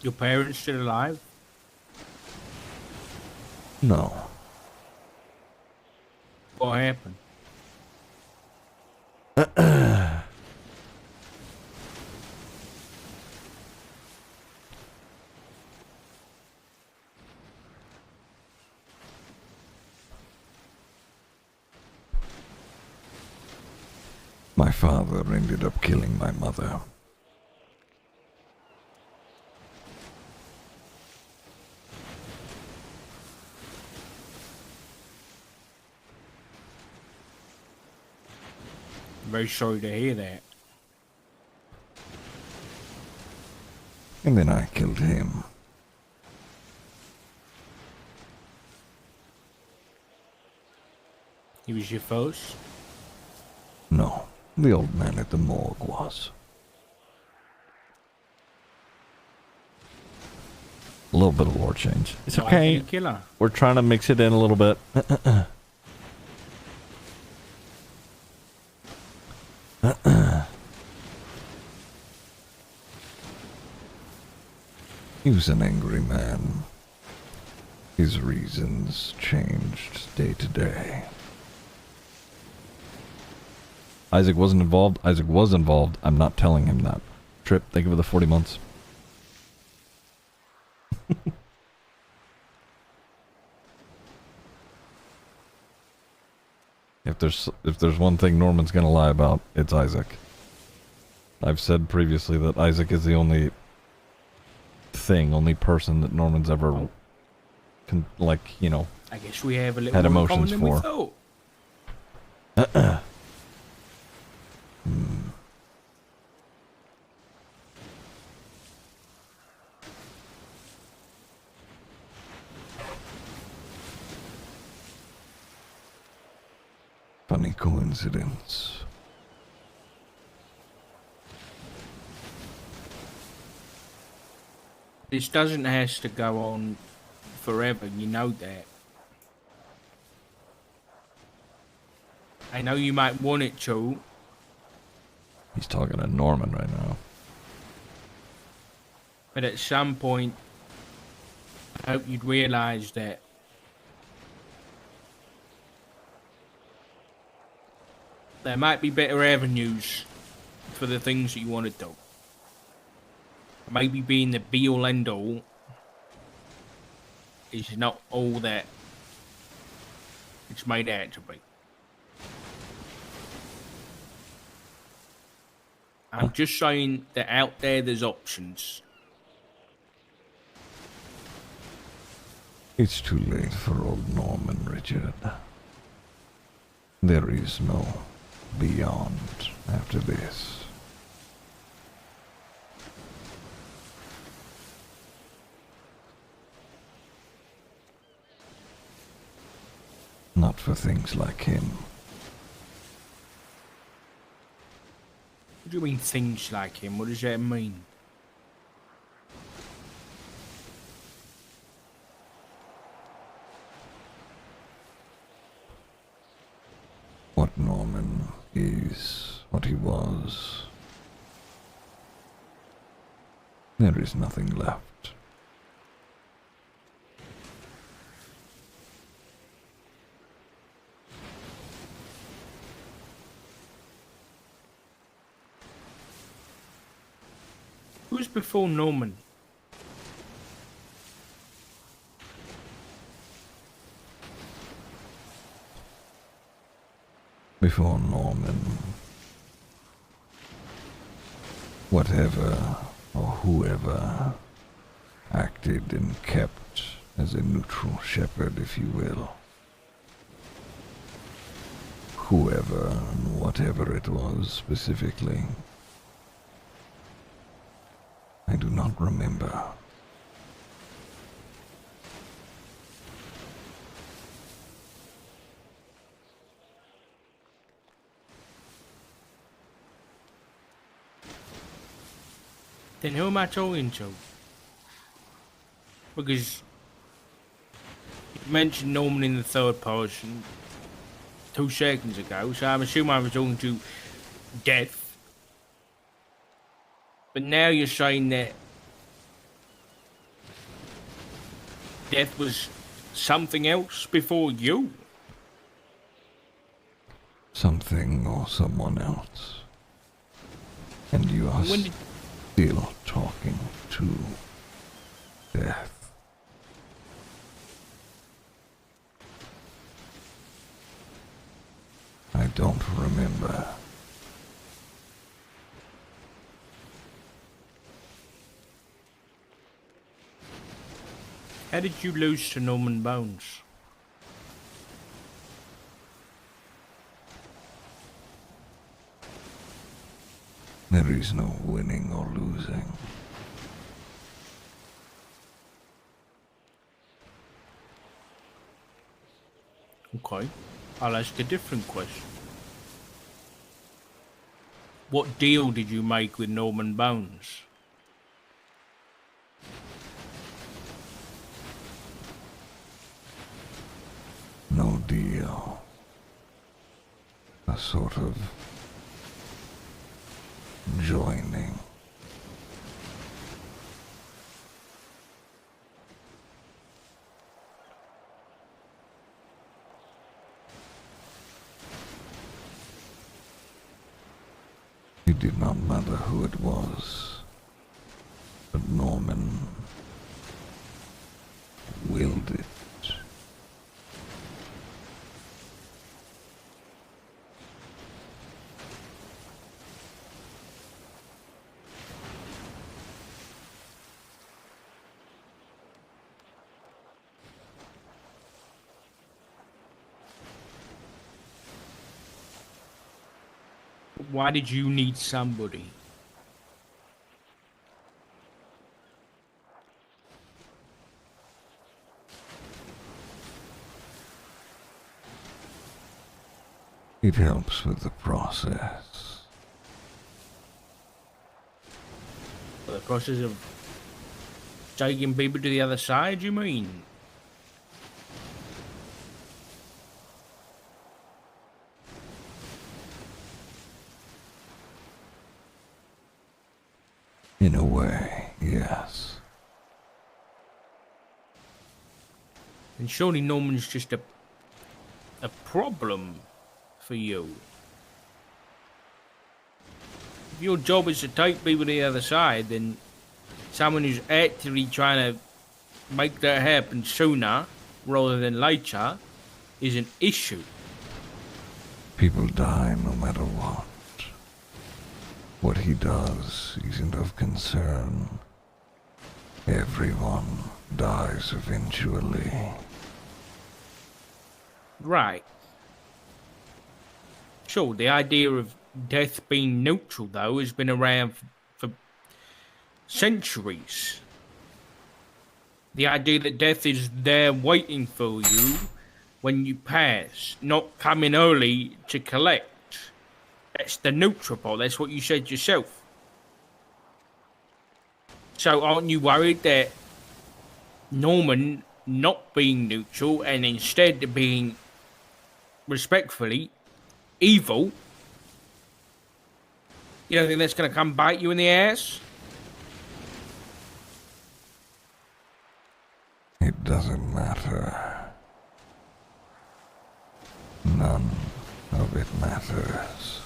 Your parents still alive? No. What happened? My father ended up killing my mother. Very sorry to hear that. And then I killed him. He was your first? No, the old man at the morgue was. A little bit of lore change. It's Why okay. did he kill her? We're trying to mix it in a little bit. He was an angry man. His reasons changed day to day. Isaac wasn't involved. Isaac was involved. I'm not telling him that. Trip, thank you for the 40 months. If there's one thing Norman's gonna lie about, it's Isaac. I've said previously that Isaac is the only person that Norman's ever I guess we have a little had more emotions in common than for. we thought. Funny coincidence. This doesn't have to go on forever, you know that. I know you might want it to. He's talking to Norman right now. But at some point, I hope you'd realize that there might be better avenues for the things that you want to do. Maybe being the be-all end-all is not all that it's made out to be. I'm just saying that out there's options. It's too late for old Norman, Richard. There is no beyond after this. Not for things like him. What do you mean things like him? What does that mean? What Norman is, what he was. There is nothing left. Who's before Norman? Before Norman, whatever or whoever acted and kept as a neutral shepherd, if you will. Whoever and whatever it was specifically, I do not remember. Then who am I talking to? Because you mentioned Norman in the third person 2 seconds ago, so I'm assuming I was talking to Death. But now you're saying that Death was something else before you? Something or someone else. And you are When did... still talking to Death. I don't remember. How did you lose to Norman Bones? There is no winning or losing. Okay, I'll ask a different question. What deal did you make with Norman Bones? No deal. A sort of joining. It did not matter who it was, but Norman willed it. Why did you need somebody? It helps with the process. The process of taking people to the other side, you mean? In a way, yes. And surely Norman's just a problem for you. If your job is to take people to the other side, then someone who's actually trying to make that happen sooner rather than later is an issue. People die no matter what. What he does isn't of concern. Everyone dies eventually. Right. Sure, the idea of death being neutral, though, has been around for centuries. The idea that death is there waiting for you when you pass, not coming early to collect. That's the neutral pole. That's what you said yourself. So aren't you worried that Norman not being neutral and instead being respectfully evil, you don't think that's going to come bite you in the ass? It doesn't matter. None of it matters.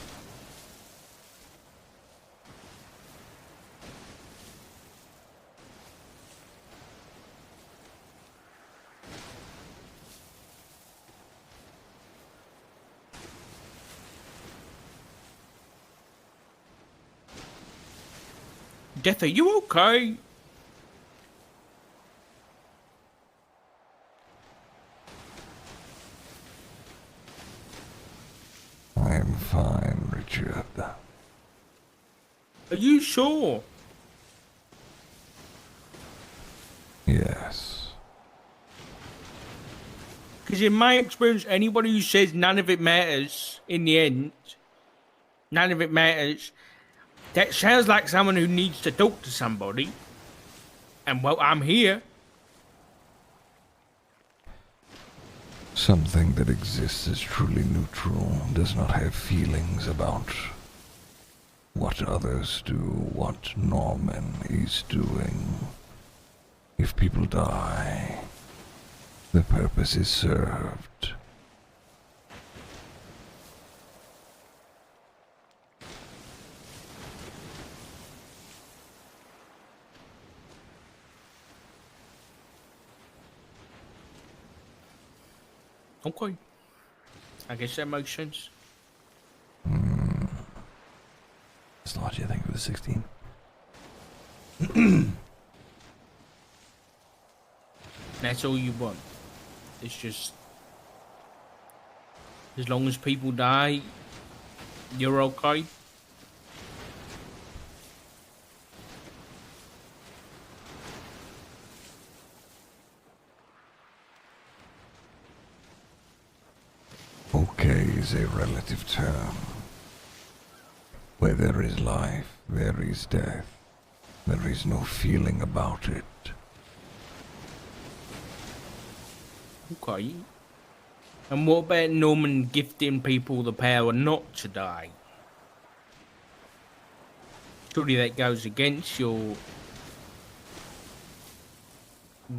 Death, are you okay? I'm fine, Richard. Are you sure? Yes. Because in my experience, anybody who says none of it matters in the end, none of it matters, that sounds like someone who needs to talk to somebody. And well, I'm here. Something that exists as truly neutral does not have feelings about what others do, what Norman is doing. If people die, the purpose is served. Okay. I guess that makes sense. As large, I think it was 16. That's all you want. It's just, as long as people die, you're okay. Okay is a relative term. Where there is life, there is death. There is no feeling about it. Okay. And what about Norman gifting people the power not to die? Surely that goes against your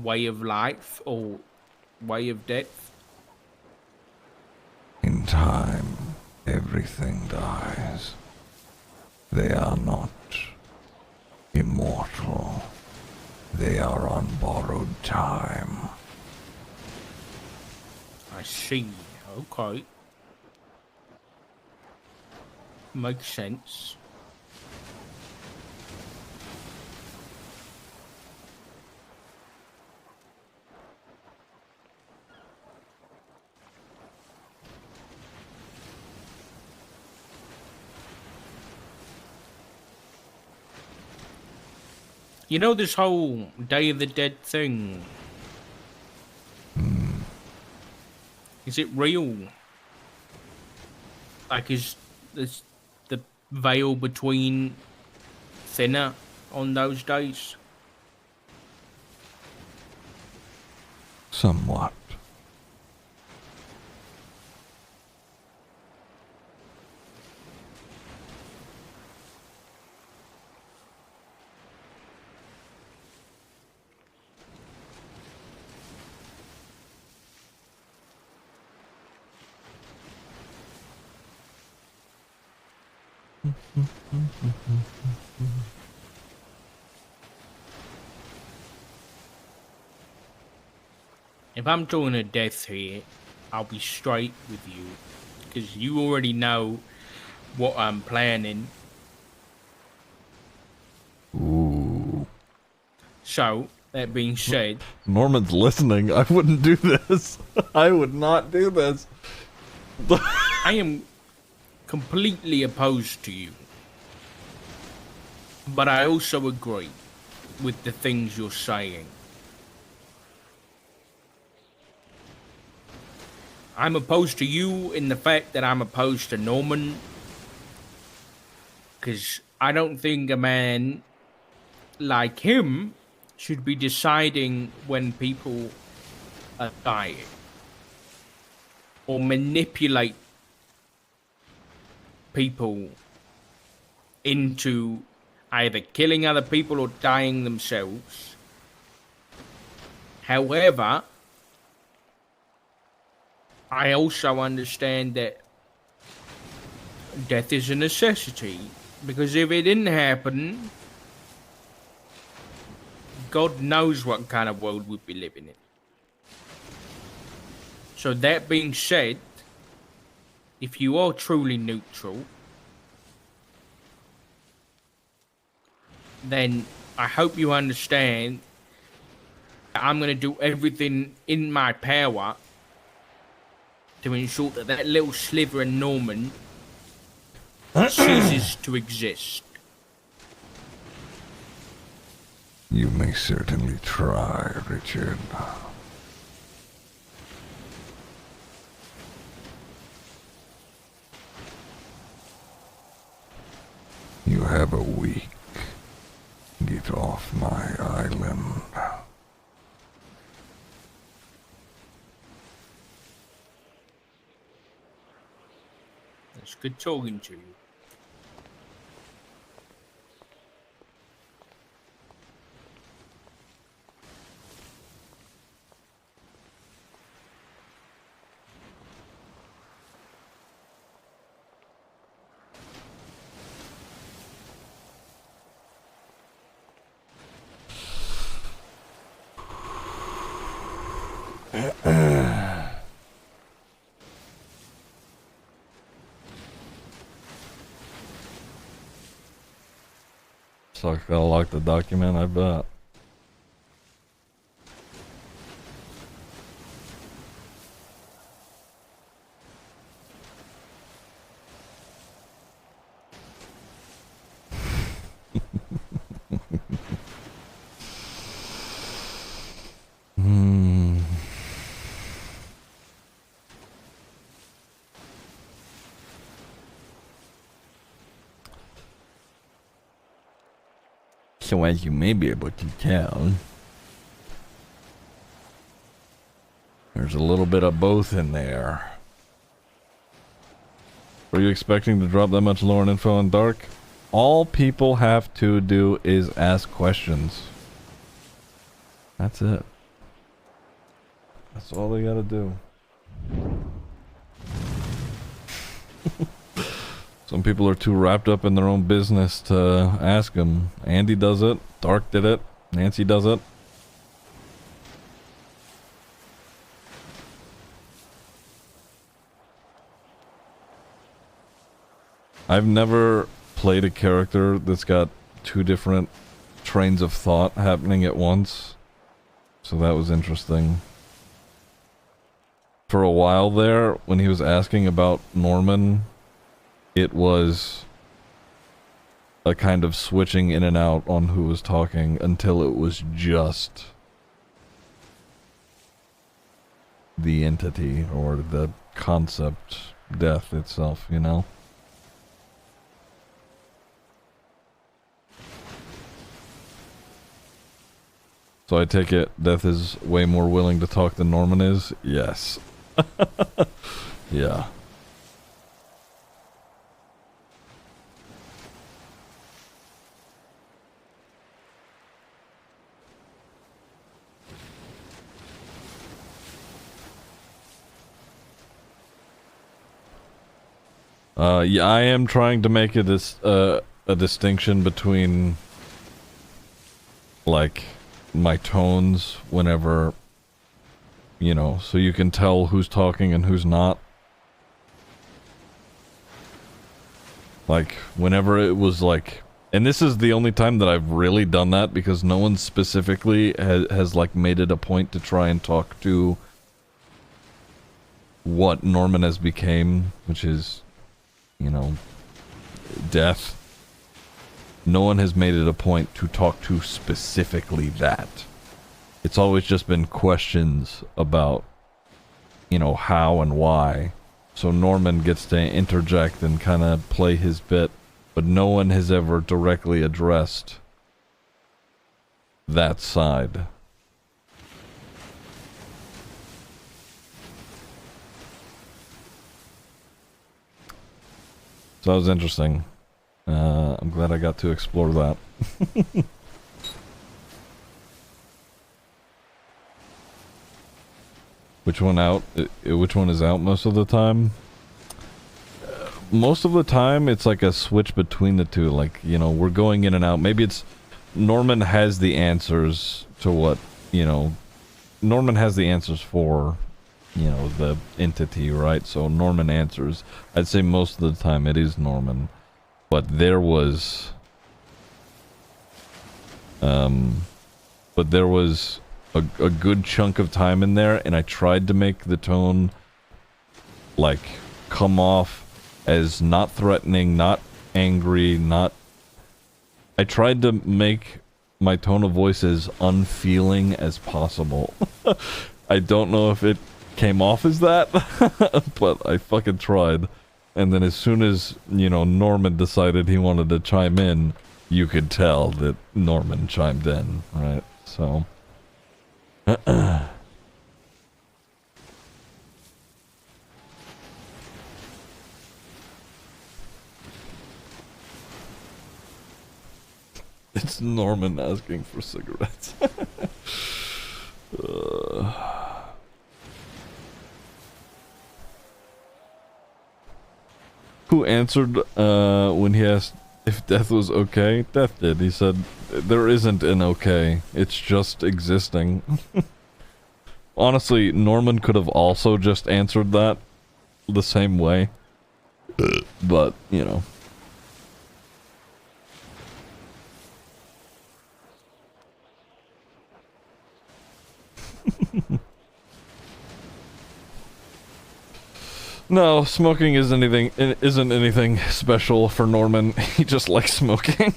way of life or way of death. In time, everything dies. They are not immortal. They are on borrowed time. I see. Okay. Makes sense. You know this whole Day of the Dead thing? Is it real? Like, is this the veil between thinner on those days? Somewhat. If I'm drawing a death here, I'll be straight with you. Because you already know what I'm planning. Ooh. So, that being said... Norman's listening. I wouldn't do this. I would not do this. I am completely opposed to you. But I also agree with the things you're saying. I'm opposed to you in the fact that I'm opposed to Norman Because I don't think a man like him should be deciding when people are dying or manipulate people into either killing other people or dying themselves. However, I also understand that death is a necessity, because if it didn't happen, God knows what kind of world we'd be living in. So that being said, if you are truly neutral, then I hope you understand that I'm going to do everything in my power to ensure that that little sliver of Norman ceases to exist. You may certainly try, Richard. You have a week. Get off my island. It's good talking to you. Sucks, gotta lock the document, I bet. So as you may be able to tell, there's a little bit of both in there. Were you expecting to drop that much lore and info on Dark? All people have to do is ask questions. That's it. That's all they gotta do. Some people are too wrapped up in their own business to ask them. Andy does it. Dark did it. Nancy does it. I've never played a character that's got two different trains of thought happening at once. So that was interesting. For a while there, when he was asking about Norman, it was a kind of switching in and out on who was talking until it was just the entity or the concept death itself, you know? So I take it Death is way more willing to talk than Norman is? Yes. Yeah. Yeah, I am trying to make it a distinction between, like, my tones whenever, you know, so you can tell who's talking and who's not. Like, whenever it was like, and this is the only time that I've really done that because no one specifically has like made it a point to try and talk to what Norman has became, which is, you know, death. No one has made it a point to talk to specifically that. It's always just been questions about, you know, how and why. So Norman gets to interject and kind of play his bit but no one has ever directly addressed that side. So that was interesting. I'm glad I got to explore that. Which one out? Which one is out most of the time? Most of the time, it's like a switch between the two. Like, you know, we're going in and out. Maybe it's Norman has the answers to what, you know, Norman has the answers for, you know, the entity, right? So Norman answers. I'd say most of the time it is Norman. But there was a good chunk of time in there, and I tried to make the tone like come off as not threatening, not angry, not... I tried to make my tone of voice as unfeeling as possible. I don't know if it came off as that, but I fucking tried. And then as soon as, you know, Norman decided he wanted to chime in, you could tell that Norman chimed in, right? So... It's Norman asking for cigarettes. Who answered when he asked if death was okay? Death did. He said, there isn't an okay. It's just existing. Honestly, Norman could have also just answered that the same way. But, you know. No, smoking isn't anything special for Norman. He just likes smoking.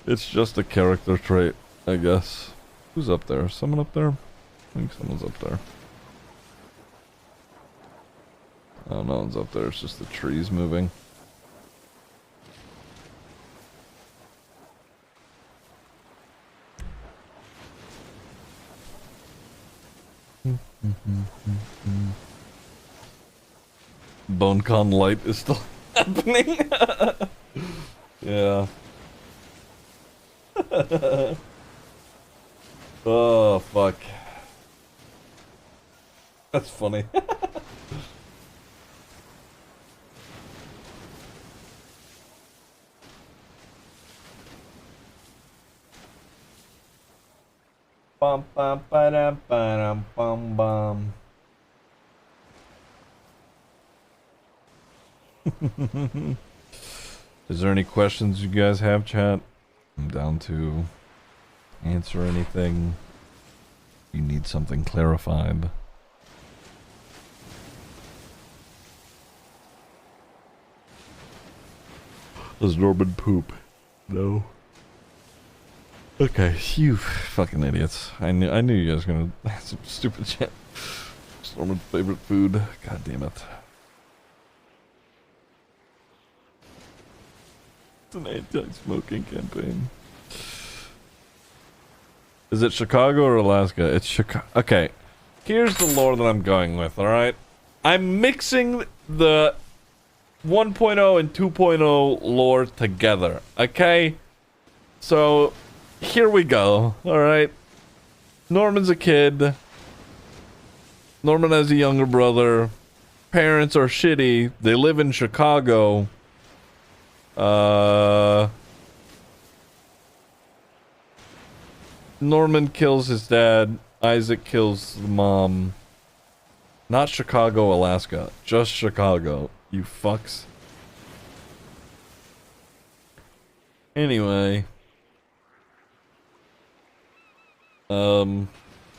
It's just a character trait, I guess. Who's up there? Someone up there? I think someone's up there. Oh, no one's up there. It's just the trees moving. BoneCon Light is still happening. Yeah. Oh, fuck. That's funny. Bum bum ba-dum ba-dum bum bum. Is there any questions you guys have, chat? I'm down to answer anything. You need something clarified. Does Norman poop? No. Okay, you fucking idiots. I knew you guys were gonna have some stupid shit. It's Norman's favorite food. God damn it. It's an anti-smoking campaign. Is it Chicago or Alaska? It's Chicago. Okay, here's the lore that I'm going with, alright? I'm mixing the 1.0 and 2.0 lore together, okay? So, here we go, alright? Norman's a kid. Norman has a younger brother. Parents are shitty. They live in Chicago. Norman kills his dad. Isaac kills the mom. Not Chicago, Alaska. Just Chicago. You fucks. Anyway. You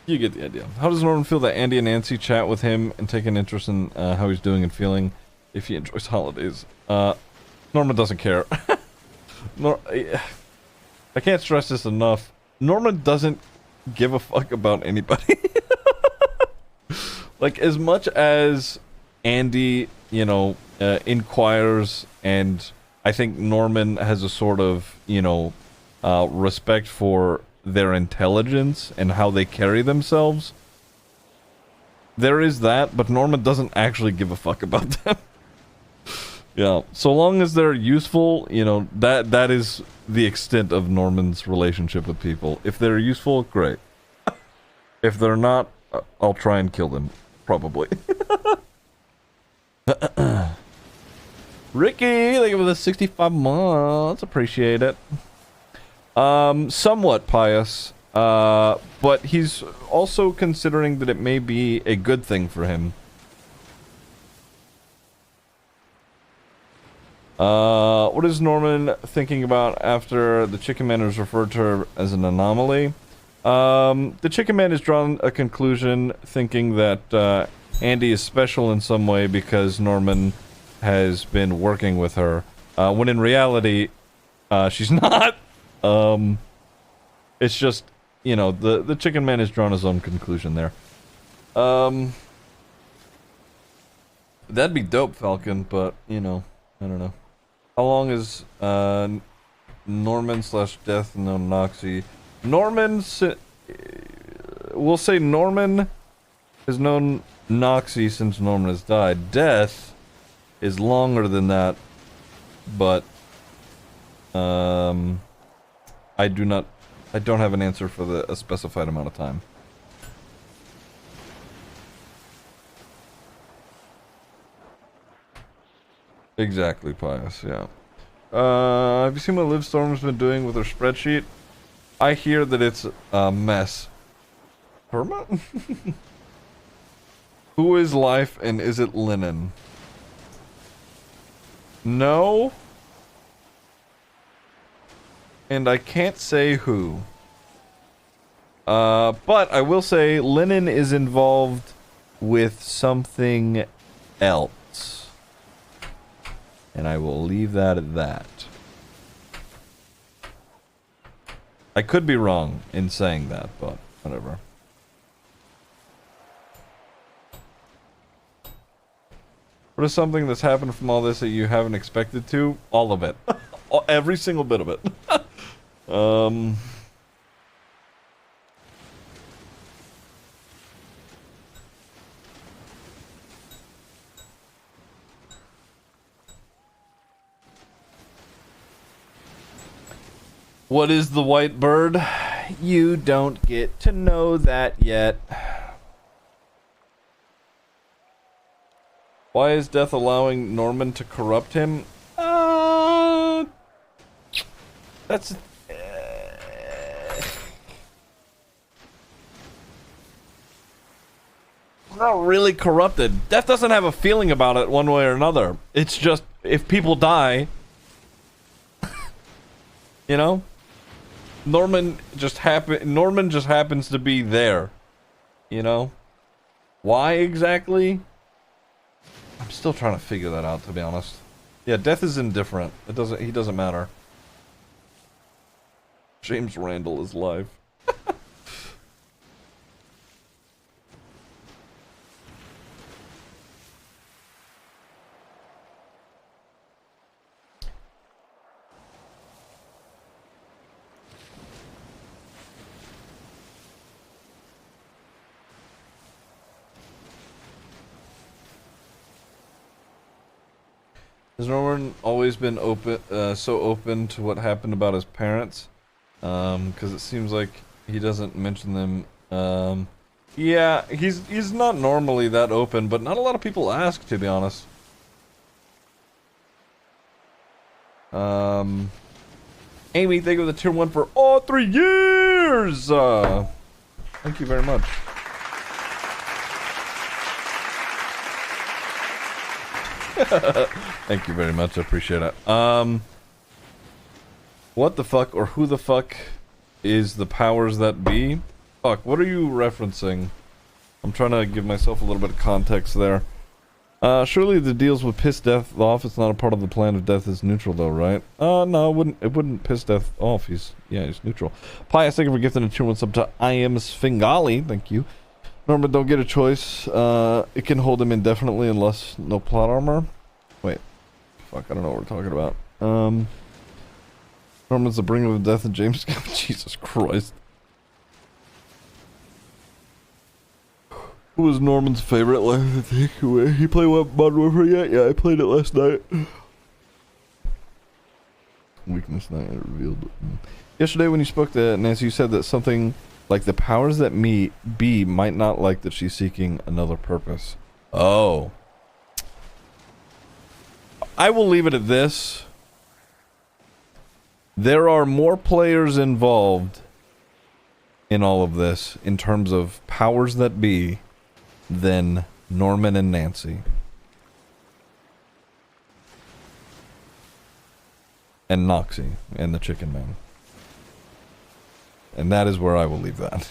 get the idea. How does Norman feel that Andy and Nancy chat with him and take an interest in how he's doing and feeling if he enjoys holidays? Norman doesn't care. I can't stress this enough. Norman doesn't give a fuck about anybody. Like, as much as Andy, you know, inquires and I think Norman has a sort of, you know, respect for their intelligence and how they carry themselves. There is that, but Norman doesn't actually give a fuck about them. Yeah, so long as they're useful, you know, that is the extent of Norman's relationship with people. If they're useful, great. If they're not, I'll try and kill them, probably. Ricky, thank you for the 65 months. Appreciate it. Somewhat pious. But he's also considering that it may be a good thing for him. What is Norman thinking about after the Chicken Man is referred to her as an anomaly? The Chicken Man has drawn a conclusion thinking that, Andy is special in some way because Norman has been working with her, when in reality, she's not. It's just, you know, the Chicken Man has drawn his own conclusion there. That'd be dope, Falcon, but, you know, I don't know. How long is, Norman/Death known Noxy? We'll say Norman has known Noxy since Norman has died. Death is longer than that, but, I don't have an answer for a specified amount of time. Exactly, Pius, yeah. Have you seen what Liv Storm's been doing with her spreadsheet? I hear that it's a mess. Herma? Who is life and is it linen? No. And I can't say who. But I will say linen is involved with something else. And I will leave that at that. I could be wrong in saying that, but whatever. What is something that's happened from all this that you haven't expected to? All of it. Every single bit of it. What is the white bird? You don't get to know that yet. Why is Death allowing Norman to corrupt him? That's... not really corrupted. Death doesn't have a feeling about it one way or another. It's just, if people die... you know? Norman just happens to be there. You know? Why exactly? I'm still trying to figure that out, to be honest. Yeah, Death is indifferent. He doesn't matter. James Randall is live. Has Norman always been so open to what happened about his parents? Because it seems like he doesn't mention them. Yeah, he's not normally that open, but not a lot of people ask, to be honest. Amy, thank you for the tier 1 for all 3 years! Thank you very much. Thank you very much, I appreciate it. What the fuck or who the fuck is the powers that be? Fuck, what are you referencing? I'm trying to give myself a little bit of context there. Surely the deals would piss Death off. It's not a part of the plan if Death is neutral though, right? No, it wouldn't piss Death off. He's neutral. Pius, thank you for gifting a tier 1 sub to I am Sfingali. Thank you. Norman, don't get a choice. It can hold him indefinitely unless no plot armor. Wait. Fuck, I don't know what we're talking about. Norman's the bringer of death and James. Jesus Christ. Who was Norman's favorite life takeaway? He played what Modern Warfare yet? Yeah, I played it last night. Weakness not yet revealed. Yesterday when you spoke to Nancy, you said that something like the powers that be might not like that she's seeking another purpose. Oh. I will leave it at this. There are more players involved in all of this in terms of powers that be than Norman and Nancy. And Noxie and the Chicken Man. And that is where I will leave that.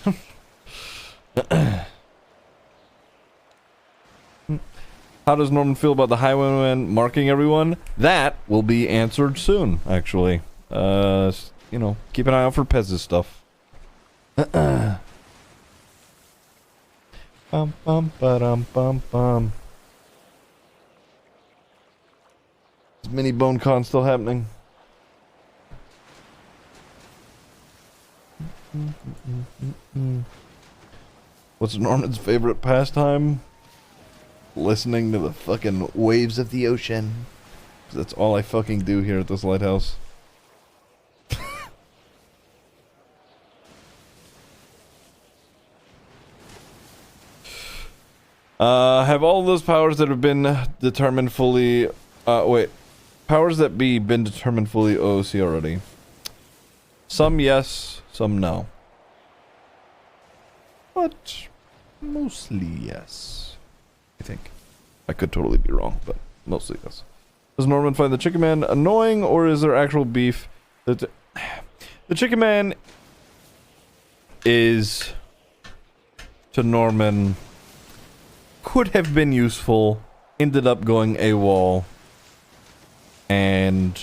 How does Norman feel about the Highwayman marking everyone? That will be answered soon, actually. You know, keep an eye out for Pez's stuff. Bum bum ba-dum bum bum. Is Mini Bone Con still happening? What's Norman's favorite pastime? Listening to the fucking waves of the ocean. That's all I fucking do here at this lighthouse. Have all those powers that have been determined fully... wait. Powers that be been determined fully OOC already? Some yes, some no. But mostly yes. I think. I could totally be wrong, but mostly yes. Does Norman find the Chicken Man annoying, or is there actual beef? The Chicken Man is, to Norman, could have been useful, ended up going AWOL, and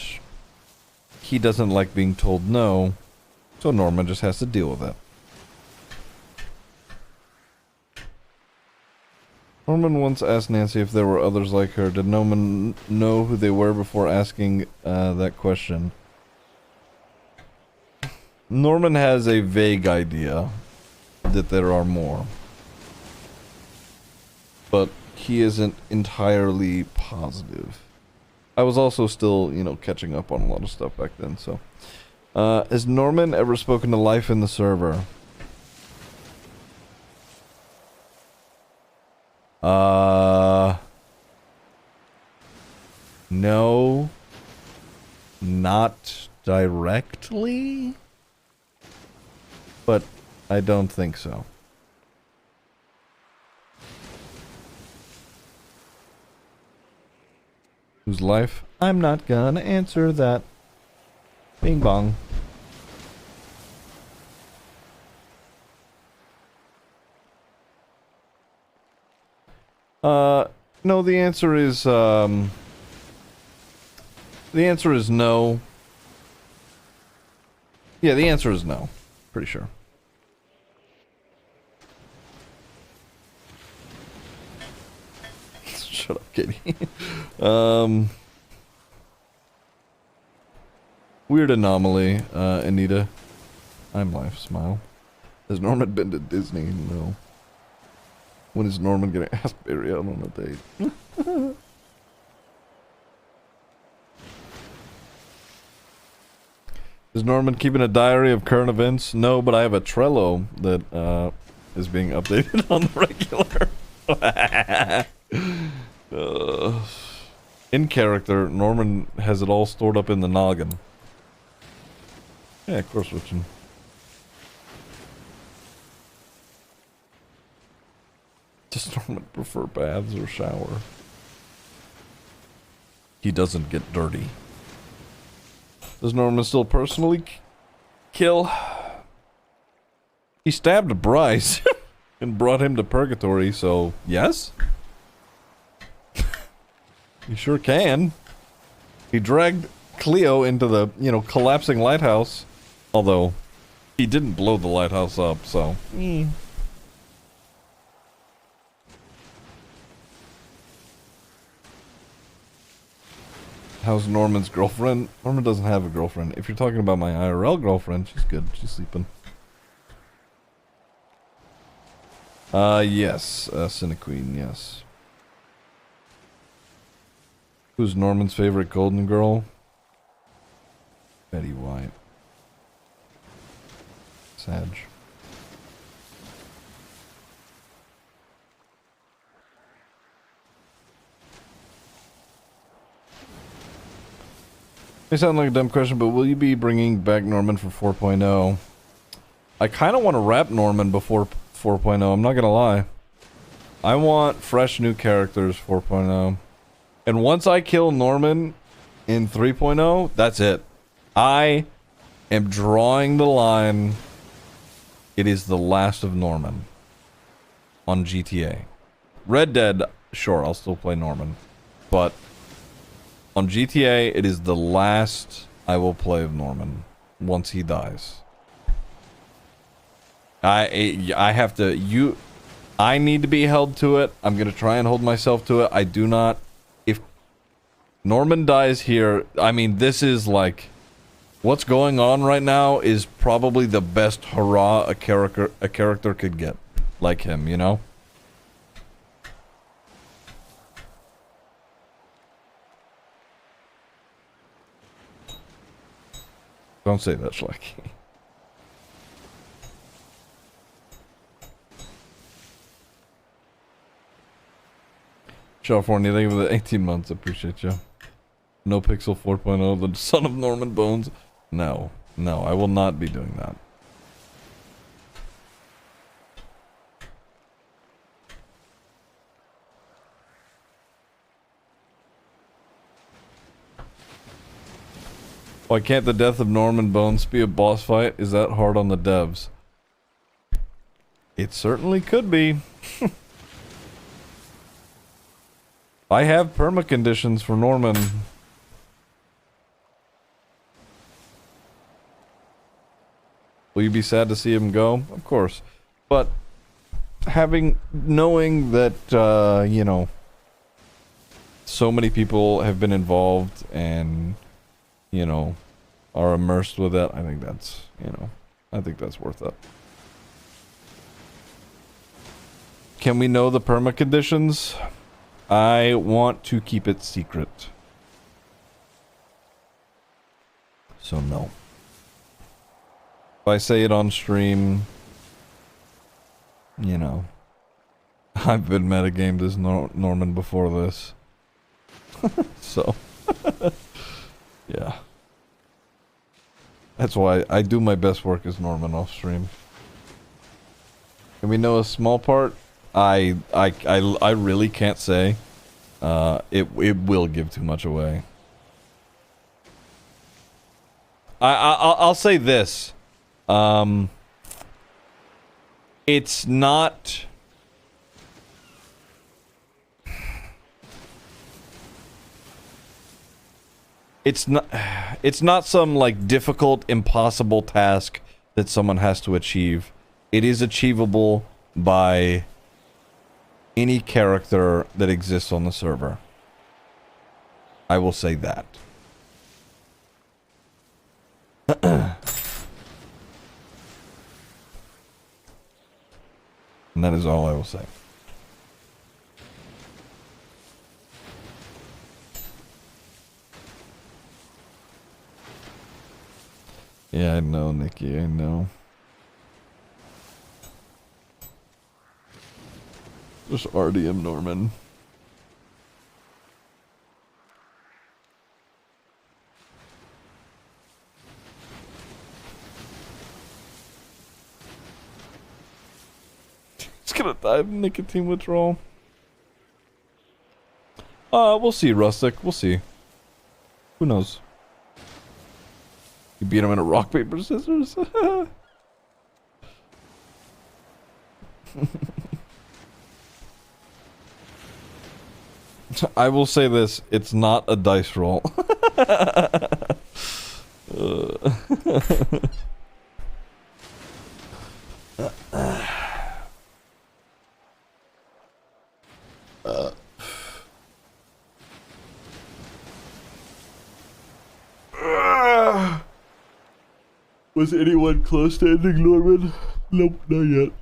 he doesn't like being told no, so Norman just has to deal with it. Norman once asked Nancy if there were others like her. Did Norman know who they were before asking that question? Norman has a vague idea that there are more. But he isn't entirely positive. I was also still, you know, catching up on a lot of stuff back then, so. Has Norman ever spoken to life in the server? No. Not directly. But I don't think so. Whose life? I'm not gonna answer that. Bing bong. No, the answer is, no. Yeah, the answer is no. Pretty sure. Shut up, Katie. Weird anomaly, Anita. I'm live, smile. Has Norman been to Disney? No. When is Norman gonna ask Barry out on a date? Is Norman keeping a diary of current events? No, but I have a Trello that is being updated on the regular. In character, Norman has it all stored up in the noggin. Yeah, of course, switching. Does Norman prefer baths or shower? He doesn't get dirty. Does Norman still personally kill? He stabbed Bryce and brought him to purgatory, so yes? You sure can. He dragged Cleo into the, you know, collapsing lighthouse. Although, he didn't blow the lighthouse up, so... How's Norman's girlfriend? Norman doesn't have a girlfriend. If you're talking about my IRL girlfriend, she's good. She's sleeping. Yes. Cinequeen, yes. Who's Norman's favorite golden girl? Betty White. Sag. May sound like a dumb question, but will you be bringing back Norman for 4.0? I kind of want to wrap Norman before 4.0, I'm not gonna lie. I want fresh new characters 4.0. And once I kill Norman in 3.0, that's it. I am drawing the line. It is the last of Norman on GTA. Red Dead, sure, I'll still play Norman. But on GTA, it is the last I will play of Norman once he dies. I have to, I need to be held to it. I'm going to try and hold myself to it. I do not, if Norman dies here, I mean, this is like, what's going on right now is probably the best hurrah a character could get. Like him, you know? Don't say that, Schlecky. California, thank you for the 18 months. Appreciate you. Nopixel 4.0, the son of Norman Bones. No, no, I will not be doing that. Why can't the death of Norman Bones be a boss fight? Is that hard on the devs? It certainly could be. I have perma conditions for Norman. Will you be sad to see him go? Of course. But knowing that, you know, so many people have been involved and, you know, are immersed with it, I think that's, you know, I think that's worth it. Can we know the perma conditions? I want to keep it secret. So no. If I say it on stream, you know, I've been metagamed as Norman before this. So, yeah. That's why I do my best work as Norman off stream. Can we know a small part? I really can't say. It will give too much away. I'll say this. It's not. It's not some like difficult, impossible task that someone has to achieve. It is achievable by any character that exists on the server. I will say that. And that is all I will say. Yeah, I know, Nikki, I know. Just RDM Norman. He's gonna die of nicotine withdrawal. We'll see, Rustic. We'll see. Who knows? You beat him in a rock, paper, scissors? I will say this, it's not a dice roll. Was anyone close to ending Norman? Nope, not yet.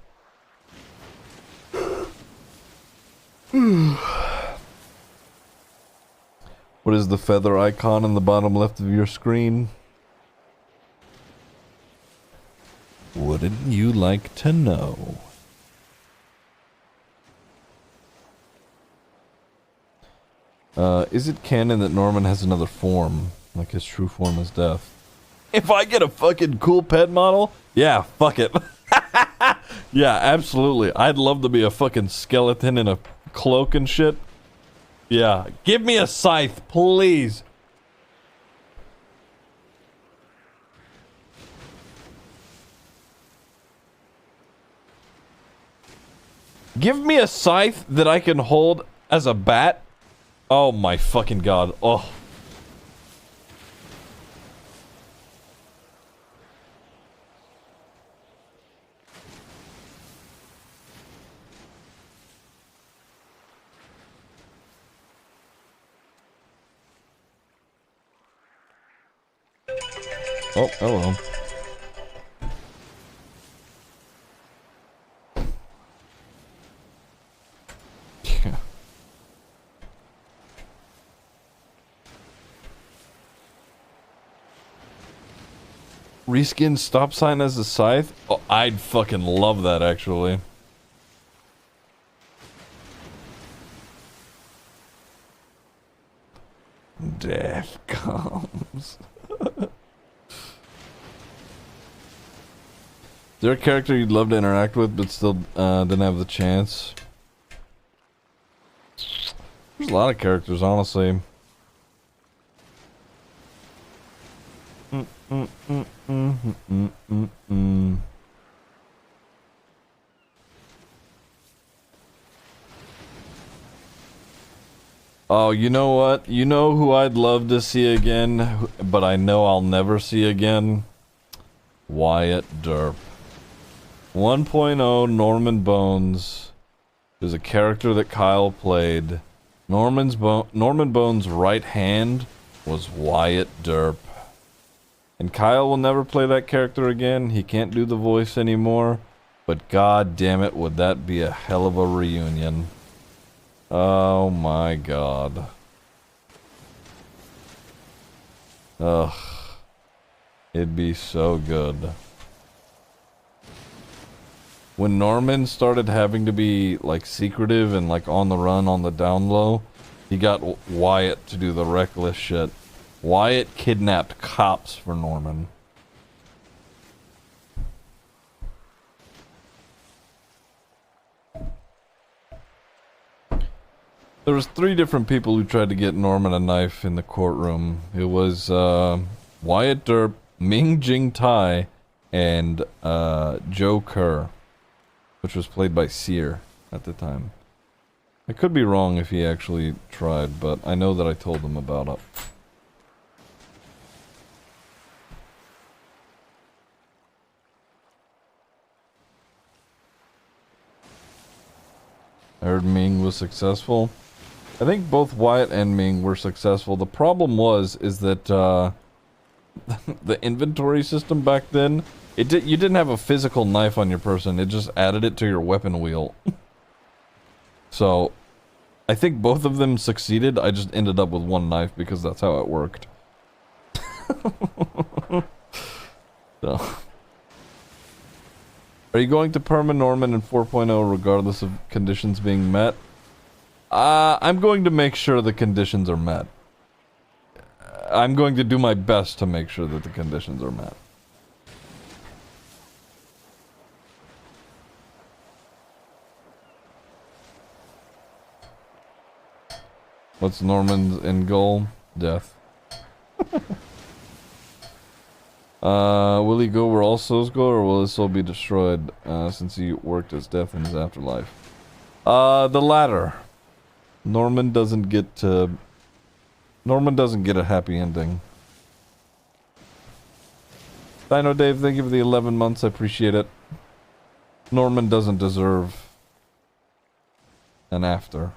What is the feather icon in the bottom left of your screen? Wouldn't you like to know? Is it canon that Norman has another form? Like his true form is death? If I get a fucking cool pet model? Yeah, fuck it. Yeah, absolutely. I'd love to be a fucking skeleton in a cloak and shit. Yeah, give me a scythe, please. Give me a scythe that I can hold as a bat. Oh my fucking god. Oh. Oh, hello. Yeah. Reskin stop sign as a scythe? Oh, I'd fucking love that actually. Death comes. Is there a character you'd love to interact with but still didn't have the chance? There's a lot of characters, honestly. Oh, you know what? You know who I'd love to see again, but I know I'll never see again? Wyatt Derp. 1.0 Norman Bones is a character that Kyle played. Norman Bones' right hand was Wyatt Derp. And Kyle will never play that character again. He can't do the voice anymore. But god damn it, would that be a hell of a reunion. Oh my god. Ugh. It'd be so good. When Norman started having to be like secretive and like on the run on the down low, he got Wyatt to do the reckless shit. Wyatt kidnapped cops for Norman. There was 3 different people who tried to get Norman a knife in the courtroom. It was Wyatt Derp, Ming Jing Tai, and Joe Kerr, which was played by Sear at the time. I could be wrong if he actually tried, but I know that I told him about it. I heard Ming was successful. I think both Wyatt and Ming were successful. The problem is that the inventory system back then, you didn't have a physical knife on your person. It just added it to your weapon wheel. So, I think both of them succeeded. I just ended up with one knife because that's how it worked. So. Are you going to Perma Norman in 4.0 regardless of conditions being met? I'm going to make sure the conditions are met. I'm going to do my best to make sure that the conditions are met. What's Norman's end goal? Death. Will he go where all souls go, or will his soul be destroyed, since he worked as death in his afterlife? The latter. Norman doesn't get a happy ending. Dino Dave, thank you for the 11 months, I appreciate it. Norman doesn't deserve an after.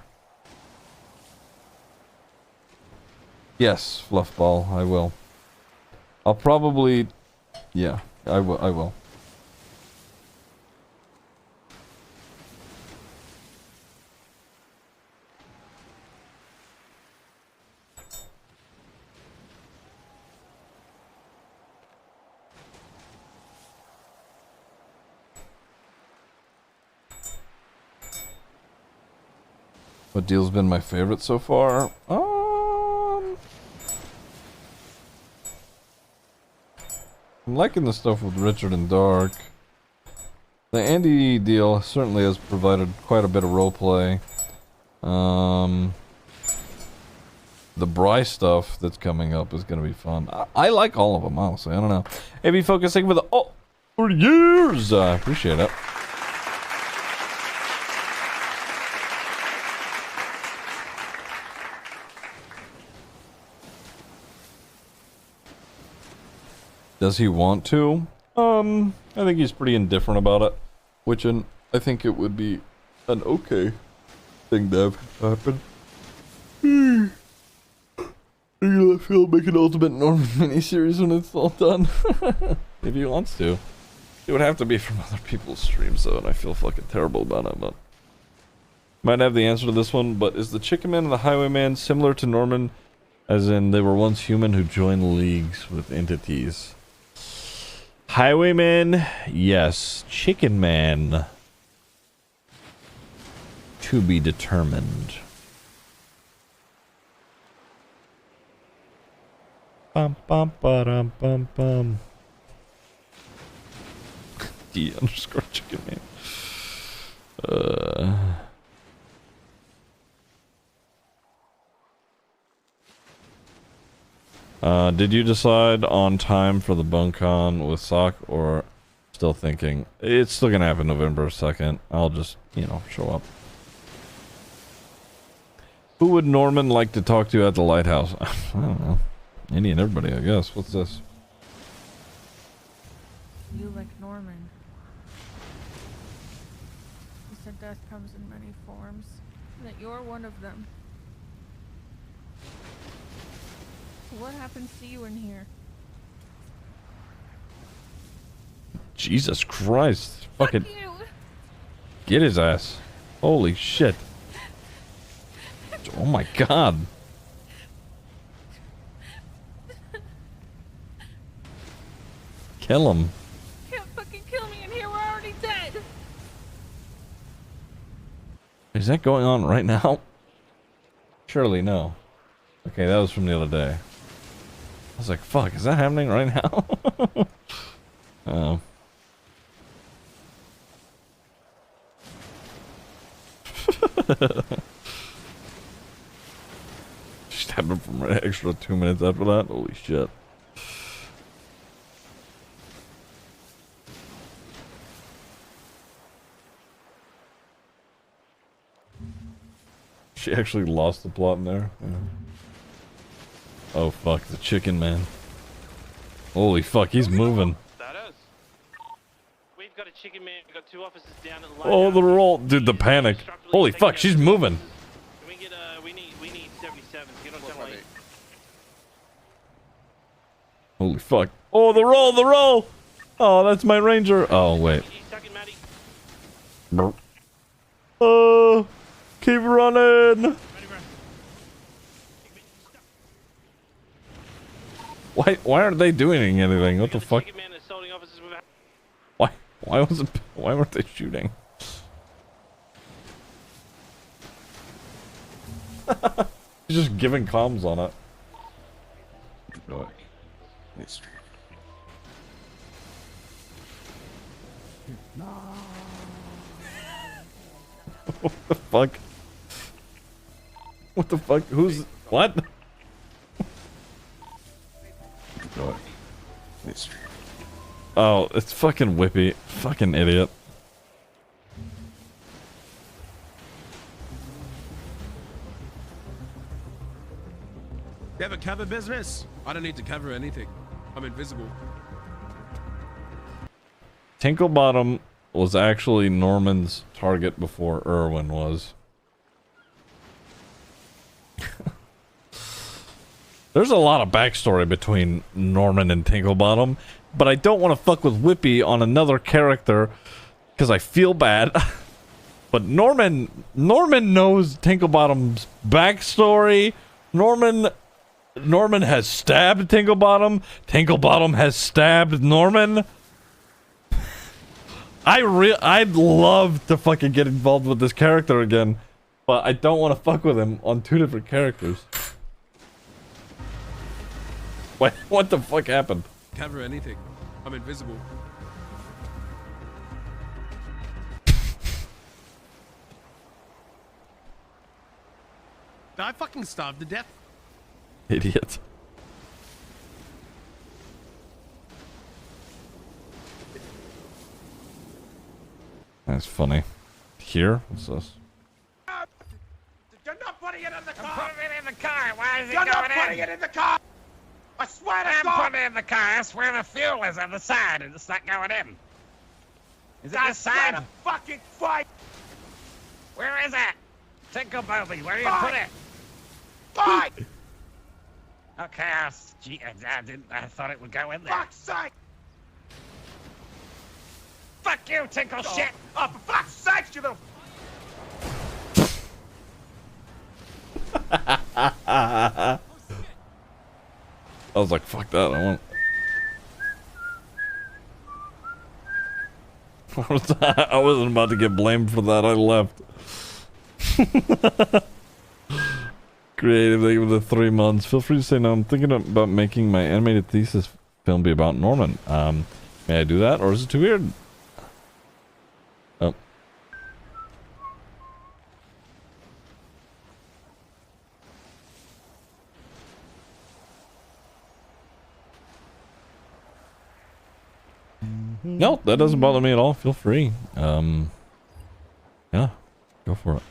Yes, Fluffball, I will. I'll probably... Yeah, I will. I will. What deal's been my favorite so far? I'm liking the stuff with Richard and Dark. The Andy deal certainly has provided quite a bit of roleplay. The Bryce stuff that's coming up is going to be fun. I like all of them, honestly. I don't know. AB focusing for the for years. I appreciate it. Does he want to? I think he's pretty indifferent about it, which I think it would be an okay thing to have happen. Are you gonna feel make an Ultimate Norman miniseries when it's all done? If he wants to. It would have to be from other people's streams though, and I feel fucking terrible about it, but... Might have the answer to this one, but is the Chicken Man and the Highwayman similar to Norman? As in, they were once human who joined leagues with entities. Highwayman, yes. Chicken Man, to be determined. Bum bum ba-dum bum bum. D underscore Chicken Man. Did you decide on time for the BoneCon with Sock, or still thinking? It's still gonna happen November 2nd. I'll just, you know, show up. Who would Norman like to talk to at the lighthouse? I don't know. Any and everybody, I guess. What's this? You like Norman. He said death comes in many forms, and that you're one of them. What happens to you in here? Jesus Christ. Fucking get his ass. Holy shit. Oh my god. Kill him. Can't fucking kill me in here, we're already dead! Is that going on right now? Surely no. Okay, that was from the other day. I was like, fuck, is that happening right now? Oh. Stabbed him for an extra 2 minutes after that? Holy shit. She actually lost the plot in there. Yeah. Oh fuck, the Chicken Man. Holy fuck, he's moving. We've got a Chicken Man, we've got 2 officers down at the Oh, the roll. Dude, the panic. Holy fuck, she's moving. Can we get, we need 77. Get on channel 8. Holy fuck. Oh, the roll, the roll! Oh, that's my ranger. Oh, wait. Oh, keep running. Why aren't they doing anything? What the fuck? Why weren't they shooting? He's just giving comms on it. What the fuck? What the fuck? Who's what? Oh, it's fucking Whippy. Fucking idiot. You have a cover business? I don't need to cover anything. I'm invisible. Tinklebottom was actually Norman's target before Irwin was. There's a lot of backstory between Norman and Tinklebottom, but I don't want to fuck with Whippy on another character because I feel bad. But Norman knows Tinklebottom's backstory. Norman has stabbed Tinklebottom. Tinklebottom has stabbed Norman. I'd love to fucking get involved with this character again, but I don't want to fuck with him on two different characters. Wait, what the fuck happened? Cover anything. I'm invisible. Did I fucking starve to death? Idiot. That's funny. Here? What's this? You're not putting it in the car! I'm putting it in the car! Why is it going in? You're not putting it in the car! I swear to God! I'm putting it in the car. I swear the fuel is on the side and it's not going in. Is it this side? I fucking fight! Where is it? Tinkle Bobby, where do you put it? Fight! Okay, I thought it would go in there. Fuck's sake! Fuck you, Tinkle shit! Oh, for fuck's sake, you little... I was like, fuck that, I wasn't about to get blamed for that, I left. Creative, thank you for the 3 months. Feel free to say no. I'm thinking about making my animated thesis film be about Norman. May I do that, or is it too weird? Oh. No, that doesn't bother me at all. Feel free. Yeah, go for it.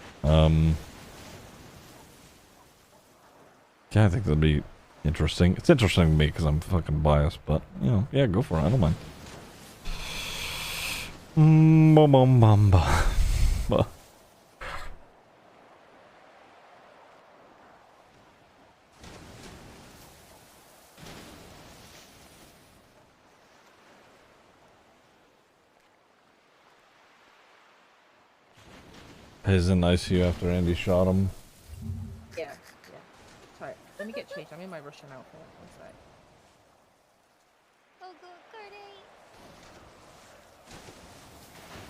Yeah, I think that'd be interesting. It's interesting to me because I'm fucking biased, but, you know, yeah, go for it. I don't mind. Isn't nice to you after Andy shot him. Yeah. Sorry, let me get changed. I'm in my Russian outfit. One sec. Oh, good,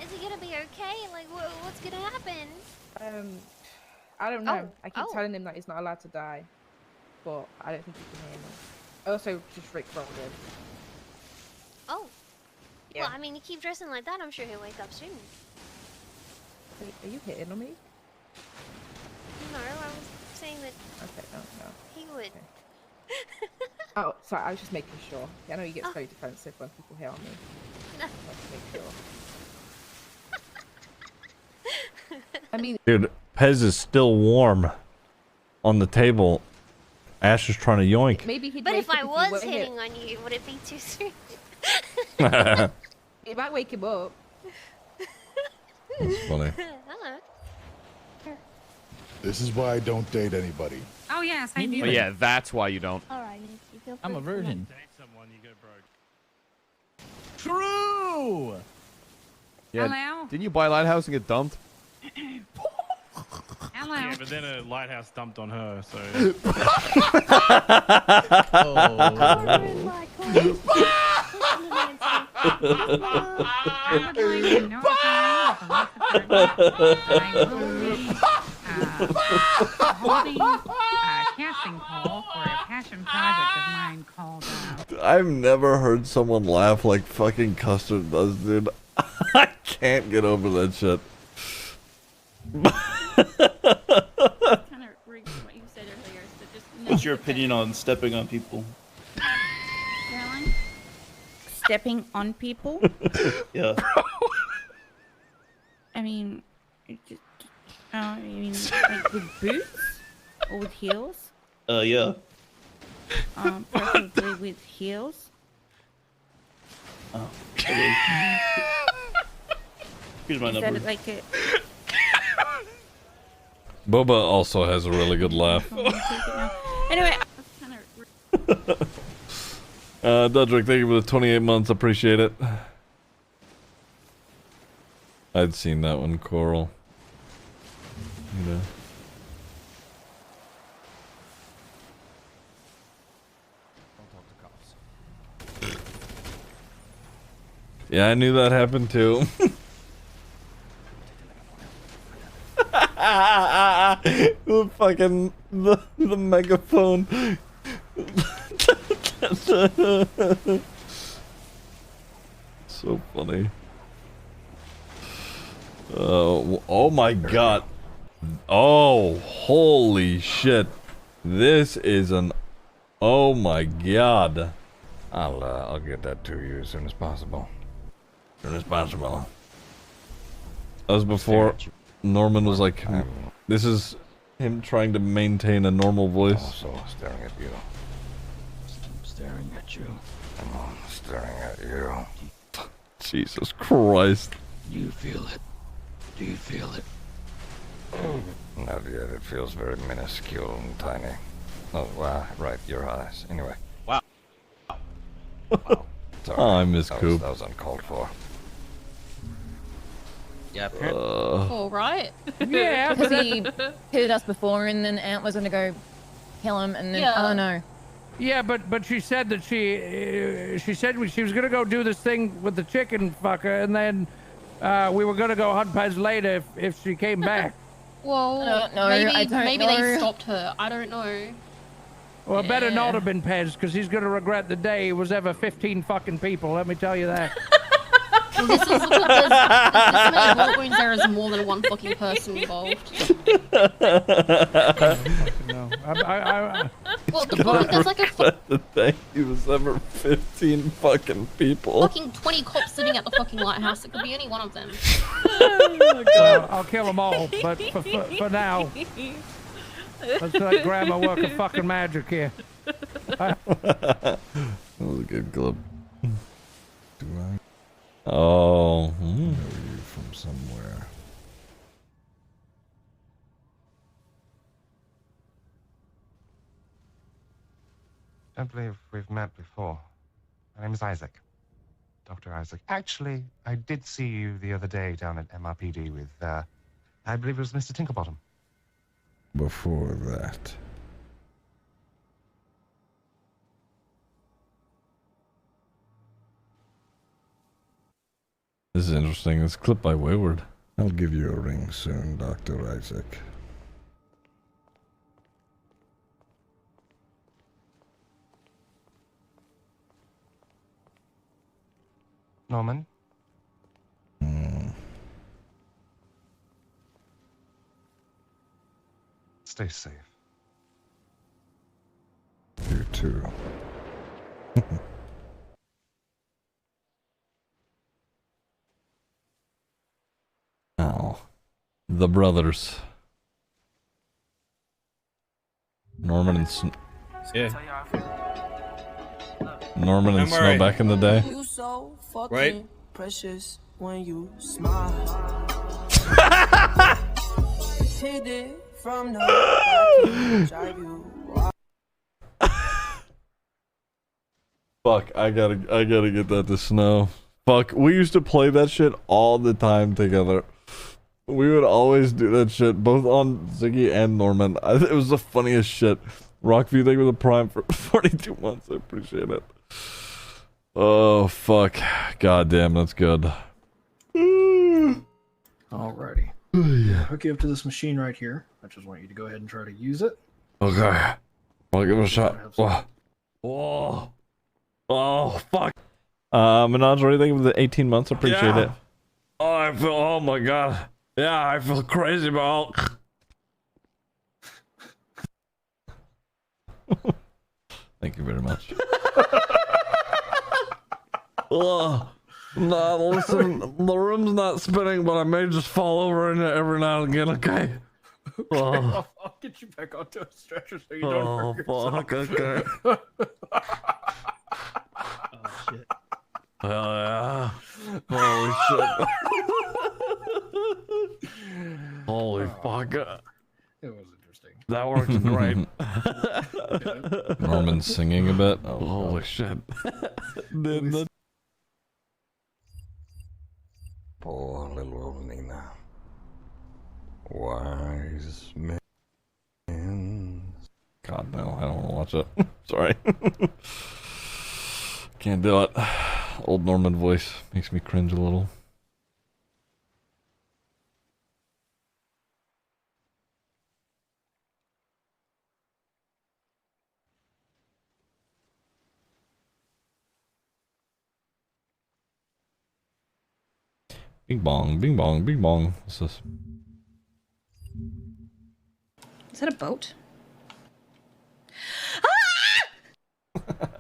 Is he gonna be okay? Like, what's gonna happen? I don't know. Oh, I keep telling him that he's not allowed to die, but I don't think he can hear me. I also just rickrolled him. Oh. Yeah. Well, I mean, you keep dressing like that, I'm sure he'll wake up soon. Are you hitting on me? No, I was saying that Okay, no. he would. Okay. Oh, sorry, I was just making sure. I know you get very defensive when people hit on me. No. Let's make sure. I mean, Dude, Pez is still warm on the table. Ash is trying to yoink. maybe he'd But wake if up I you was weren't hit. hitting on you, would it be too soon? It might wake him up. That's funny. Hello. This is why I don't date anybody. Oh yes, I do. Oh yeah, that's why you don't. All right, you feel I'm a free. virgin. True. Yeah. Hello? Didn't you buy a lighthouse and get dumped? Hello. Yeah, but then a lighthouse dumped on her, so. I would like to notify the local holding a casting call for a passion project of mine called. I've never heard someone laugh like fucking Custard does, dude. I can't get over that shit. Kind of rigged what you said earlier. So just What's your opinion on stepping on people? Caroline? Stepping on people? Yeah. I mean, you mean like with boots or with heels? Yeah. Preferably with heels. Oh. Okay. Here's my Is number. that like a... Boba also has a really good laugh. Anyway, Dudrick, thank you for the 28 months. Appreciate it. I'd seen that one, Coral. You know. Yeah, I knew that happened too. The fucking the megaphone. So funny. Oh my god. Oh, holy shit. This is an... Oh my god. I'll get that to you as soon as possible. As soon as possible. That was before Norman was like, this is him trying to maintain a normal voice. Also staring at you. I'm staring at you. I'm staring at you. Jesus Christ. Do you feel it? Do you feel it? Not yet. It feels very minuscule and tiny. Oh, wow. Right, your eyes. Anyway. Wow. Sorry. Oh, I miss Coop. That was uncalled for. Yeah, All right. Yeah, because he hit us before, and then Ant was gonna go kill him, and then I don't know. Yeah, but she said that she said she was gonna go do this thing with the chicken fucker, and then we were gonna go hunt Pez later if she came back. Well, maybe they stopped her. I don't know. Well, it better not have been Pez, because he's gonna regret the day it was ever 15 fucking people. Let me tell you that. This is because there's many bullet wounds. There is more than one fucking person involved. No, well, there's like the day he was ever 15 fucking people. fucking 20 cops sitting at the fucking lighthouse. It could be any one of them. Well, I'll kill them all, but for now, let's let Grandma work a fucking magic here. That was a good club. Do I know you from somewhere? I don't believe we've met before. My name is Isaac. Dr. Isaac. Actually, I did see you the other day down at MRPD with, I believe it was Mr. Tinklebottom. Before that. This is interesting. It's clipped by Wayward. I'll give you a ring soon, Dr. Isaac. Norman? Stay safe. You too. Oh. The brothers. Norman and Norman and Snow back in the day. You so fucking Right. precious when you smile. Hit it from the back, drive you wild. Fuck, I gotta get that to Snow. Fuck, we used to play that shit all the time together. We would always do that shit, both on Ziggy and Norman. It was the funniest shit. Rockview, thank you for the prime for 42 months. I appreciate it. Oh, fuck. God damn, that's good. Alrighty. Hook you up to this machine right here. I just want you to go ahead and try to use it. Okay. I'll give it a shot. Whoa. Oh, fuck. Menagerie, thank you for the 18 months. Appreciate it. Oh, I feel, oh my god. Yeah, I feel crazy about. Thank you very much. Oh, no, listen, the room's not spinning, but I may just fall over in it every now and again, okay? Oh, I'll get you back onto a stretcher so you don't hurt yourself. fuck, okay. Oh, shit. Hell yeah. Holy shit. Holy fuck. It was interesting. That works great. Norman singing a bit. Oh, Holy God. shit. Poor little old Nina. Wise men. God, no, I don't want to watch it. Sorry. Can't do it. Old Norman voice makes me cringe a little. Bing bong, bing bong, bing bong. What's this? Is that a boat?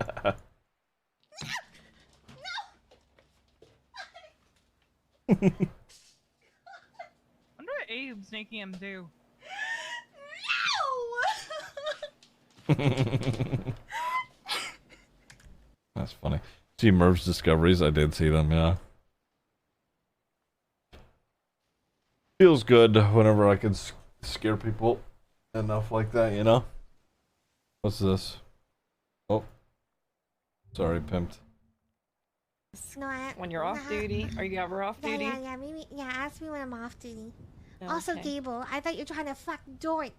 I wonder what Abe's making him do. That's funny. See Merv's discoveries? I did see them, yeah. Feels good whenever I can scare people enough like that, you know? What's this? Oh. Sorry, pimped. When you're off duty, are you ever off duty? Ask me when I'm off duty. Also, Okay. Gable, I thought you were trying to fuck Dork.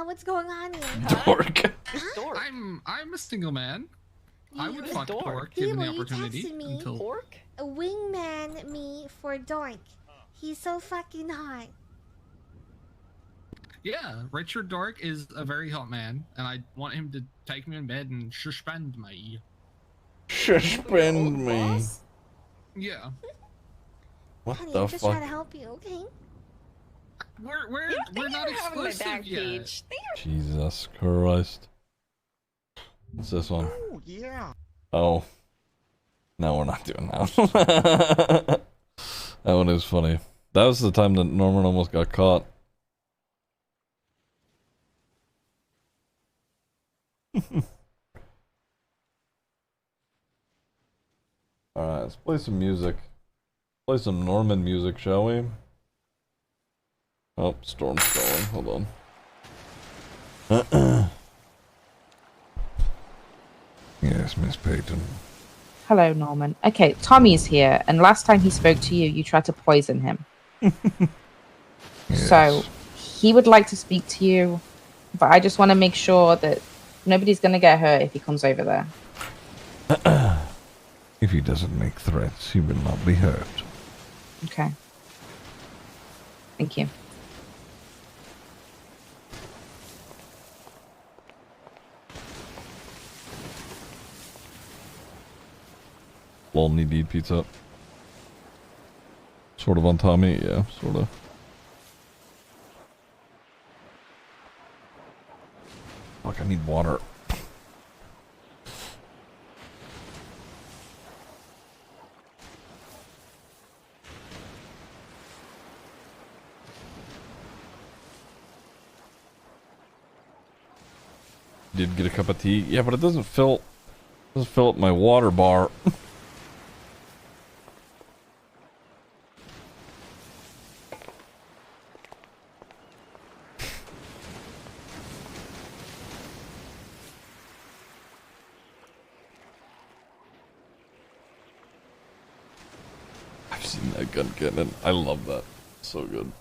What's going on here? Dork. I'm a single man. I would You- fuck Dork. Dork given the Gable, you opportunity. texted me. Until A wingman me for Dork. He's so fucking hot. yeah, Richard Dork is a very hot man, and I want him to take me in bed and suspend me. Suspend me. Yeah. What Honey, the I'm just trying fuck? to help you, okay? We're not exclusive yet. Jesus Christ. What's this one? Oh, yeah. Oh. No, we're not doing that. That one is funny. That was the time that Norman almost got caught. Alright, let's play some music. Play some Norman music, shall we? Oh, storm's going. Hold on. Yes, Miss Peyton. Hello, Norman. Okay, Tommy's here, and last time he spoke to you, you tried to poison him. So, he would like to speak to you, but I just want to make sure that nobody's going to get hurt if he comes over there. If he doesn't make threats, he will not be hurt. Okay. Thank you. Lol, need pizza. Sort of on Tommy, yeah, sort of. Fuck, I need water. Did get a cup of tea. Yeah, but it doesn't fill up my water bar. I've seen that gun cannon. I love that. So good.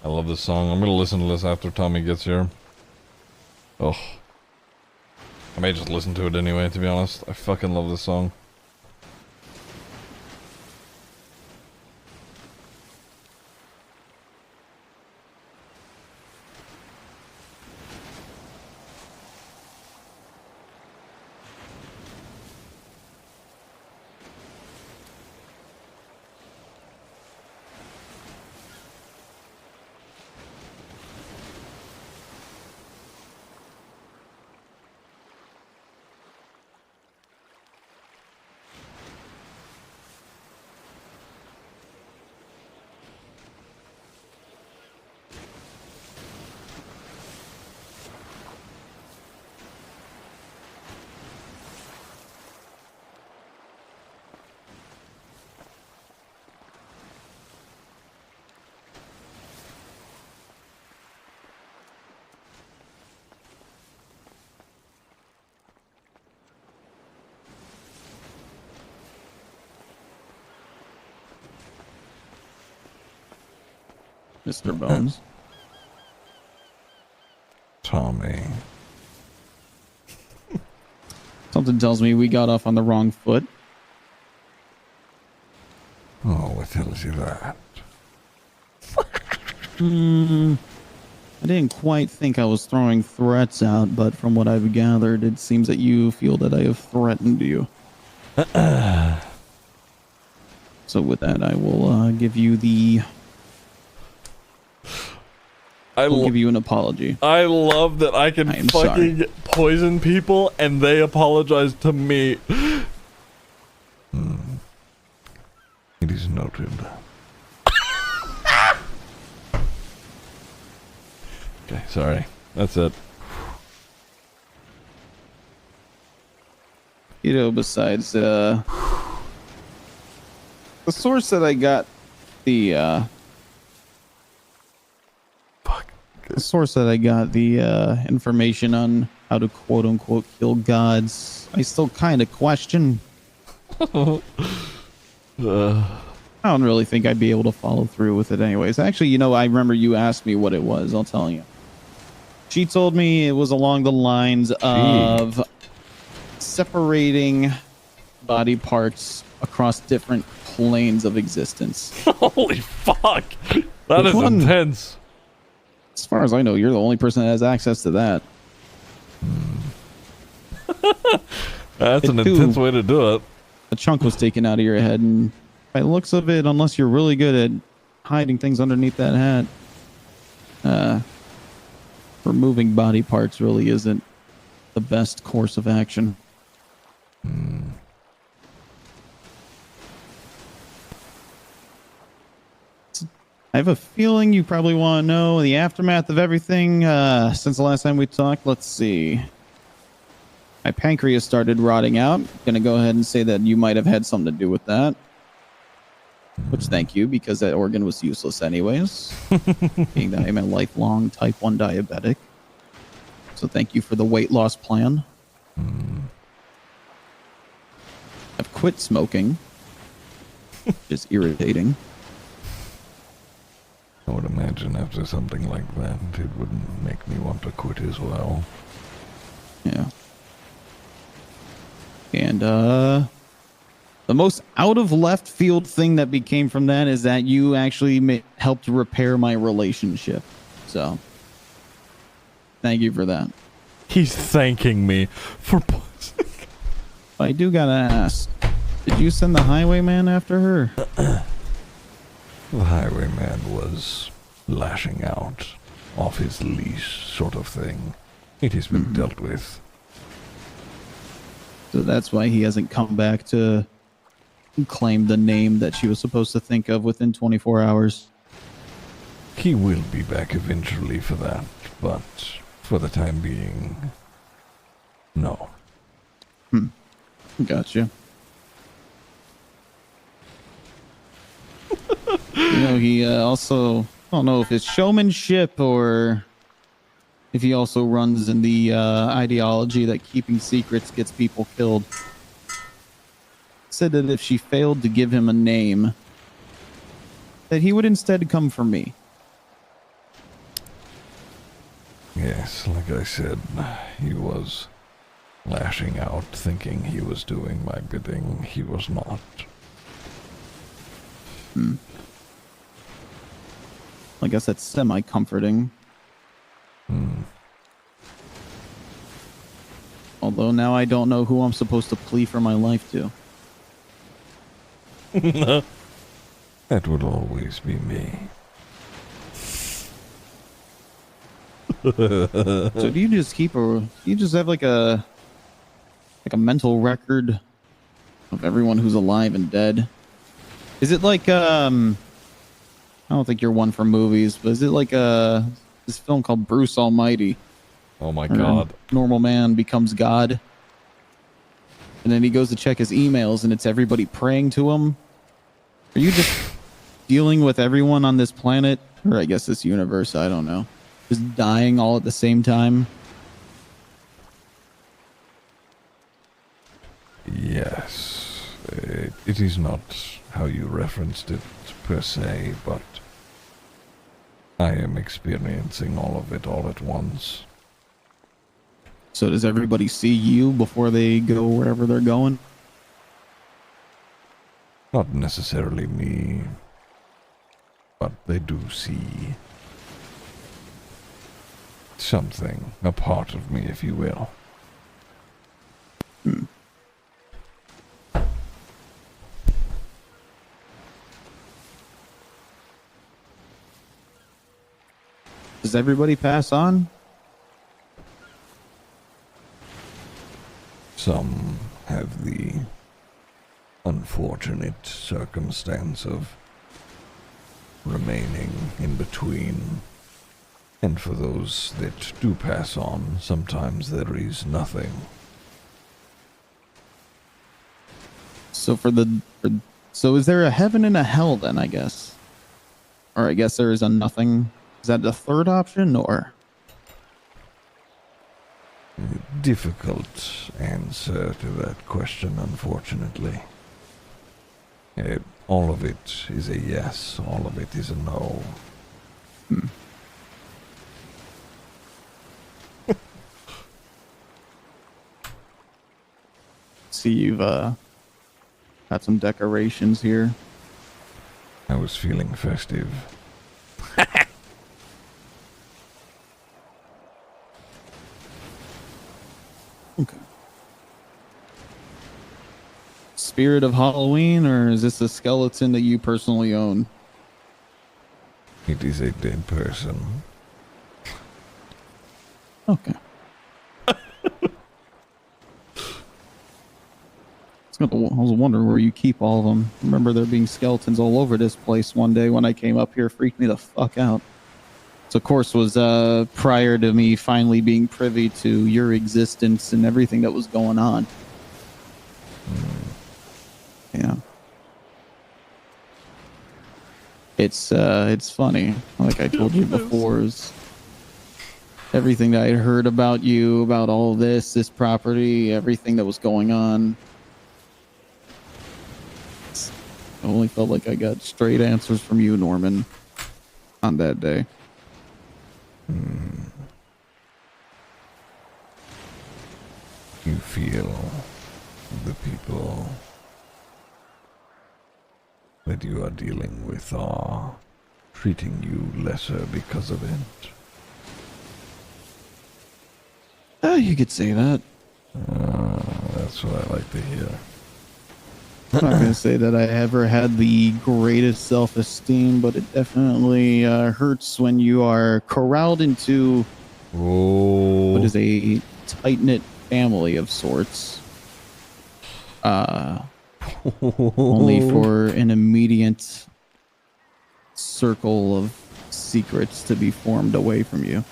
I love this song. I'm gonna listen to this after Tommy gets here. Oh. I may just listen to it anyway, to be honest. I fucking love this song. Mr. Bones. Tommy. Something tells me we got off on the wrong foot. Oh, what tells you that? I didn't quite think I was throwing threats out, but from what I've gathered, it seems that you feel that I have threatened you. So with that, I will give you the... I'll give you an apology. I love that I can fucking poison people and they apologize to me. It is noted. Okay, sorry. That's it. You know, besides, the source that I got the information on how to quote unquote kill gods, I still kind of question. I don't really think I'd be able to follow through with it anyways. Actually, you know, I remember you asked me what it was. I'll tell you. She told me it was along the lines of separating body parts across different planes of existence. Holy fuck! That is intense. As far as I know, you're the only person that has access to that. That's an intense way to do it. A chunk was taken out of your head, and by the looks of it, unless you're really good at hiding things underneath that hat, removing body parts really isn't the best course of action. I have a feeling you probably want to know the aftermath of everything since the last time we talked. Let's see. My pancreas started rotting out. Gonna go ahead and say that you might have had something to do with that. Which, thank you, because that organ was useless anyways. Being that I'm a lifelong type 1 diabetic. So thank you for the weight loss plan. I've quit smoking. Which is irritating. I would imagine after something like that, it wouldn't make me want to quit as well. Yeah. And, the most out of left field thing that became from that is that you actually helped repair my relationship. So, thank you for that. He's thanking me for... I do gotta ask, did you send the Highwayman after her? The Highwayman was lashing out off his leash sort of thing. It has been dealt with. So that's why he hasn't come back to claim the name that she was supposed to think of within 24 hours. He will be back eventually for that, but for the time being, no. Gotcha. You know, he also, I don't know if it's showmanship or if he also runs in the ideology that keeping secrets gets people killed. Said that if she failed to give him a name, that he would instead come for me. Yes, like I said, he was lashing out, thinking he was doing my bidding. He was not. I guess that's semi-comforting. Although now I don't know who I'm supposed to plea for my life to. That would always be me. So do you just keep you just have like a mental record of everyone who's alive and dead? Is it like I don't think you're one for movies, but is it like this film called Bruce Almighty? Oh my god. Normal man becomes God. And then he goes to check his emails and it's everybody praying to him. Are you just dealing with everyone on this planet? Or I guess this universe, I don't know. Just dying all at the same time? Yes. It is not how you referenced it per se, but I am experiencing all of it all at once. So does everybody see you before they go wherever they're going? Not necessarily me, but they do see something, a part of me, if you will. Does everybody pass on? Some have the unfortunate circumstance of remaining in between. And for those that do pass on, sometimes there is nothing. So so is there a heaven and a hell then, I guess? Or I guess there is a nothing. Is that the third option, or? Difficult answer to that question, unfortunately. All of it is a yes, all of it is a no. See, you've got some decorations here. I was feeling festive. Okay. Spirit of Halloween, or is this a skeleton that you personally own? It is a dead person. Okay. I was wondering where you keep all of them. I remember there being skeletons all over this place one day when I came up here. Freaked me the fuck out. So, of course, was prior to me finally being privy to your existence and everything that was going on. Yeah. It's funny. Like I told you before, is everything that I had heard about you, about all this property, everything that was going on. I only felt like I got straight answers from you, Norman, on that day. You feel the people that you are dealing with are treating you lesser because of it. You could say that. That's what I like to hear. I'm not going to say that I ever had the greatest self-esteem, but it definitely hurts when you are corralled into what is a tight-knit family of sorts. Only for an immediate circle of secrets to be formed away from you.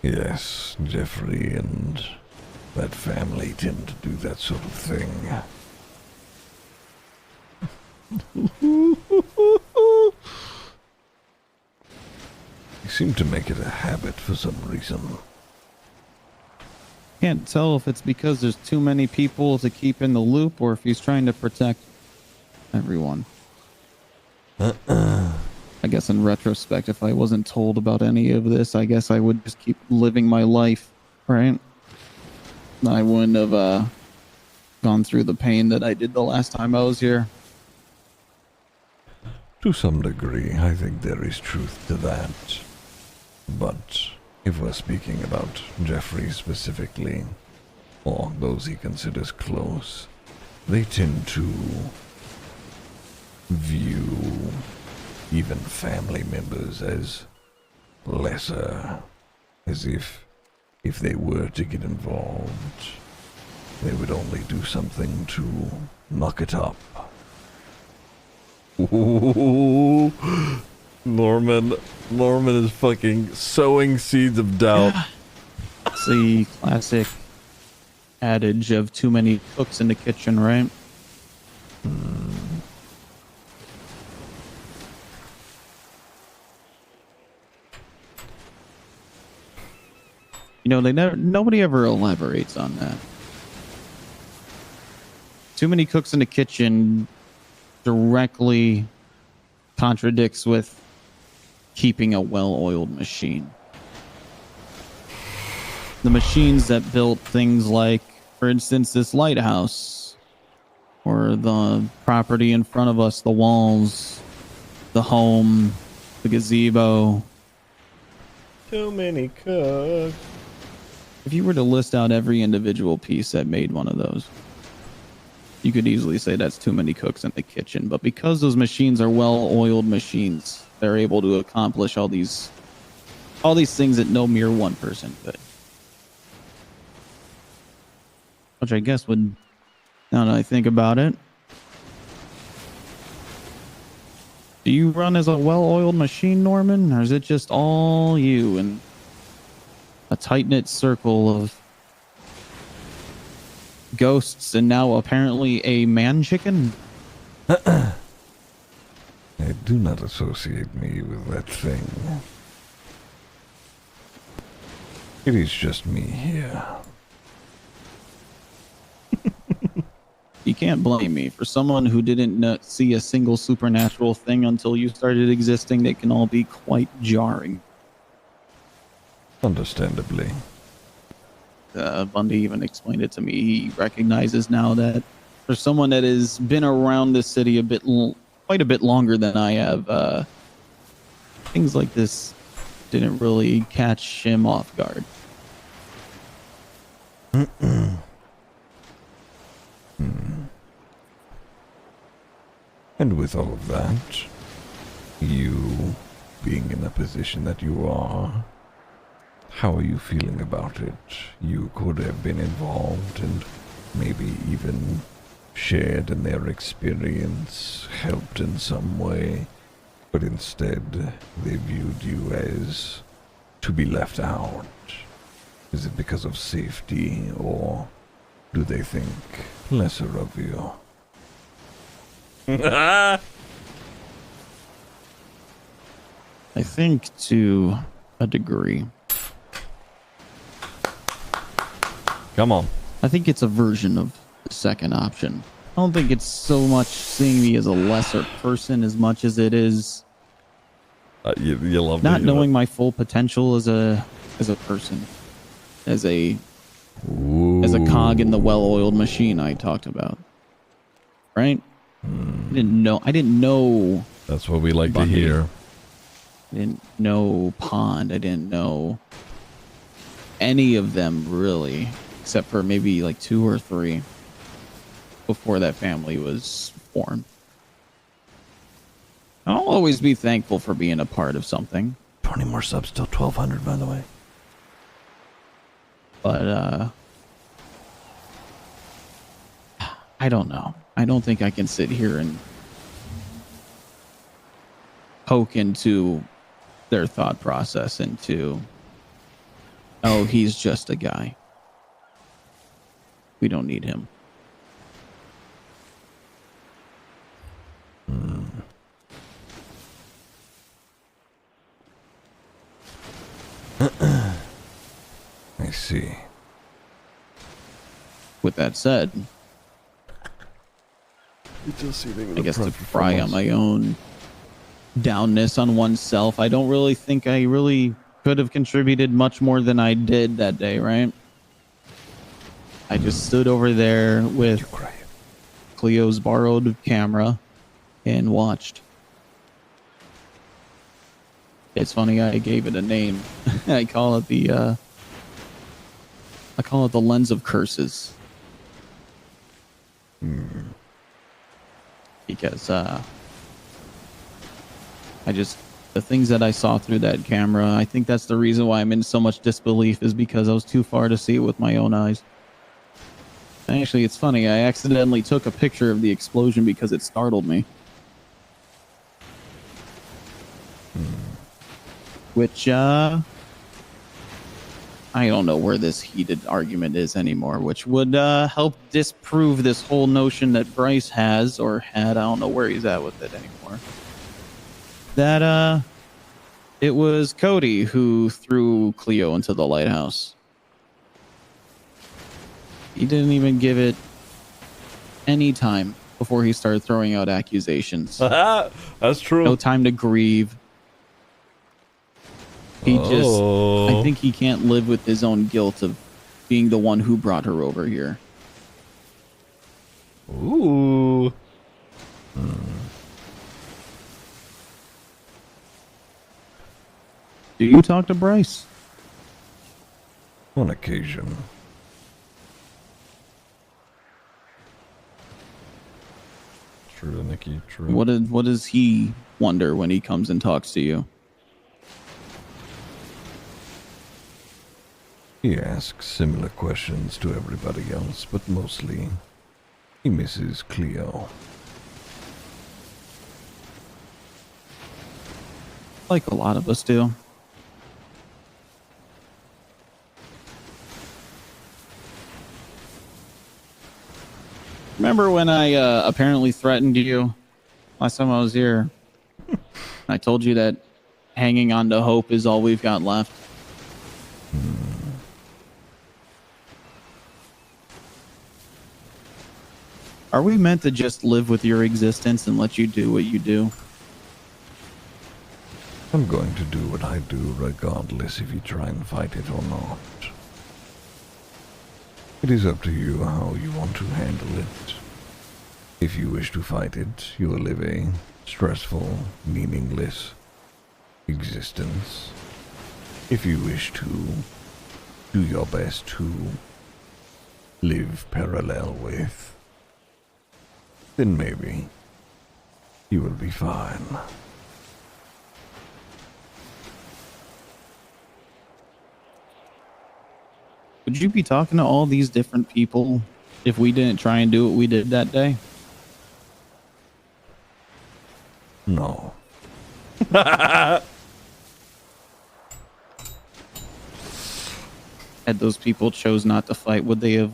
Yes, Jeffrey and that family tend to do that sort of thing. You seem to make it a habit for some reason. Can't tell if it's because there's too many people to keep in the loop or if he's trying to protect everyone. I guess in retrospect, if I wasn't told about any of this, I guess I would just keep living my life, right? I wouldn't have gone through the pain that I did the last time I was here. To some degree, I think there is truth to that. But if we're speaking about Jeffrey specifically, or those he considers close, they tend to view even family members as lesser, as if they were to get involved, they would only do something to muck it up. Ooh. Norman is fucking sowing seeds of doubt. It's the classic adage of too many cooks in the kitchen, right? You know, nobody ever elaborates on that. Too many cooks in the kitchen directly contradicts with keeping a well-oiled machine. The machines that built things like, for instance, this lighthouse, or the property in front of us, the walls, the home, the gazebo. Too many cooks. If you were to list out every individual piece that made one of those, you could easily say that's too many cooks in the kitchen. But because those machines are well-oiled machines, they're able to accomplish all these things that no mere one person could. Which I guess would, now that I think about it, do you run as a well-oiled machine, Norman? Or is it just all you and a tight-knit circle of ghosts and now apparently a man-chicken? Do not associate me with that thing. It is just me here. You can't blame me. For someone who didn't see a single supernatural thing until you started existing, they can all be quite jarring. Understandably. Bundy even explained it to me. He recognizes now that for someone that has been around this city quite a bit longer than I have, things like this didn't really catch him off guard. And with all of that, you being in the position that you are, how are you feeling about it? You could have been involved and maybe even shared in their experience, helped in some way, but instead they viewed you as to be left out. Is it because of safety, or do they think lesser of you? I think to a degree. Come on. I think it's a version of the second option. I don't think it's so much seeing me as a lesser person as much as it is you love not knowing my full potential as a person, as a cog in the well-oiled machine I talked about. Right? I didn't know. That's what we like Bundy. to hear. I didn't know Pond. I didn't know any of them really, except for maybe like 2 or 3 before that family was formed. I'll always be thankful for being a part of something. 20 more subs till 1,200, by the way. But I don't know. I don't think I can sit here and poke into their thought process into, oh, he's just a guy. We don't need him. I see. With that said, I guess to pry on my own downness on oneself, I don't really think I really could have contributed much more than I did that day, right? I just stood over there with Cleo's borrowed camera and watched. It's funny, I gave it a name. I call it the lens of curses. Because the things that I saw through that camera, I think that's the reason why I'm in so much disbelief, is because I was too far to see it with my own eyes. Actually, it's funny, I accidentally took a picture of the explosion because it startled me. Which, I don't know where this heated argument is anymore, which would help disprove this whole notion that Bryce has, or had, I don't know where he's at with it anymore, that it was Cody who threw Cleo into the lighthouse. He didn't even give it any time before he started throwing out accusations. That's true. No time to grieve. He just, I Oh. think he can't live with his own guilt of being the one who brought her over here. Ooh. Do you talk to Bryce? On occasion. True, Nikki. True. What does he wonder when he comes and talks to you? He asks similar questions to everybody else, but mostly he misses Cleo. Like a lot of us do. Remember when I apparently threatened you last time I was here? I told you that hanging on to hope is all we've got left. Are we meant to just live with your existence and let you do what you do? I'm going to do what I do regardless if you try and fight it or not. It is up to you how you want to handle it. If you wish to fight it, you will live a stressful, meaningless existence. If you wish to do your best to live parallel with, then maybe you will be fine. Would you be talking to all these different people if we didn't try and do what we did that day? No. Had those people chose not to fight, would they have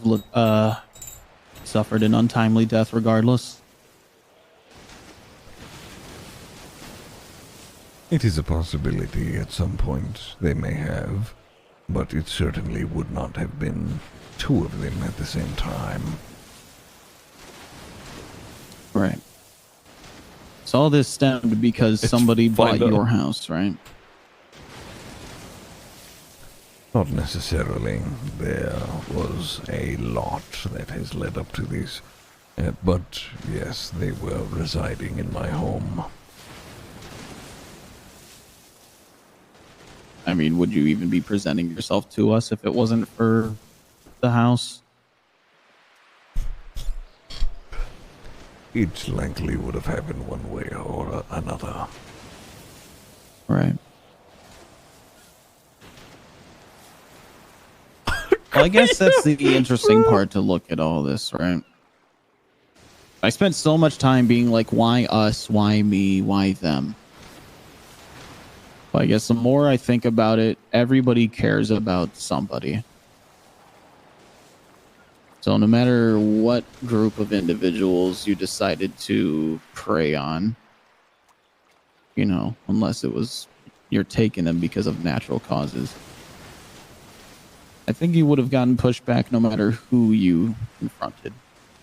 suffered an untimely death regardless? It is a possibility at some point they may have, but it certainly would not have been two of them at the same time. Right. So all this stemmed because somebody bought your house, right? Not necessarily. There was a lot that has led up to this. But yes, they were residing in my home. I mean, would you even be presenting yourself to us if it wasn't for the house? It likely would have happened one way or another. Right. Well, I guess that's the interesting part to look at all this, right? I spent so much time being like, why us? Why me? Why them? But I guess the more I think about it, everybody cares about somebody. So no matter what group of individuals you decided to prey on, you know, unless it was you're taking them because of natural causes, I think you would have gotten pushback no matter who you confronted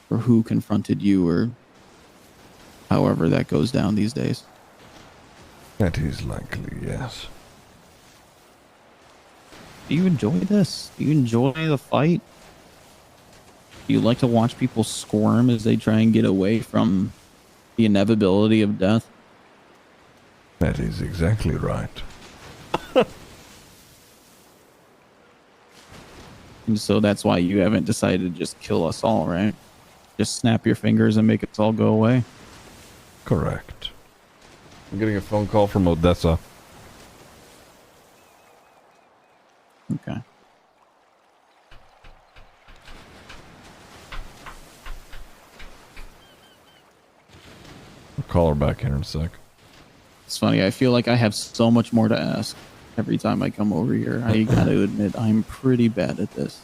or who confronted you or however that goes down these days. That is likely, yes. Do you enjoy this? Do you enjoy the fight? Do you like to watch people squirm as they try and get away from the inevitability of death? That is exactly right. And so that's why you haven't decided to just kill us all, right? Just snap your fingers and make us all go away? Correct. I'm getting a phone call from Odessa. Okay. I'll call her back here in a sec. It's funny, I feel like I have so much more to ask every time I come over here. I gotta admit, I'm pretty bad at this.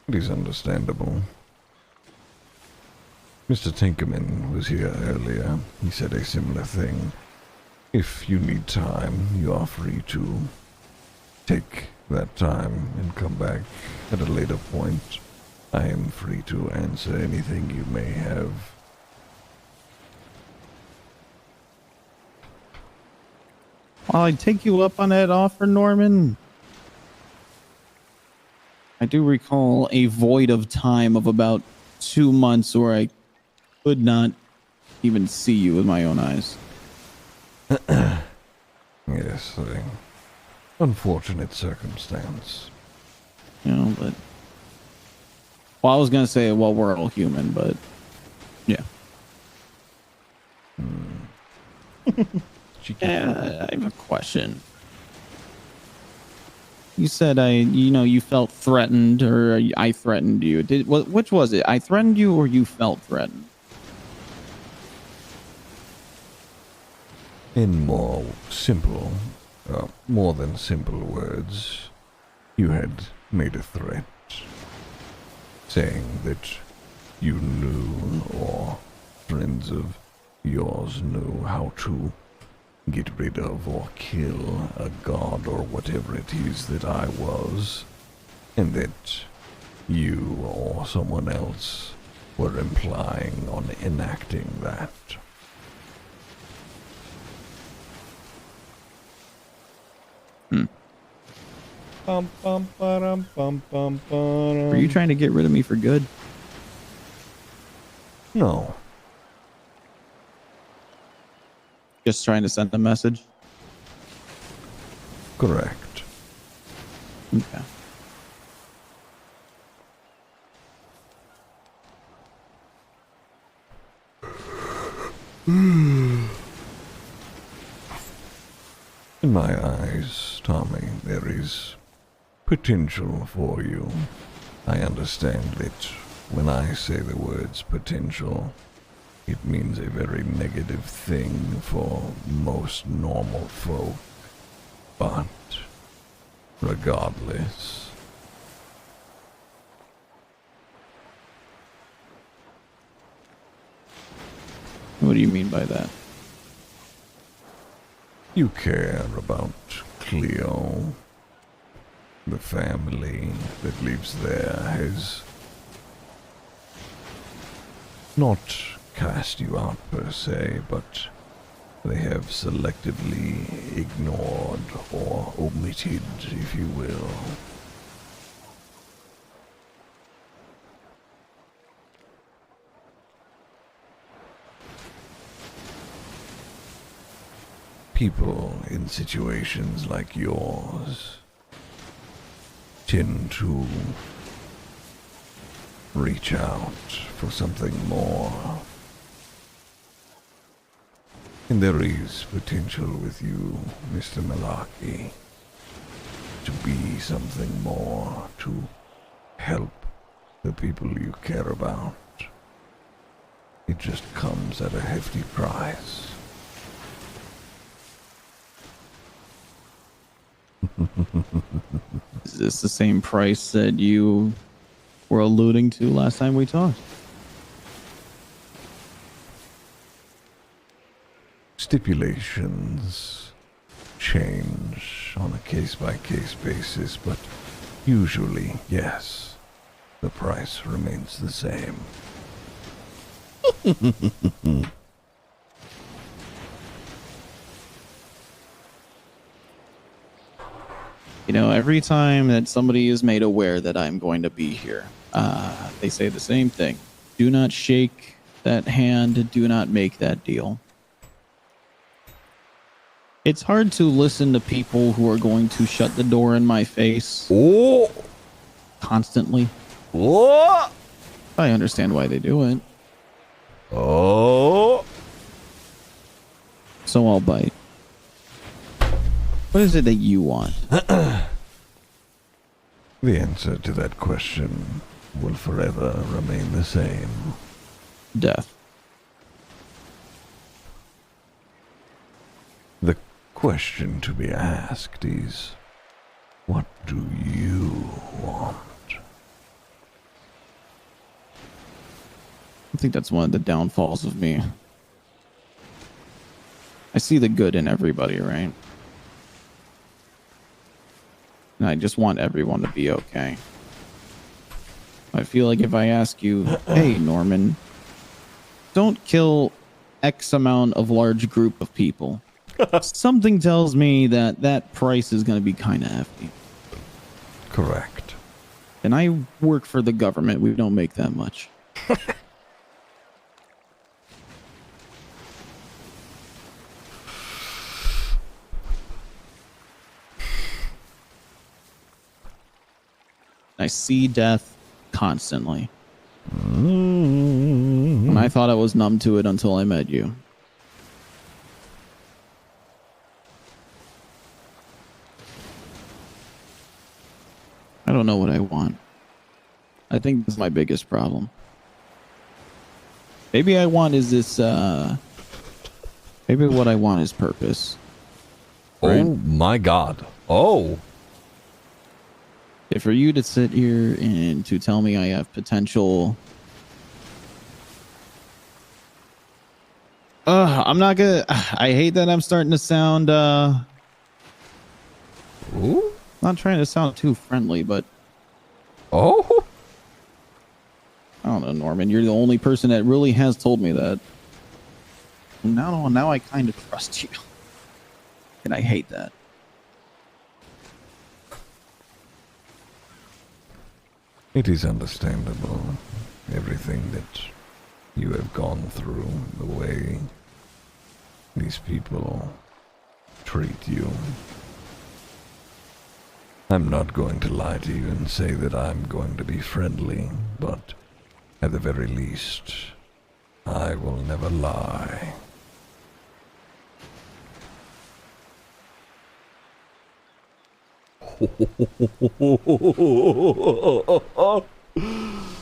It is understandable. Mr. Tinkerman was here earlier. He said a similar thing. If you need time, you are free to take that time and come back at a later point. I am free to answer anything you may have. Well, I'd take you up on that offer, Norman. I do recall a void of time of about 2 months where I could not even see you with my own eyes. Yes, an unfortunate circumstance. You know, but... Well, I was going to say, well, we're all human, but... Yeah. I have a question. You said you felt threatened, or I threatened you. Which was it? I threatened you, or you felt threatened? In more than simple words, you had made a threat, saying that you knew, or friends of yours knew, how to get rid of or kill a god or whatever it is that I was, and that you or someone else were implying on enacting that. Were you trying to get rid of me for good? No. Just trying to send a message? Correct. Okay. In my eyes, Tommy, there is potential for you. I understand that when I say the words potential, it means a very negative thing for most normal folk. But regardless, what do you mean by that? you care about Cleo. The family that lives there has not cast you out per se, but they have selectively ignored or omitted, if you will. People in situations like yours tend to reach out for something more. And there is potential with you, Mr. Malarkey, to be something more, to help the people you care about. It just comes at a hefty price. Is this the same price that you were alluding to last time we talked? Stipulations change on a case-by-case basis, but usually, yes, the price remains the same. You know, every time that somebody is made aware that I'm going to be here, they say the same thing. Do not shake that hand. Do not make that deal. It's hard to listen to people who are going to shut the door in my face. Oh! Constantly. Oh! I understand why they do it. Oh! So I'll bite. What is it that you want? The answer to that question will forever remain the same. Death. The question to be asked is, what do you want? I think that's one of the downfalls of me. I see the good in everybody, right? And I just want everyone to be okay. I feel like if I ask you, hey, Norman, don't kill X amount of large group of people, something tells me that that price is going to be kind of hefty. Correct. And I work for the government. We don't make that much. I see death constantly. And I thought I was numb to it until I met you. I don't know what I want. I think this is my biggest problem. Maybe I want is this, maybe what I want is purpose. Right? Oh my god. Oh. For you to sit here and to tell me I have potential. I'm not gonna. I hate that I'm starting to sound. Ooh? Not trying to sound too friendly, but. Oh. I don't know, Norman. You're the only person that really has told me that. Now I kind of trust you, and I hate that. It is understandable, everything that you have gone through, the way these people treat you. I'm not going to lie to you and say that I'm going to be friendly, but at the very least, I will never lie. I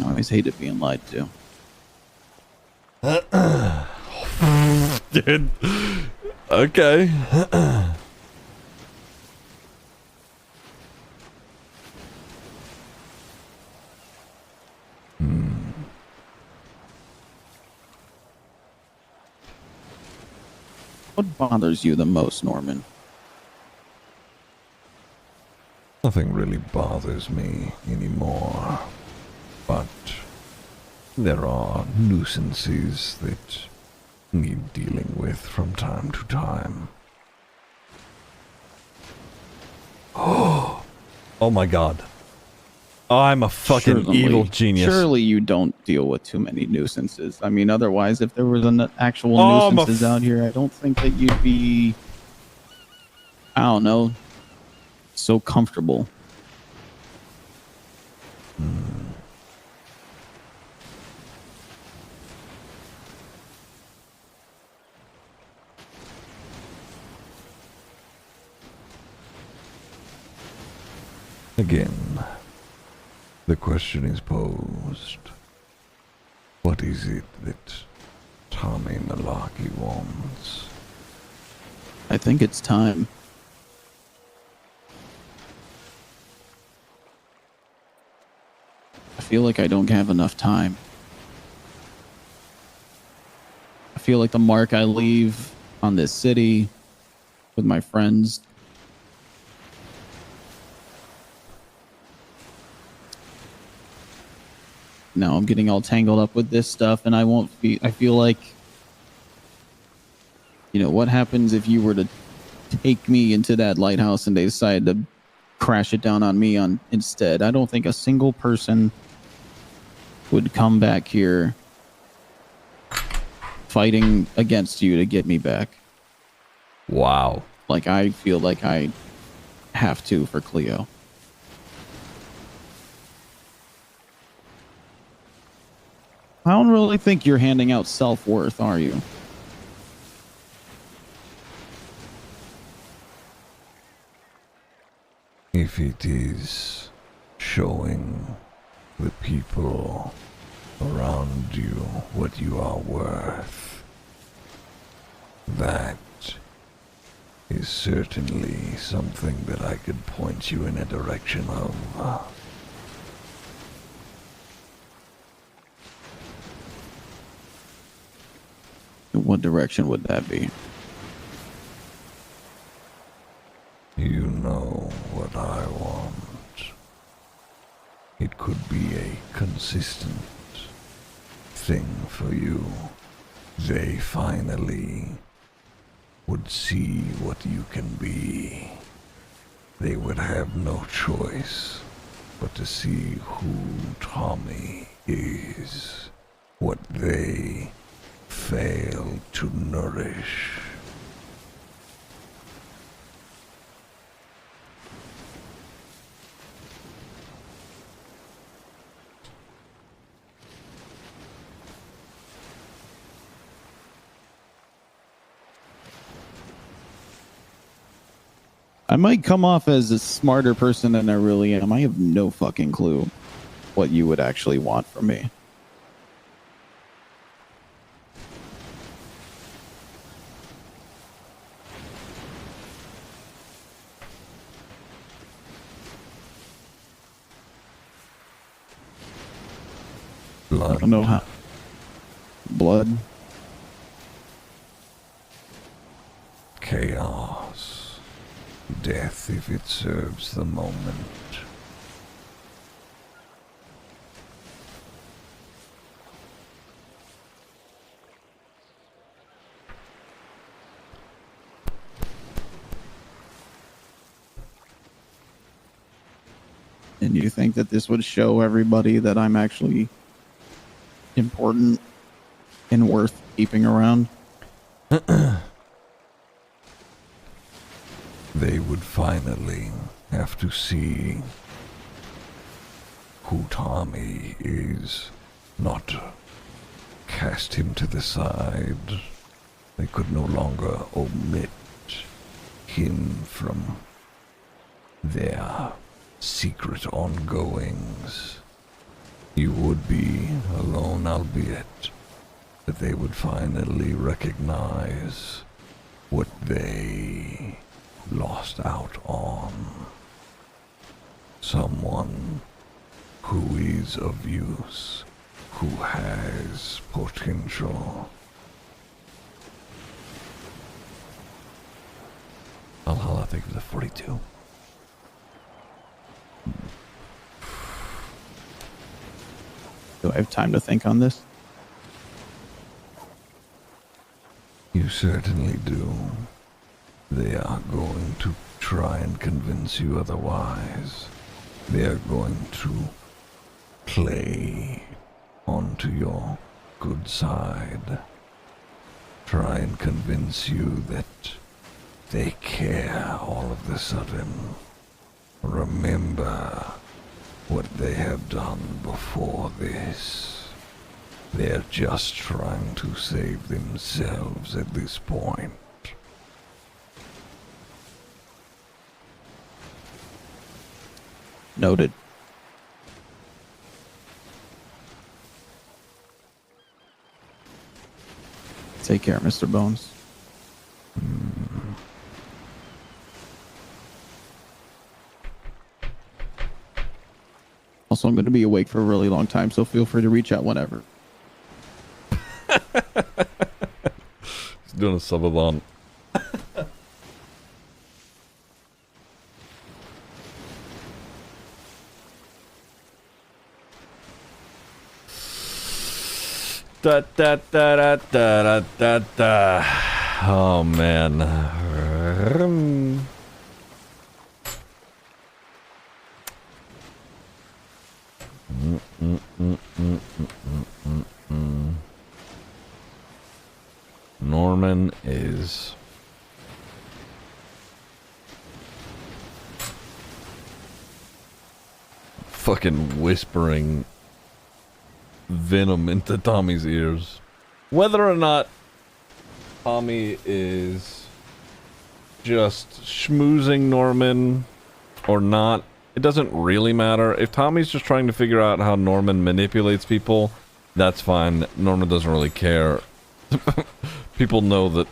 always hated being lied to. Dude. Okay. What bothers you the most, Norman? Nothing really bothers me anymore, but there are nuisances that need dealing with from time to time. Oh my god. I'm a fucking evil genius. Surely you don't deal with too many nuisances. I mean, otherwise, if there was an actual nuisances out here, I don't think that you'd be, I don't know, so comfortable. Again, the question is posed. What is it that Tommy Malarkey wants? I think it's time. I feel like I don't have enough time. I feel like the mark I leave on this city with my friends. Now I'm getting all tangled up with this stuff, and I feel like, you know, what happens if you were to take me into that lighthouse and they decided to crash it down on me instead? I don't think a single person would come back here fighting against you to get me back. Wow. Like, I feel like I have to for Cleo. I don't really think you're handing out self-worth, are you? If it is showing the people around you what you are worth, that is certainly something that I could point you in a direction of. What direction would that be? You know what I want. it could be a consistent thing for you. They finally would see what you can be. They would have no choice but to see who Tommy is, what they failed to nourish. I might come off as a smarter person than I really am. I have no fucking clue what you would actually want from me. Blood. I don't know how. Blood. Chaos. Death if it serves the moment. And you think that this would show everybody that I'm actually important and worth keeping around? They would finally have to see who Tommy is, not cast him to the side. They could no longer omit him from their secret ongoings. You would be alone, albeit, but they would finally recognize what they lost out on. Someone who is of use, who has potential. I'll take the 42. Do I have time to think on this? You certainly do. They are going to try and convince you otherwise. They are going to play onto your good side. Try and convince you that they care all of a sudden. Remember what they have done before this. They're just trying to save themselves at this point. Noted. Take care, Mr. Bones. Also, I'm going to be awake for a really long time, so feel free to reach out whenever. He's doing a subathon. Da, da, da, da, da, da, da. Oh man. Norman is fucking whispering venom into Tommy's ears. Whether or not Tommy is just schmoozing Norman or not, it doesn't really matter. If Tommy's just trying to figure out how Norman manipulates people, that's fine. Norman doesn't really care. People know that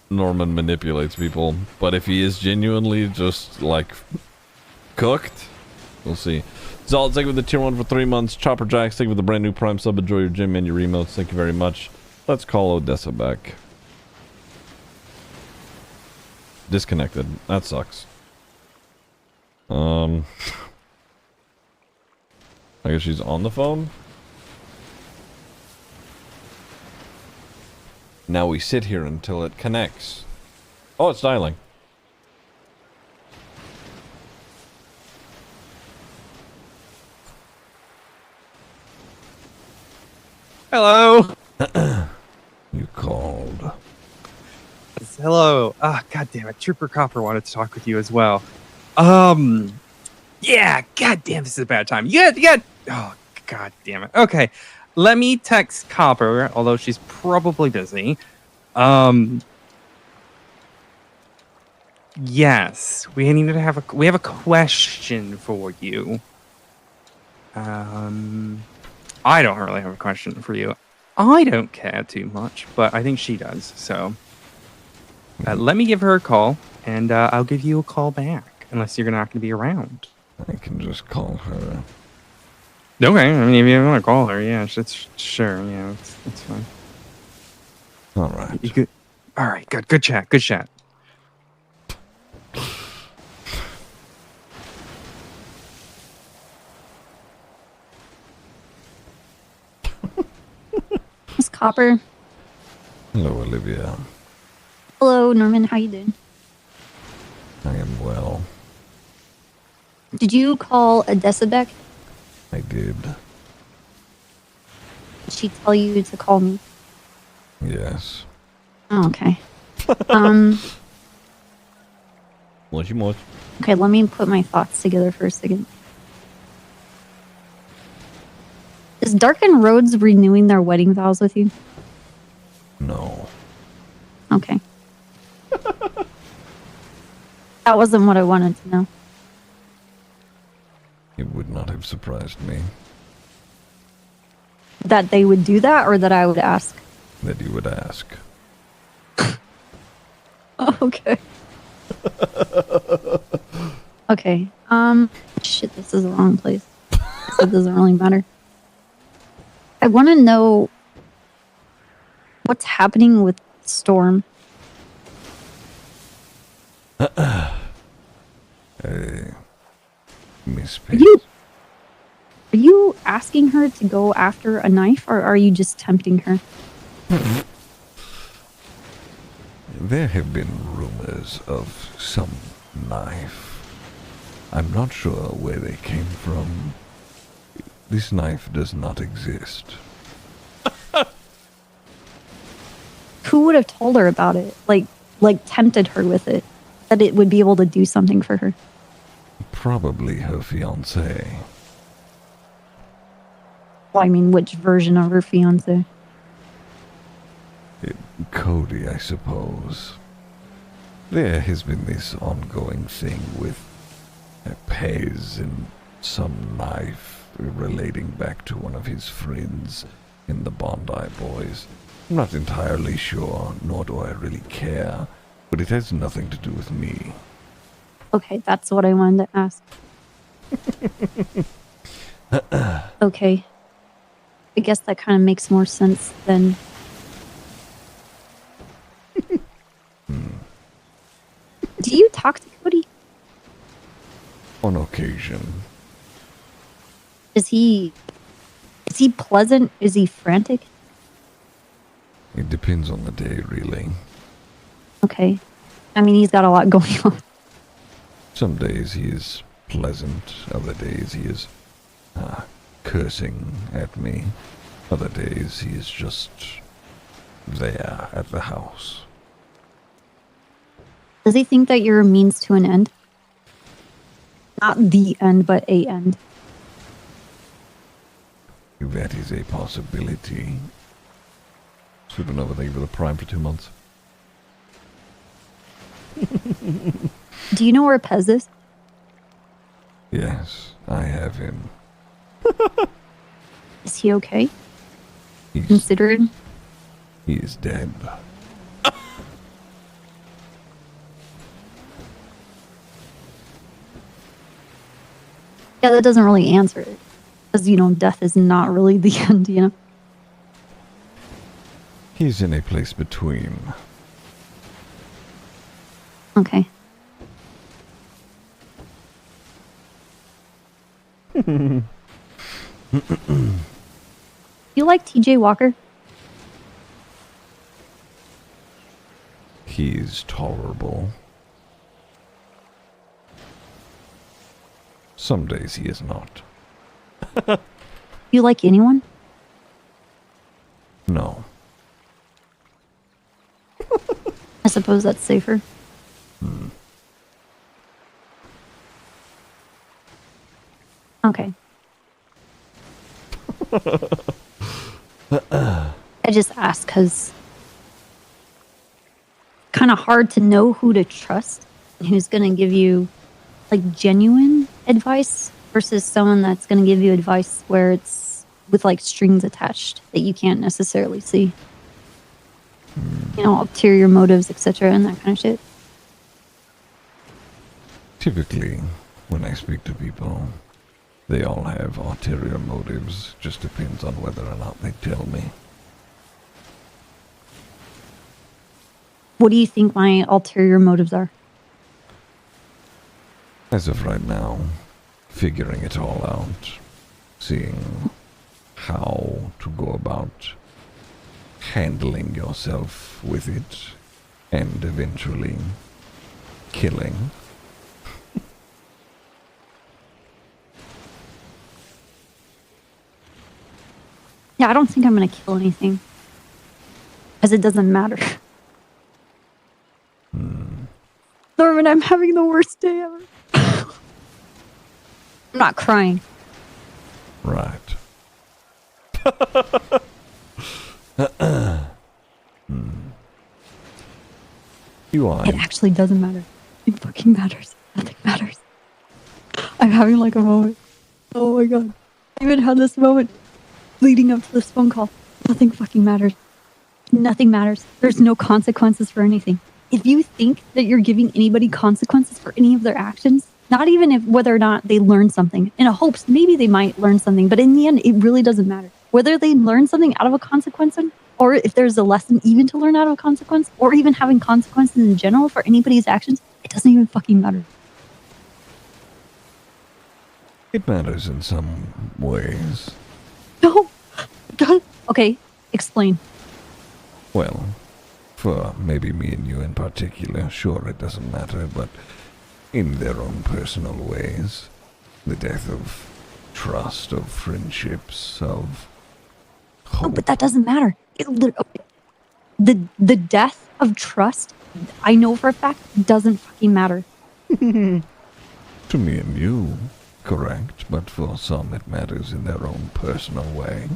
Norman manipulates people, but if he is genuinely just like cooked, we'll see. Zald, thank you for the tier 1 for 3 months. Chopper Jacks, thank you for the brand new Prime sub. Enjoy your gym and your emotes. Thank you very much. Let's call Odessa back. Disconnected. That sucks. I guess she's on the phone. Now we sit here until it connects. Oh, it's dialing. Hello. You called. Hello. Ah, God damn it. Trooper Copper wanted to talk with you as well. Yeah. God damn, this is a bad time. Yeah. Oh, God damn it. Okay. Let me text Copper, although she's probably busy. Yes, we have a question for you. I don't really have a question for you. I don't care too much, but I think she does. So let me give her a call, and I'll give you a call back, unless you're not going to be around. I can just call her. Okay, I mean, if you want to call her, yeah, it's sure, yeah, it's fine. All right. You good? All right, good chat, good chat. Miss Copper. Hello, Olivia. Hello, Norman. How you doing? I am well. Did you call Adesabek? I did. Did she tell you to call me? Yes. Oh, okay. Much. Okay, let me put my thoughts together for a second. Is Dark-Rhodes renewing their wedding vows with you? No. Okay. That wasn't what I wanted to know. It would not have surprised me That they would do that, or that I would ask? that you would ask. Oh, okay. Okay. Shit, this is the wrong place. So it doesn't really matter. I want to know what's happening with Storm. Miss Are you asking her to go after a knife, or are you just tempting her? There have been rumors of some knife. I'm not sure where they came from. This knife does not exist. Who would have told her about it? Like tempted her with it, that it would be able to do something for her? Probably her fiancé. Well, I mean, which version of her fiance? Cody, I suppose. There has been this ongoing thing with Pez and some knife relating back to one of his friends in the Bondi Boys. I'm not entirely sure, nor do I really care, but it has nothing to do with me. Okay, that's what I wanted to ask. Okay. I guess that kind of makes more sense than... Do you talk to Cody? On occasion. Is he pleasant? Is he frantic? It depends on the day, really. Okay. I mean, he's got a lot going on. Some days he is pleasant, other days he is cursing at me. Other days he is just there at the house. Does he think that you're a means to an end? Not the end, but a end. That is a possibility. Supernova, thank you for the Prime for 2 months. Do you know where Pez is? Yes, I have him. Is he okay? Considering? He is dead. Yeah, that doesn't really answer it. Because, death is not really the end, He's in a place between. Okay. You like TJ Walker? He's tolerable. Some days he is not. You like anyone? No. I suppose that's safer. Okay. I just asked because kind of hard to know who to trust and who's going to give you like genuine advice versus someone that's going to give you advice where it's with like strings attached that you can't necessarily see. You know, ulterior motives, etc., and that kind of shit. Typically, when I speak to people, they all have ulterior motives. Just depends on whether or not they tell me. What do you think my ulterior motives are? As of right now, figuring it all out, seeing how to go about handling yourself with it, and eventually killing. Yeah, I don't think I'm going to kill anything. Because it doesn't matter. Norman, I'm having the worst day ever. I'm not crying. Right. You are. It actually doesn't matter. It fucking matters. Nothing matters. I'm having like a moment. Oh my god. I even had this moment leading up to this phone call. Nothing fucking matters. Nothing matters. There's no consequences for anything. If you think that you're giving anybody consequences for any of their actions, not even if whether or not they learn something, in a hopes maybe they might learn something, but in the end, it really doesn't matter. Whether they learn something out of a consequence, or if there's a lesson even to learn out of a consequence, or even having consequences in general for anybody's actions, it doesn't even fucking matter. It matters in some ways. No. God. Okay, explain. Well, for maybe me and you in particular, sure, it doesn't matter, but in their own personal ways, the death of trust, of friendships, of hope. No, but that doesn't matter. The death of trust, I know for a fact, doesn't fucking matter. To me and you, correct, but for some it matters in their own personal way.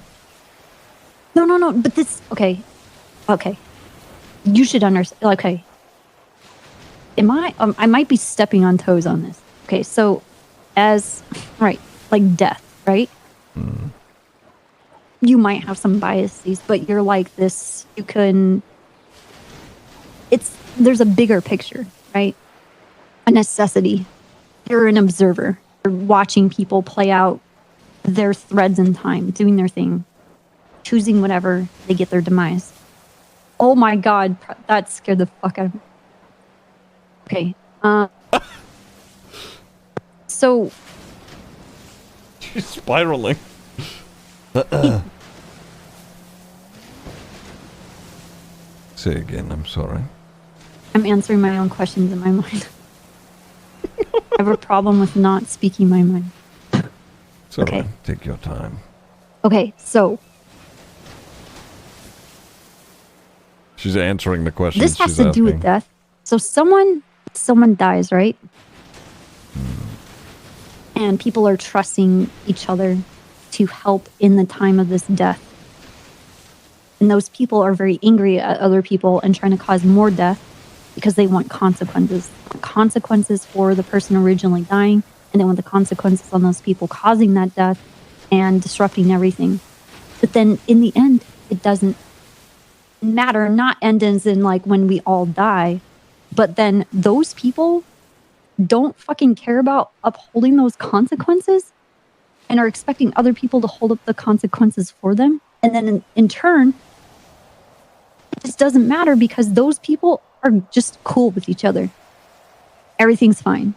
No, but this, okay. You should understand, okay. I might be stepping on toes on this. Okay, so right, like death, right? You might have some biases, but you're like this, there's a bigger picture, right? A necessity. You're an observer. You're watching people play out their threads in time, doing their thing, choosing whatever they get their demise. Oh my god, that scared the fuck out of me. Okay, so... She's spiraling. Say again, I'm sorry. I'm answering my own questions in my mind. I have a problem with not speaking my mind. It's okay. Take your time. Okay, so... She's answering the questions. This has to do with death. So someone dies, right? And people are trusting each other to help in the time of this death. And those people are very angry at other people and trying to cause more death because they want consequences. Consequences for the person originally dying, and they want the consequences on those people causing that death and disrupting everything. But then in the end, it doesn't matter, not end as in like when we all die, but then those people don't fucking care about upholding those consequences and are expecting other people to hold up the consequences for them. And then in turn, it just doesn't matter because those people are just cool with each other. Everything's fine.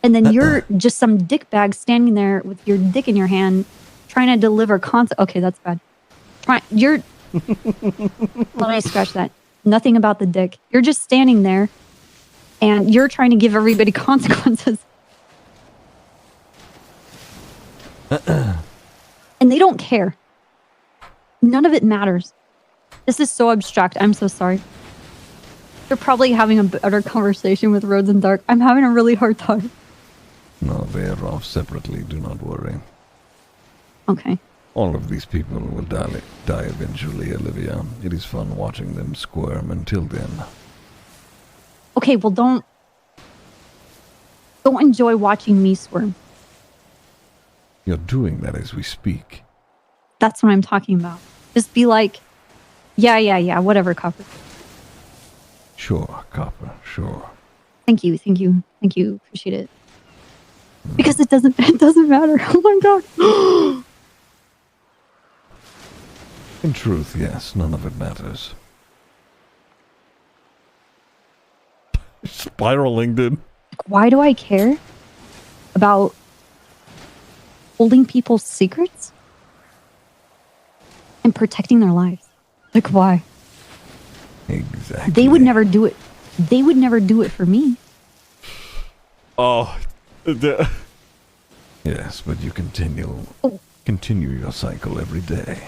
And then you're just some dickbag standing there with your dick in your hand trying to deliver content. Okay, that's bad. Let me scratch that. Nothing about the dick. You're just standing there and you're trying to give everybody consequences. And they don't care. None of it matters. This is so abstract. I'm so sorry. You're probably having a better conversation with Rhodes and Dark. I'm having a really hard time. No, they are off separately. Do not worry. Okay. All of these people will die eventually, Olivia. It is fun watching them squirm until then. Okay, well don't enjoy watching me squirm. You're doing that as we speak. That's what I'm talking about. Just be like, yeah, whatever, Copper. Sure, Copper, sure. Thank you. Appreciate it. Because it doesn't matter. Oh my god. In truth, yes, none of it matters. Spiraling, dude. Why do I care about holding people's secrets and protecting their lives? Like, why? Exactly. They would never do it. They would never do it for me. Oh. Yes, but you continue your cycle every day.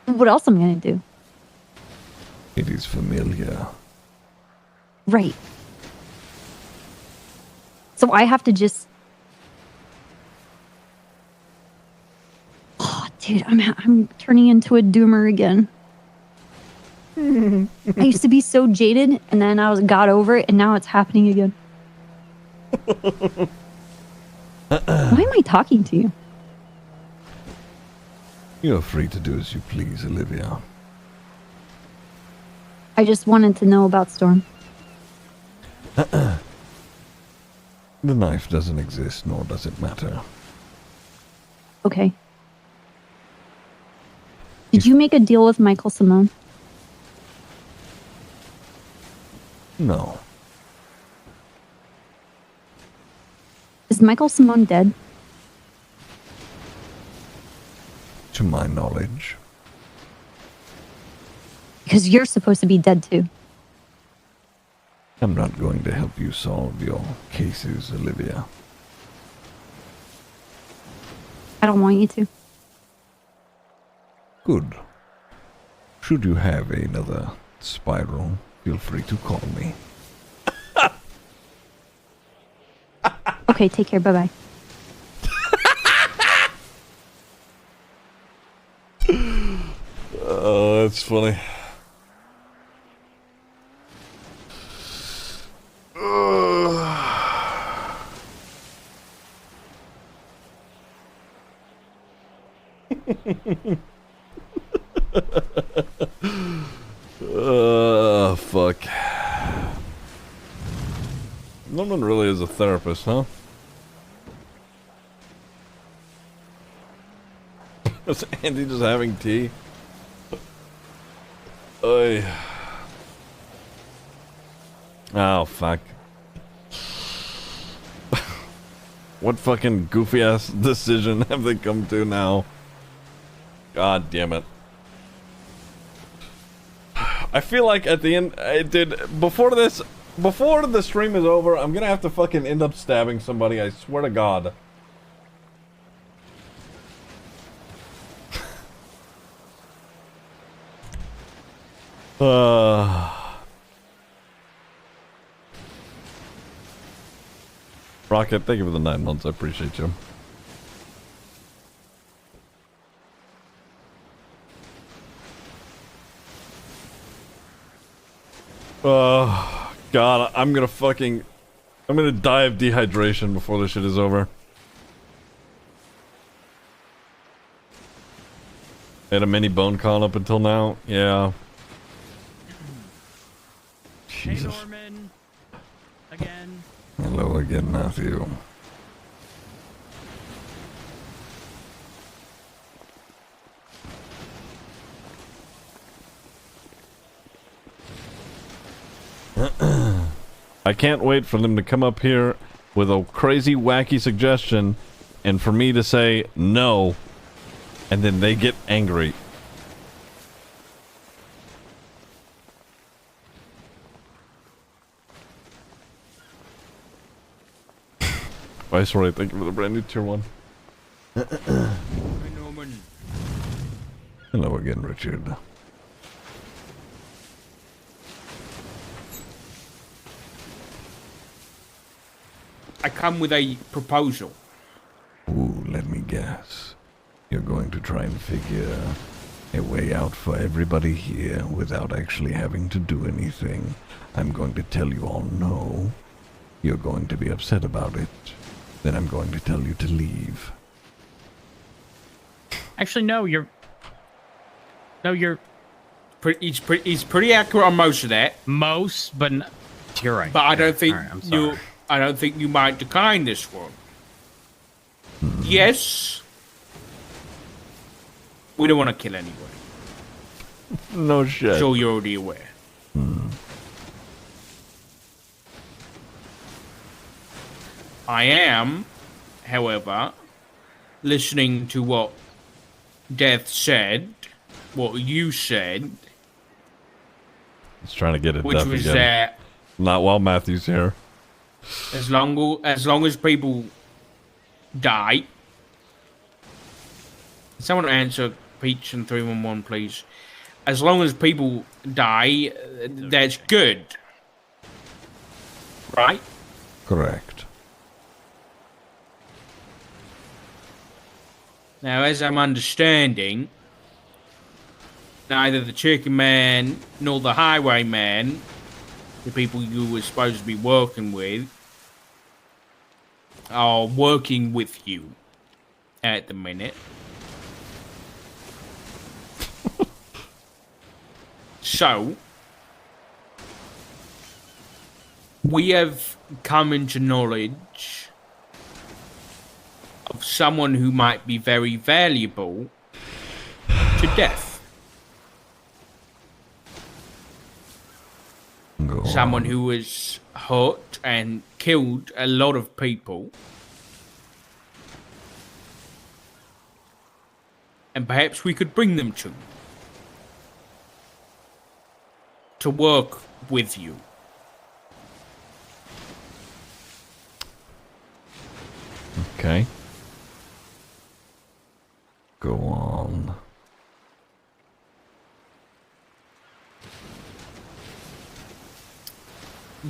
What else am I going to do? It is familiar. Right. So I have to just... Oh, dude, I'm turning into a doomer again. I used to be so jaded, and then got over it, and now it's happening again. Why am I talking to you? You're free to do as you please, Olivia. I just wanted to know about Storm. The knife doesn't exist, nor does it matter. Okay. Did you make a deal with Michael Simone? No. Is Michael Simone dead? To my knowledge. Because you're supposed to be dead too. I'm not going to help you solve your cases, Olivia. I don't want you to. Good. Should you have another spiral, feel free to call me. Okay, take care. Bye-bye. Oh, that's funny. Fuck. No one really is a therapist, huh? Is Andy just having tea? Oy. Oh, fuck. What fucking goofy ass decision have they come to now? God damn it. I feel like at the end, before the stream is over, I'm gonna have to fucking end up stabbing somebody, I swear to God. Rocket, thank you for the 9 months, I appreciate you. God, I'm gonna die of dehydration before this shit is over. Had a mini bone con up until now? Yeah. Jesus. Hey, Norman. Again. Hello again, Matthew. I can't wait for them to come up here with a crazy, wacky suggestion, and for me to say no, and then they get angry. Viceroy, thank you for the brand new tier 1. Hello again, Richard. I come with a proposal. Ooh, let me guess. You're going to try and figure a way out for everybody here without actually having to do anything. I'm going to tell you all no. You're going to be upset about it. Then I'm going to tell you to leave. Actually, no, you're. He's pretty accurate on most of that. Most, but you're right. But I don't think I'm sorry. I don't think you might decline this one. Yes. We don't want to kill anyone. No shit. Sure, you're already aware. I am, however, listening to what Death said, what you said. He's trying to get it Which deaf was again. that Not while Matthew's here. as long as people die. Someone answer Peach and 311, please. As long as people die, that's good. Right? Correct. Now, as I'm understanding, neither the Chicken Man nor the Highwayman, the people you were supposed to be working with, are working with you at the minute. So, we have come into knowledge of someone who might be very valuable to Death. Someone who has hurt and killed a lot of people. And perhaps we could bring them to work with you. Okay. Go on.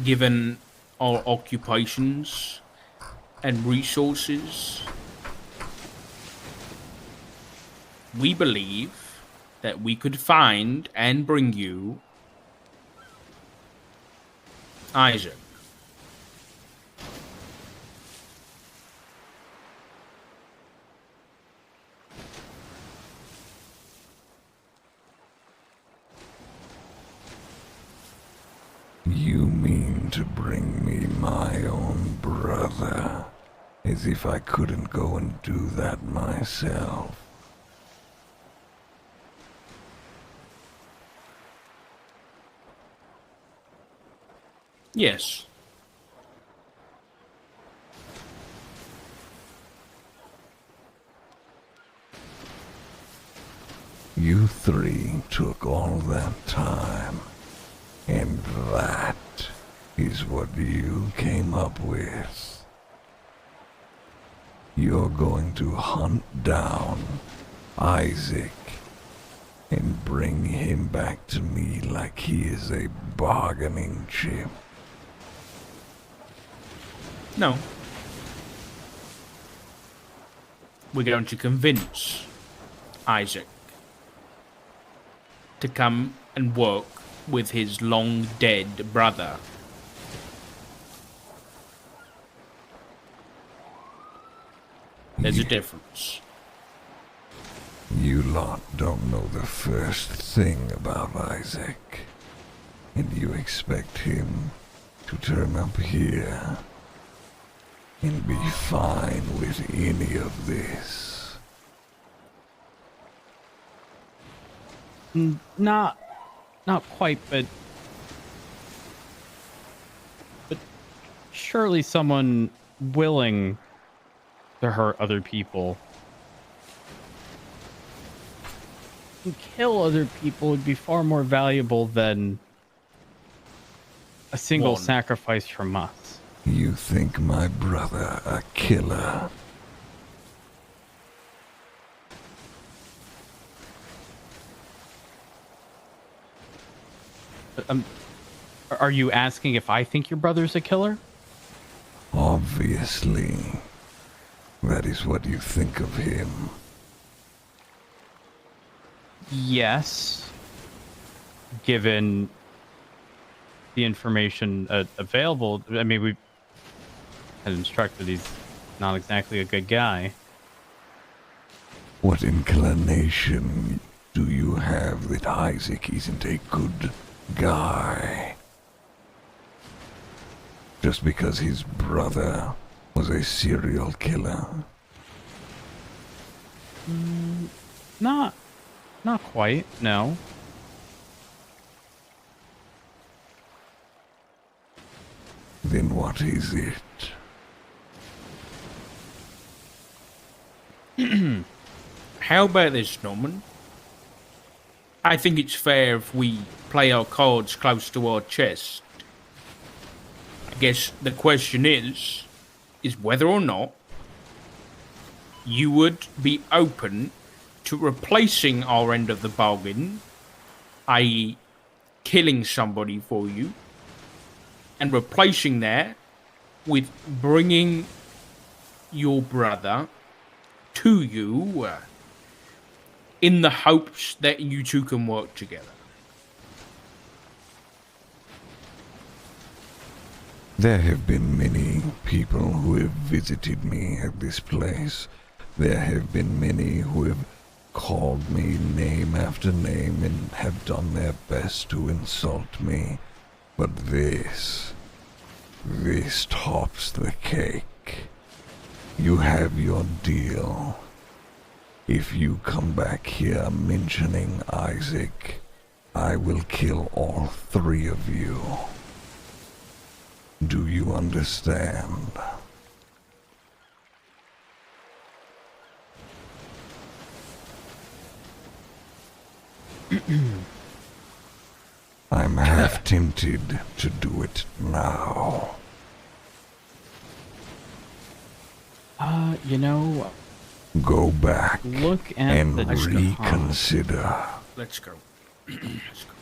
Given our occupations and resources, we believe that we could find and bring you Isaac. You mean to bring me my own brother? As if I couldn't go and do that myself. Yes. You three took all that time, and that is what you came up with. You're going to hunt down Isaac and bring him back to me like he is a bargaining chip. No. We're going to convince Isaac to come and work with his long dead brother. There's a difference. You lot don't know the first thing about Isaac, and you expect him to turn up here and be fine with any of this. Not quite, but surely someone willing to hurt other people and kill other people would be far more valuable than a single One. sacrifice from us. You think my brother a killer? Are you asking if I think your brother's a killer? Obviously. That is what you think of him. Yes. Given the information available, I mean, we had instructed he's not exactly a good guy. What inclination do you have that Isaac isn't a good guy? Just because his brother was a serial killer? Not quite, no. Then what is it? How about this, Norman? I think it's fair if we play our cards close to our chest. I guess the question is whether or not you would be open to replacing our end of the bargain, i.e. killing somebody for you, and replacing that with bringing your brother to you in the hopes that you two can work together. There have been many people who have visited me at this place. There have been many who have called me name after name and have done their best to insult me. But this tops the cake. You have your deal. If you come back here mentioning Isaac, I will kill all three of you. Do you understand? I'm half tempted to do it now. You know, Go back look at and the reconsider. Let's go. Let's go.